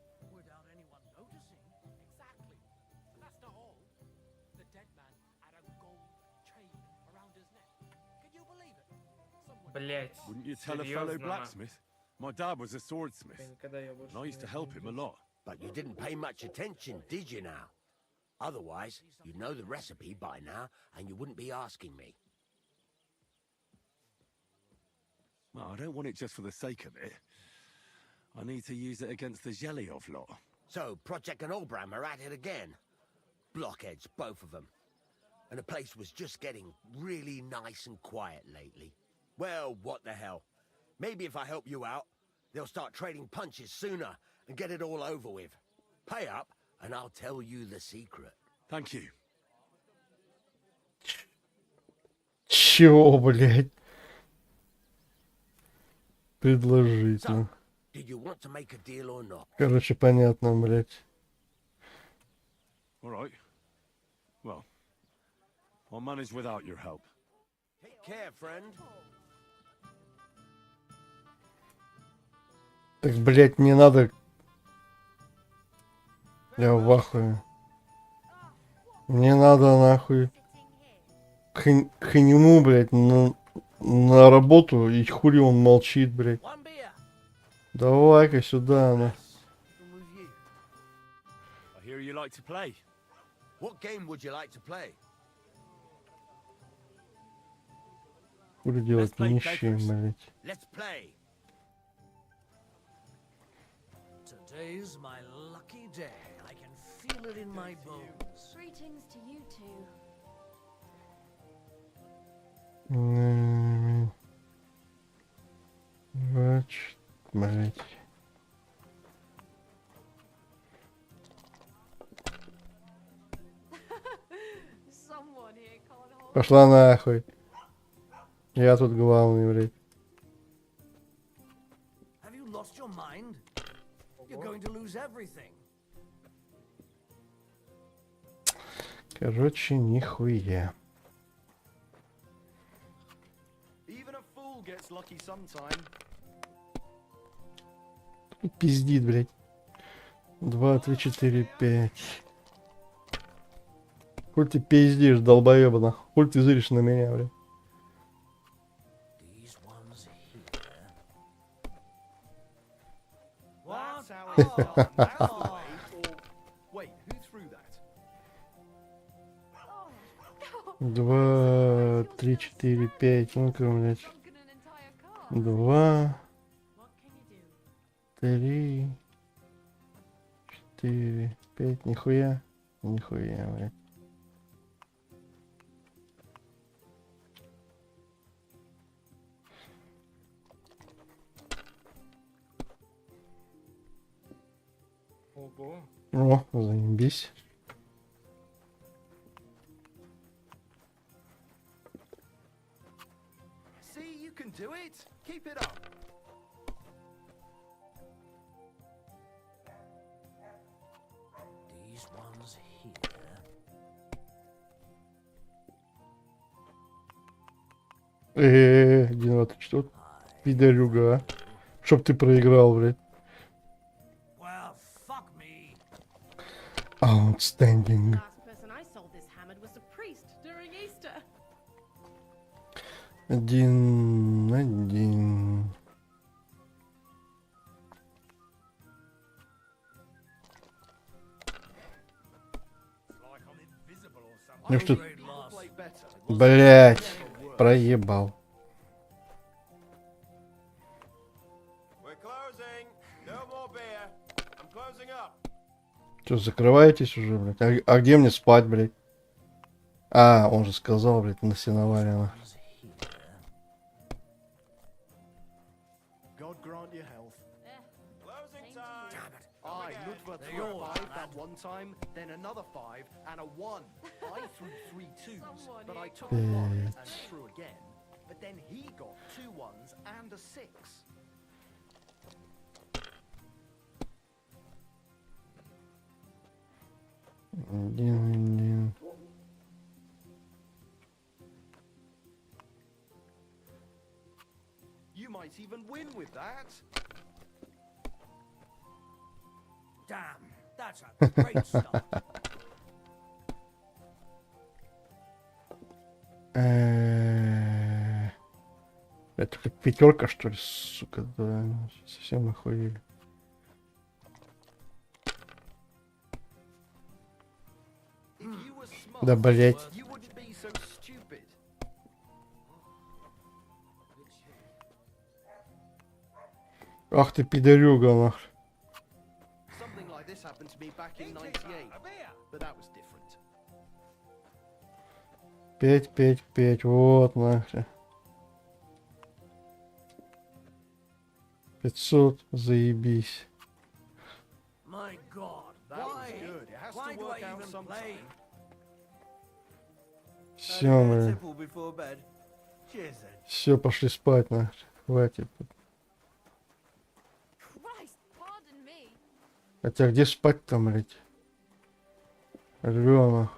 Блять. Wouldn't you tell a fellow blacksmith? My dad was a swordsmith, and I used to help him a lot. But you didn't pay much attention, did you now? Otherwise, you'd know the recipe by now, and you wouldn't be asking me. Well, I don't want it just for the sake of it. I need to use it against the Zhelyov lot. So, Project and Olbram are at it again. Blockheads, both of them. And the place was just getting really nice and quiet lately. Well, what the hell. Maybe if I help you out, they'll start trading punches sooner and get it all over with. Pay up, and I'll tell you the secret. Thank you. Чё, блядь? Предложить, So, ну. did you want to make a deal or not? Короче, понятно, блядь. All right. Well, I'll manage without your help. Take care, friend. Так, блядь, не надо. Я в ахуе. Не надо нахуй к нему, блядь, на работу, и хули он молчит, блядь. Давай-ка сюда, ну. I hear you like to play. What game would you like to play? Хули делать нищие, блядь. Let's play. Today's my lucky day. I can feel it in my bones. Greetings to you two. Блядь. Пошла нахуй. Я тут главный, блядь. Have you lost your mind? You're going to lose everything. Короче, нихуя. Even a fool gets lucky sometime. Пиздит, блядь. 2, 3, 4, 5. Хуй ты пиздишь, долбоёбана. Хуй ты зыришь на меня, блядь. That's how it's done. That's the way. Or wait, who threw that? 2, 3, 4, 5. Ну-ка, блядь. 2, 3, 4, 5. Нихуя. Нихуя, блядь. Ого. О, заебись. See, you can do it. Keep it up. These ones here. 1, 2, 3, 4. Пидорюга, а. Чтоб ты проиграл, блядь. Well, fuck me. Outstanding. Last person I saw this hammered was a priest during Easter. 1, 1. Ну что? Блять, проебал. Что, закрываетесь уже, блядь? А где мне спать, блядь? А, он же сказал, блядь, на сеновале. God grant you health. I, Ludwig threw a 5 that one time, then another 5, and a 1. I threw 3 2s, but I took a 1 and threw again. But then he got 2 1s and a 6. You might even win with that. Damn, that's a great start. Это как пятерка, что ли, сука, да, совсем охуели. Да, блять. You wouldn't be so stupid. Ах ты пидорюга, нах. Something like this happened to me back in '98, but that was different. 5, 5, 5. Вот, нахрен. 500. Заебись. My God, That was good. It has Why to do work I out even sometime. Все, мы. Tipple before bed. Cheers then. Все, пошли спать, нахрен. Хватит. Christ, pardon me. Хотя где спать там, блядь? Рвёно.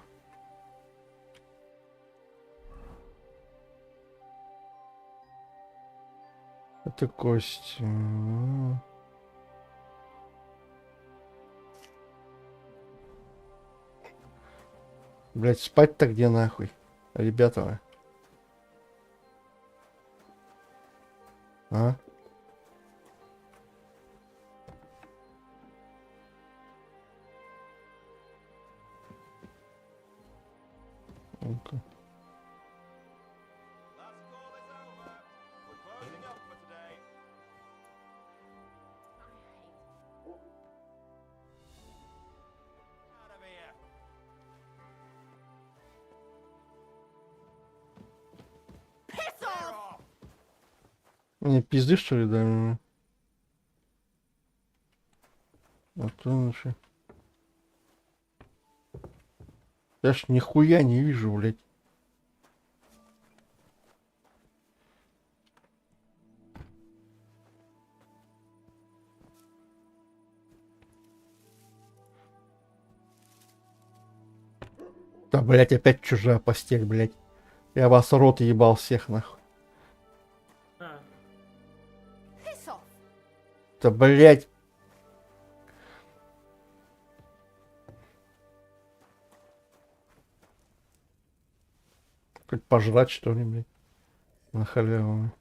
Это кость. Блять, спать-то где нахуй? Ребята. А? Ну-ка. Piss off! Мне пизды, что ли, дали? А то нафиг. Я ж нихуя не вижу, блядь. Да, блядь, опять чужая постель, блядь. Я вас рот ебал всех, нахуй. Piss off! Да, блядь. Хоть пожрать, что ли, блядь. На халяву.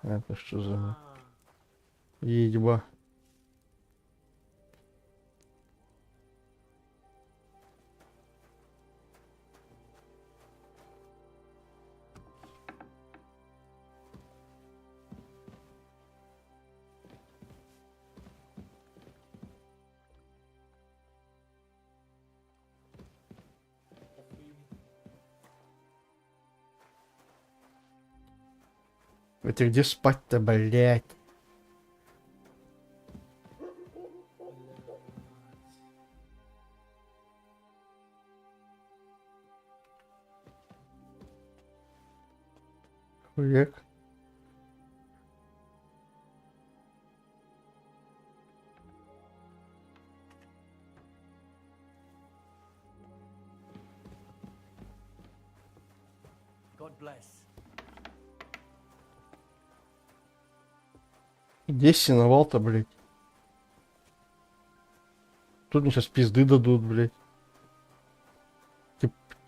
Это что за... Едьба. Это где спать-то, блядь? Хуяк. God bless. Где синовал-то, блядь? Тут мне сейчас пизды дадут, блядь.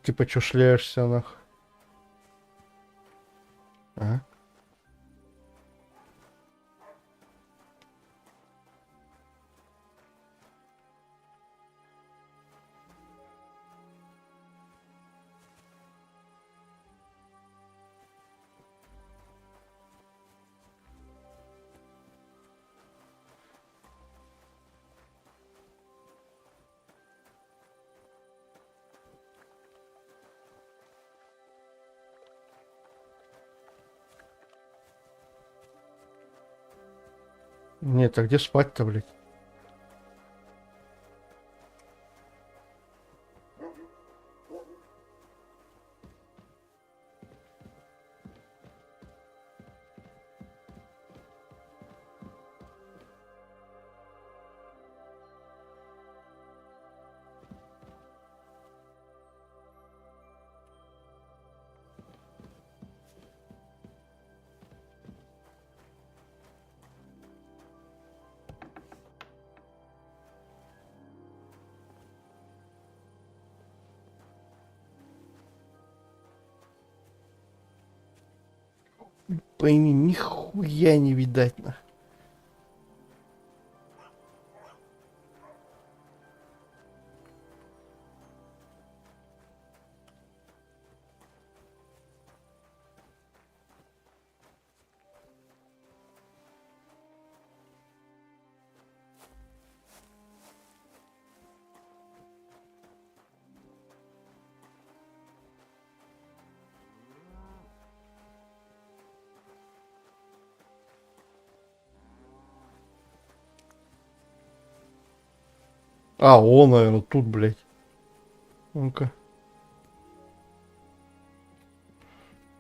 Типа, чё шляешься, нахуй? А? Нет, а где спать-то, блядь? Пойми, нихуя не видать, нахуй. А, он, наверное, тут, блядь. Ну-ка.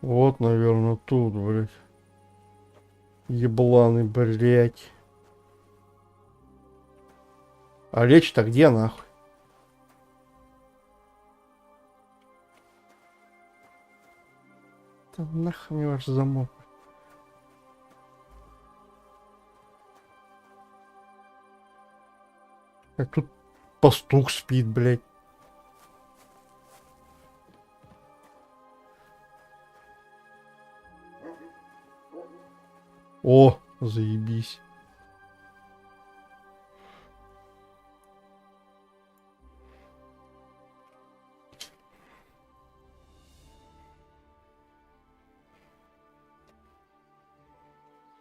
Вот, наверное, тут, блядь. Ебланы, блядь. А лечь-то где, нахуй? Да нахуй мне ваш замок. Как тут пастух спит, блядь. О, заебись.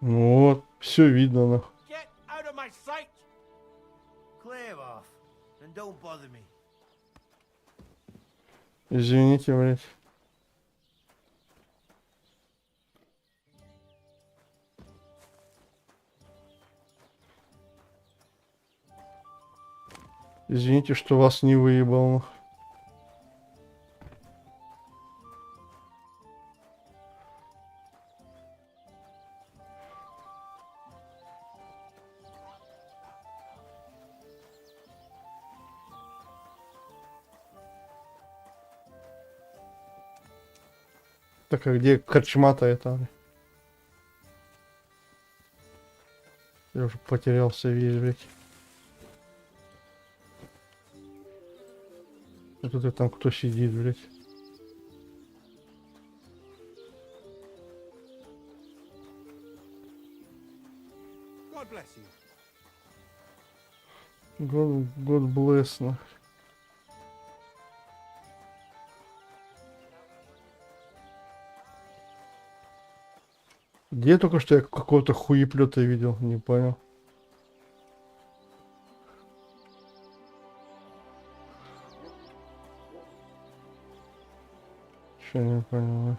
Ну вот, все видно, нахуй. Get out of my sight! Clear off, and don't bother me. Извините, блядь. Извините, что вас не выебал. Так, а где корчма-то это? Я уже потерялся весь, блядь. А тут там кто сидит, блядь. God bless you. God bless, нахуй. Где только что я какого-то хуеплета видел, не понял. Че не понял.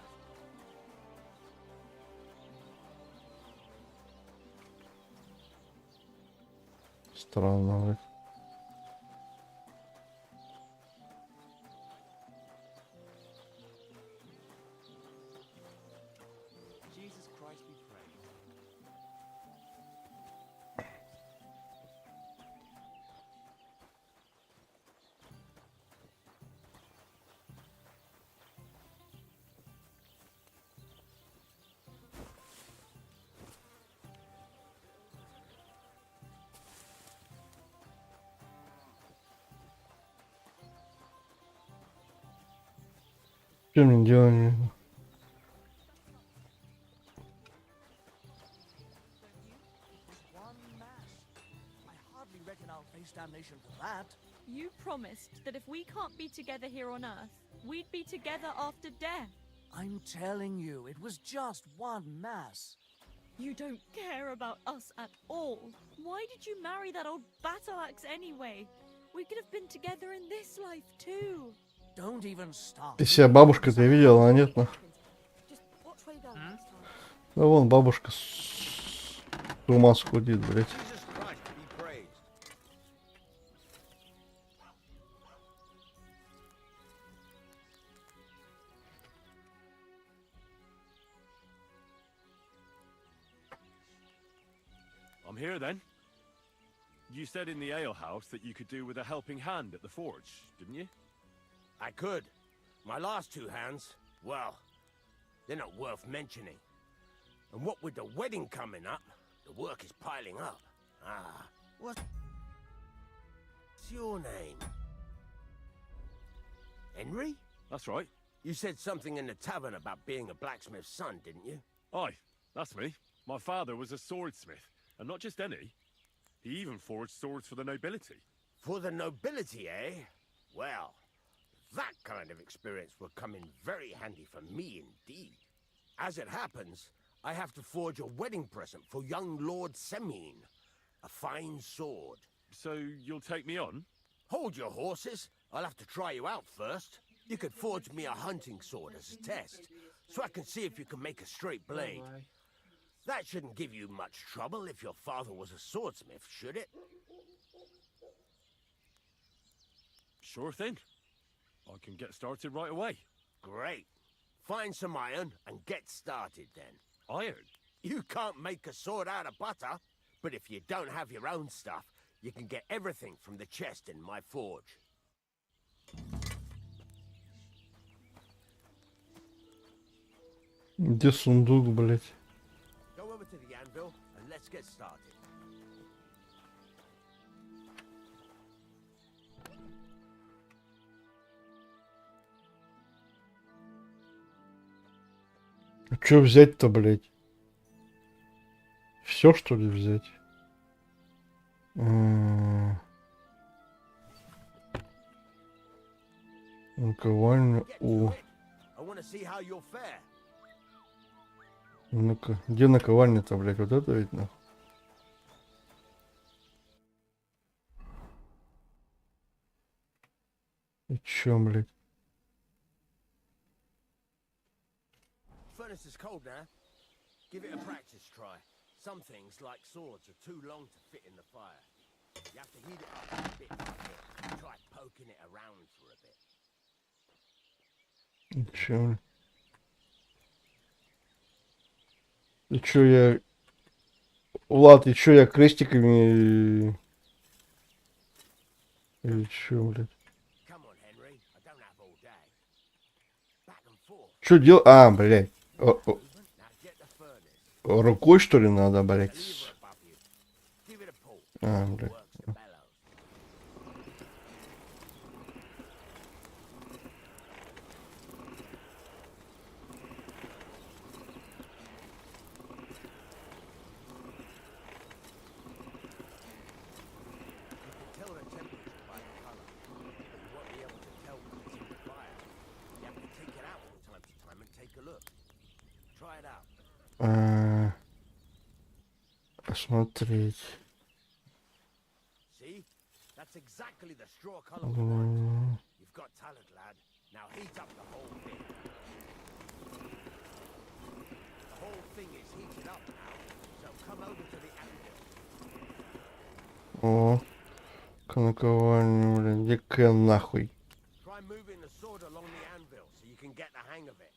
Странно, блядь. Jesus Christ be praised. Что мне делать? You promised that if we can't be together here on Earth, we'd be together after death. I'm telling you, it was just one mass. You don't care about us at all. Why did you marry that old battle axe anyway? We could have been together in this life too. Don't even stop. Ты себя бабушка-то видела, а нет, нахуй? Да вон бабушка с ума сходит, блядь. I'm here then. You said in the alehouse that you could do with a helping hand at the forge, didn't you? I could. My last two hands, well, they're not worth mentioning. And what with the wedding coming up, the work is piling up. Ah, what's your name? Henry? That's right. You said something in the tavern about being a blacksmith's son, didn't you? Aye, that's me. My father was a swordsmith, and not just any. He even forged swords for the nobility. For the nobility, eh? Well, that kind of experience will come in very handy for me indeed. As it happens, I have to forge a wedding present for young Lord Semine. A fine sword. So you'll take me on? Hold your horses. I'll have to try you out first. You could forge me a hunting sword as a test, so I can see if you can make a straight blade. That shouldn't give you much trouble if your father was a swordsmith, should it? Sure thing. I can get started right away. Great. Find some iron and get started then. Iron? You can't make a sword out of butter, but if you don't have your own stuff, you can get everything from the chest in my forge. Где сундук, блядь? Go over to the anvil and let's get started. Что взять-то, блядь? Все, что ли, взять? Наковальня. О. Ну-ка, где наковальня-то, блядь? Вот это ведь, нахуй. И чё, блядь? Furnace is cold now. Give it a practice try. Some things, like swords, are too long to fit in the fire. You have to heat it up a bit by bit. Try poking it around for a bit. И чё, блядь? И чё я... Влад, и чё я крестиками... Или чё, блядь? Чё делать? А, блядь. Рукой, что ли, надо, блядь? А, блядь. Посмотреть. That's exactly the straw color we want. You've got talent, lad. Now heat up the whole thing. The whole thing is heated up now, so come over to the anvil. О, наковальня, блин, где-ка нахуй. Try moving the sword along the anvil so you can get the hang of it.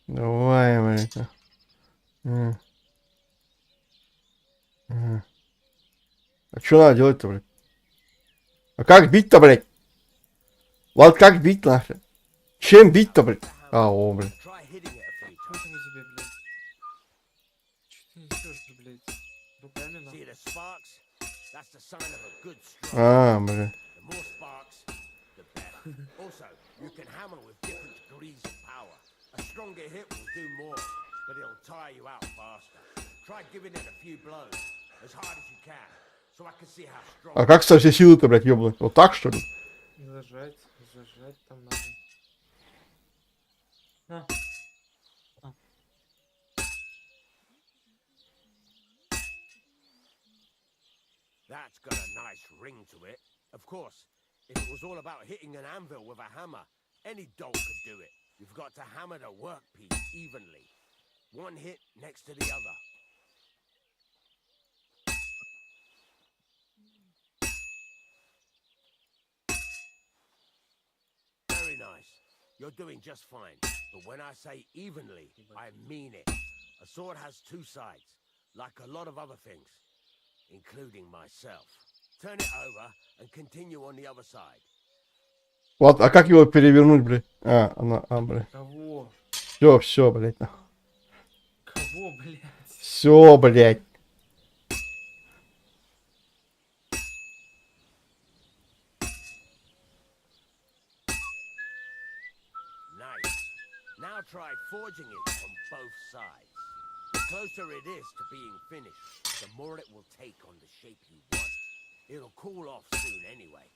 Давай, блядь. А что надо делать-то, блядь? А как бить-то, блядь? Влад, как бить нахуй? Чем бить-то, блядь? А, о, блядь. А, блядь. Also, you can hammer with different degrees of power. A stronger hit will do more, but it'll tire you out faster. Try giving it a few blows, as hard as you can, so I can see how strong. А как со всей силы-то, блядь, ёбнуть? Вот так, что ли? Зажать там надо. На. That's got a nice ring to it. Of course, if it was all about hitting an anvil with a hammer, any dolt could do it. You've got to hammer the workpiece evenly. One hit next to the other. Very nice. You're doing just fine. But when I say evenly, I mean it. A sword has two sides, like a lot of other things, including myself. Turn it over and continue on the other side. Вот, а как его перевернуть, блядь? Блядь. Кого? Все, блядь. Кого, блядь? Все, блядь. Nice. Now try forging it on both sides. The closer it is to being finished, the more it will take on the shape you want. It'll cool off soon anyway.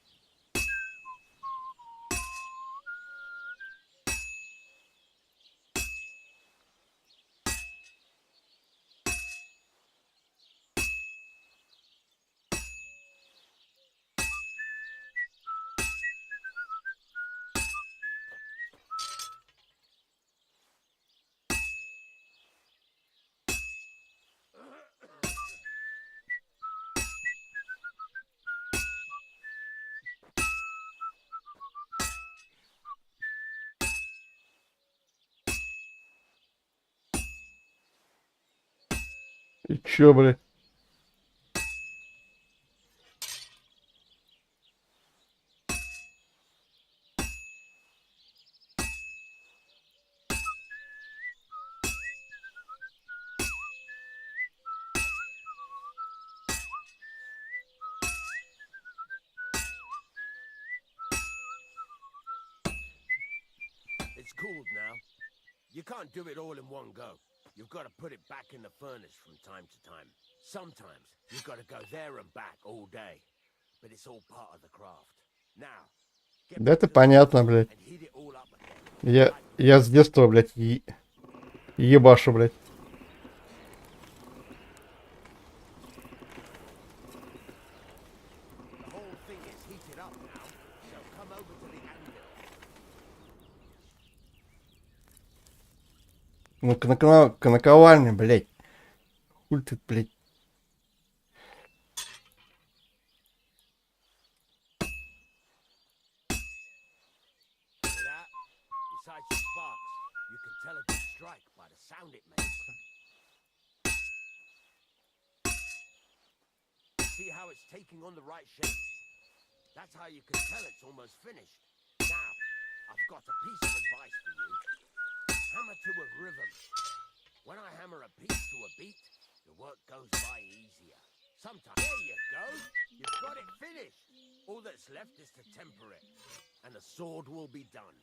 И чё, блядь? It's cooled now. You can't do it all in one go. You've got to put it back in the furnace from time to time. Sometimes you've got to go there and back all day. But it's all part of the craft. Now, Да это понятно, блядь. Я с детства, блядь, ебашу, блядь. the whole thing is heated up now, so come over to the anvil. Ну, наковальня, блядь. Хуй ты, блядь. Besides the sparks, you can tell a good strike by the sound it makes. See how it's taking on the right shape? That's how you can tell it's almost finished. Now, I've got a piece of advice for you. Hammer to a rhythm. When I hammer a piece to a beat, the work goes by easier. Sometimes, there you go. You've got it finished. All that's left is to temper it, and the sword will be done.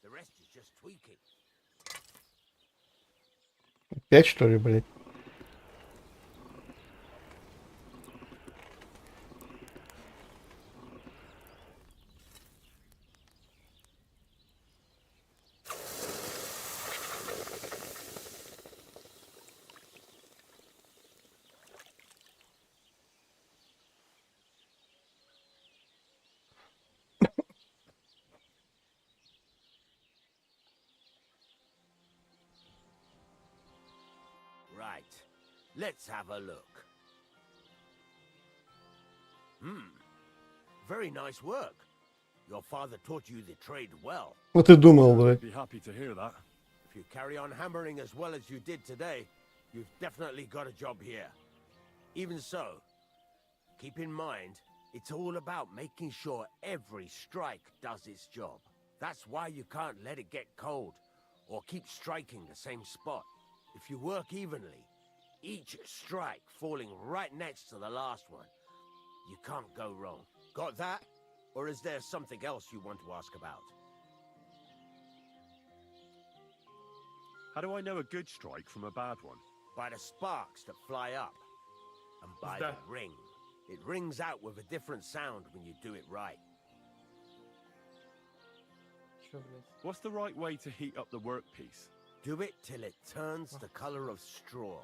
The rest is just tweaking. Опять, что ли, блядь? Right. Let's have a look. Very nice work. Your father taught you the trade well. Вот и думал, блядь. Be happy to hear that. If you carry on hammering as well as you did today, you've definitely got a job here. Even so, keep in mind, it's all about making sure every strike does its job. That's why you can't let it get cold, or keep striking the same spot. If you work evenly, each strike falling right next to the last one, you can't go wrong. Got that? Or is there something else you want to ask about? How do I know a good strike from a bad one? By the sparks that fly up. And by the ring. It rings out with a different sound when you do it right. What's the right way to heat up the workpiece? Do it till it turns the color of straw.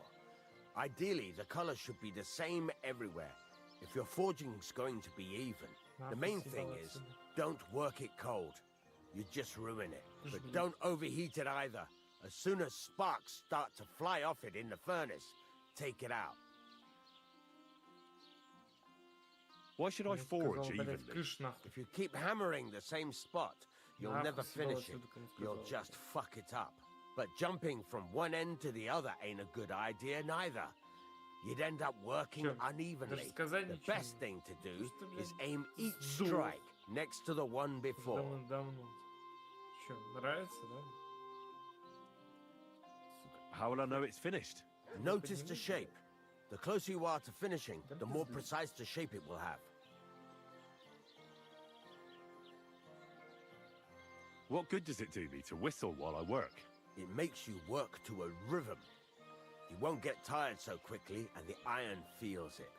Ideally, the color should be the same everywhere. If your forging's going to be even, the main thing is, don't work it cold. You just ruin it. But don't overheat it either. As soon as sparks start to fly off it in the furnace, take it out. Why should I forge evenly? If you keep hammering the same spot, you'll never finish it. You'll just fuck it up. But jumping from one end to the other ain't a good idea neither. You'd end up working unevenly. The best thing to do is aim each strike next to the one before. How will I know it's finished? Notice the shape. The closer you are to finishing, the more precise the shape it will have. What good does it do me to whistle while I work? It makes you work to a rhythm. You won't get tired so quickly, and the iron feels it.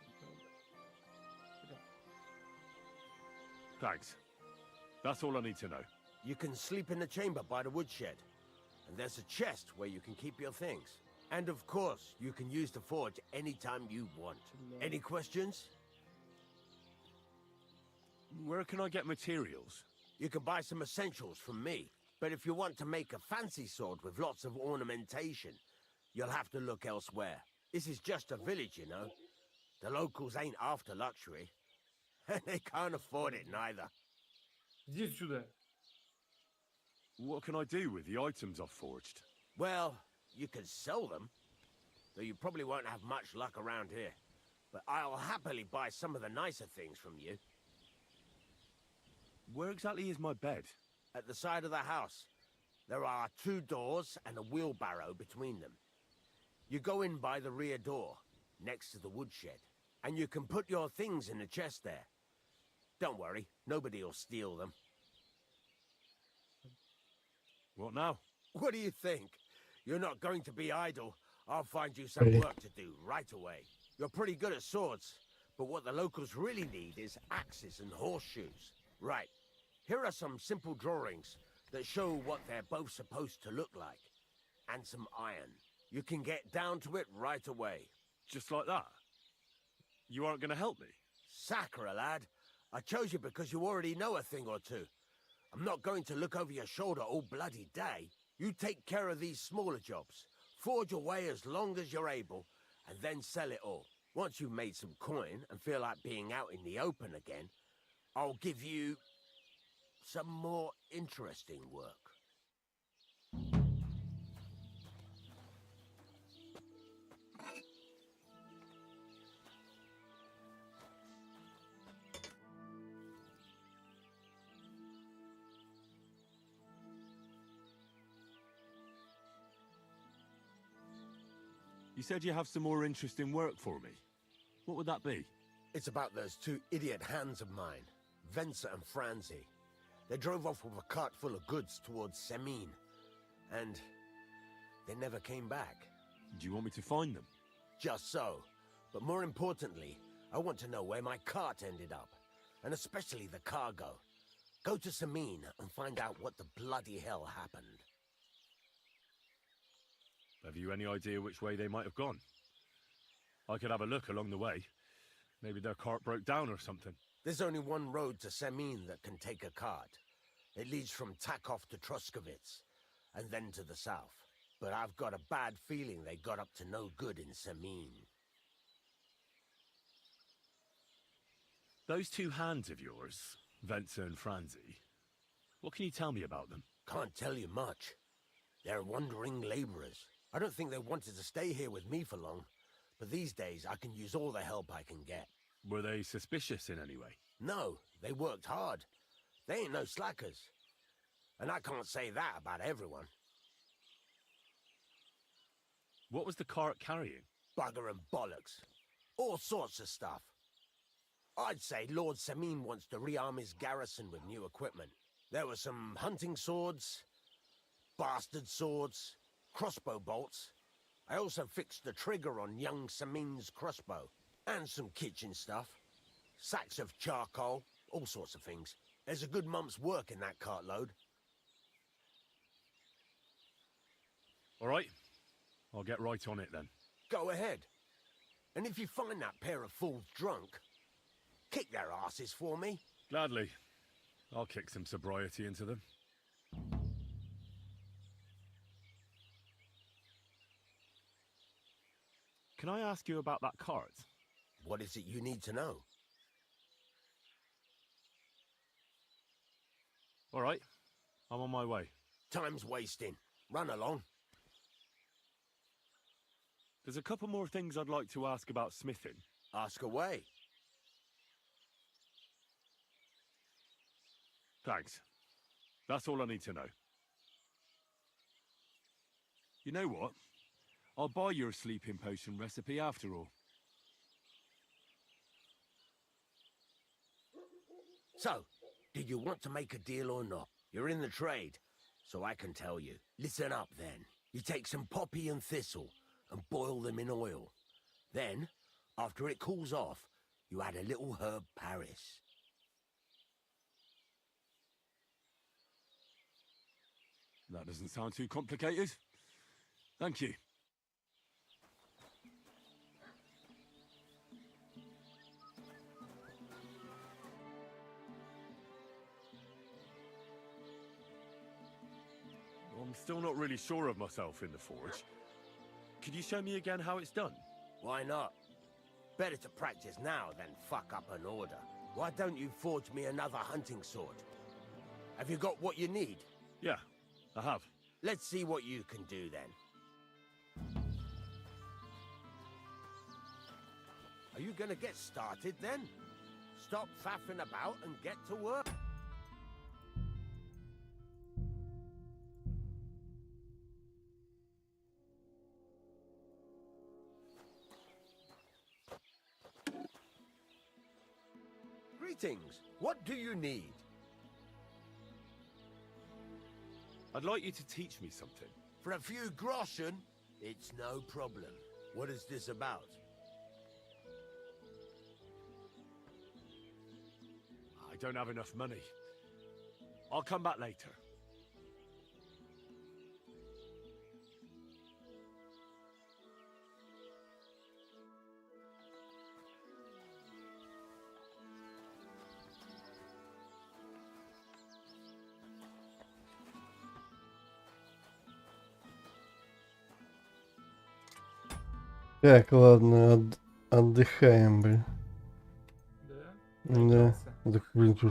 Thanks. That's all I need to know. You can sleep in the chamber by the woodshed. And there's a chest where you can keep your things. And of course, you can use the forge anytime you want. Any questions? Where can I get materials? You can buy some essentials from me. But if you want to make a fancy sword with lots of ornamentation, you'll have to look elsewhere. This is just a village, you know. The locals ain't after luxury. And they can't afford it neither. What can I do with the items I've forged? Well, you can sell them. though you probably won't have much luck around here. But I'll happily buy some of the nicer things from you. Where exactly is my bed? At the side of the house. There are 2 doors and a wheelbarrow between them. You go in by the rear door, next to the woodshed, and you can put your things in the chest there. Don't worry, nobody will steal them. What now? What do you think? You're not going to be idle. I'll find you some Really? work to do right away. You're pretty good at swords, but what the locals really need is axes and horseshoes. Right, here are some simple drawings that show what they're both supposed to look like. And some iron. You can get down to it right away. Just like that? You aren't going to help me? Sacre, lad. I chose you because you already know a thing or two. I'm not going to look over your shoulder all bloody day. You take care of these smaller jobs. Forge away as long as you're able, and then sell it all. Once you've made some coin and feel like being out in the open again, I'll give you some more interesting work. You said you have some more interesting work for me. What would that be? It's about those 2 idiot hands of mine, Venser and Franzi. They drove off with a cart full of goods towards Semine, and they never came back. Do you want me to find them? Just so. But more importantly, I want to know where my cart ended up, and especially the cargo. Go to Semine and find out what the bloody hell happened. Have you any idea which way they might have gone? I could have a look along the way. Maybe their cart broke down or something. There's only one road to Semine that can take a cart. It leads from Takov to Troskovitz, and then to the south. But I've got a bad feeling they got up to no good in Semine. Those 2 hands of yours, Venser and Franzi, what can you tell me about them? Can't tell you much. They're wandering laborers. I don't think they wanted to stay here with me for long, but these days I can use all the help I can get. Were they suspicious in any way? No, they worked hard. They ain't no slackers. And I can't say that about everyone. What was the cart carrying? Bugger and bollocks. All sorts of stuff. I'd say Lord Semine wants to rearm his garrison with new equipment. There were some hunting swords, bastard swords, crossbow bolts. I also fixed the trigger on young Semine's crossbow. And some kitchen stuff. Sacks of charcoal, all sorts of things. There's a good month's work in that cartload. All right, I'll get right on it then. Go ahead. And if you find that pair of fools drunk, kick their asses for me. Gladly. I'll kick some sobriety into them. Can I ask you about that cart? What is it you need to know? All right, I'm on my way. Time's wasting. Run along. There's a couple more things I'd like to ask about smithing. Ask away. Thanks. That's all I need to know. You know what? I'll buy your sleeping potion recipe after all. So, do you want to make a deal or not? You're in the trade, so I can tell you. Listen up then. You take some poppy and thistle and boil them in oil. Then, after it cools off, you add a little herb Paris. That doesn't sound too complicated. Thank you. I'm still not really sure of myself in the forge. Could you show me again how it's done? Why not? Better to practice now than fuck up an order. Why don't you forge me another hunting sword? Have you got what you need? Yeah, I have. Let's see what you can do then. Are you gonna get started then? Stop faffing about and get to work. Greetings. What do you need? I'd like you to teach me something. For a few groschen? It's no problem. What is this about? I don't have enough money. I'll come back later. Так, ладно, отдыхаем, блин. Да? Да. Так, блин,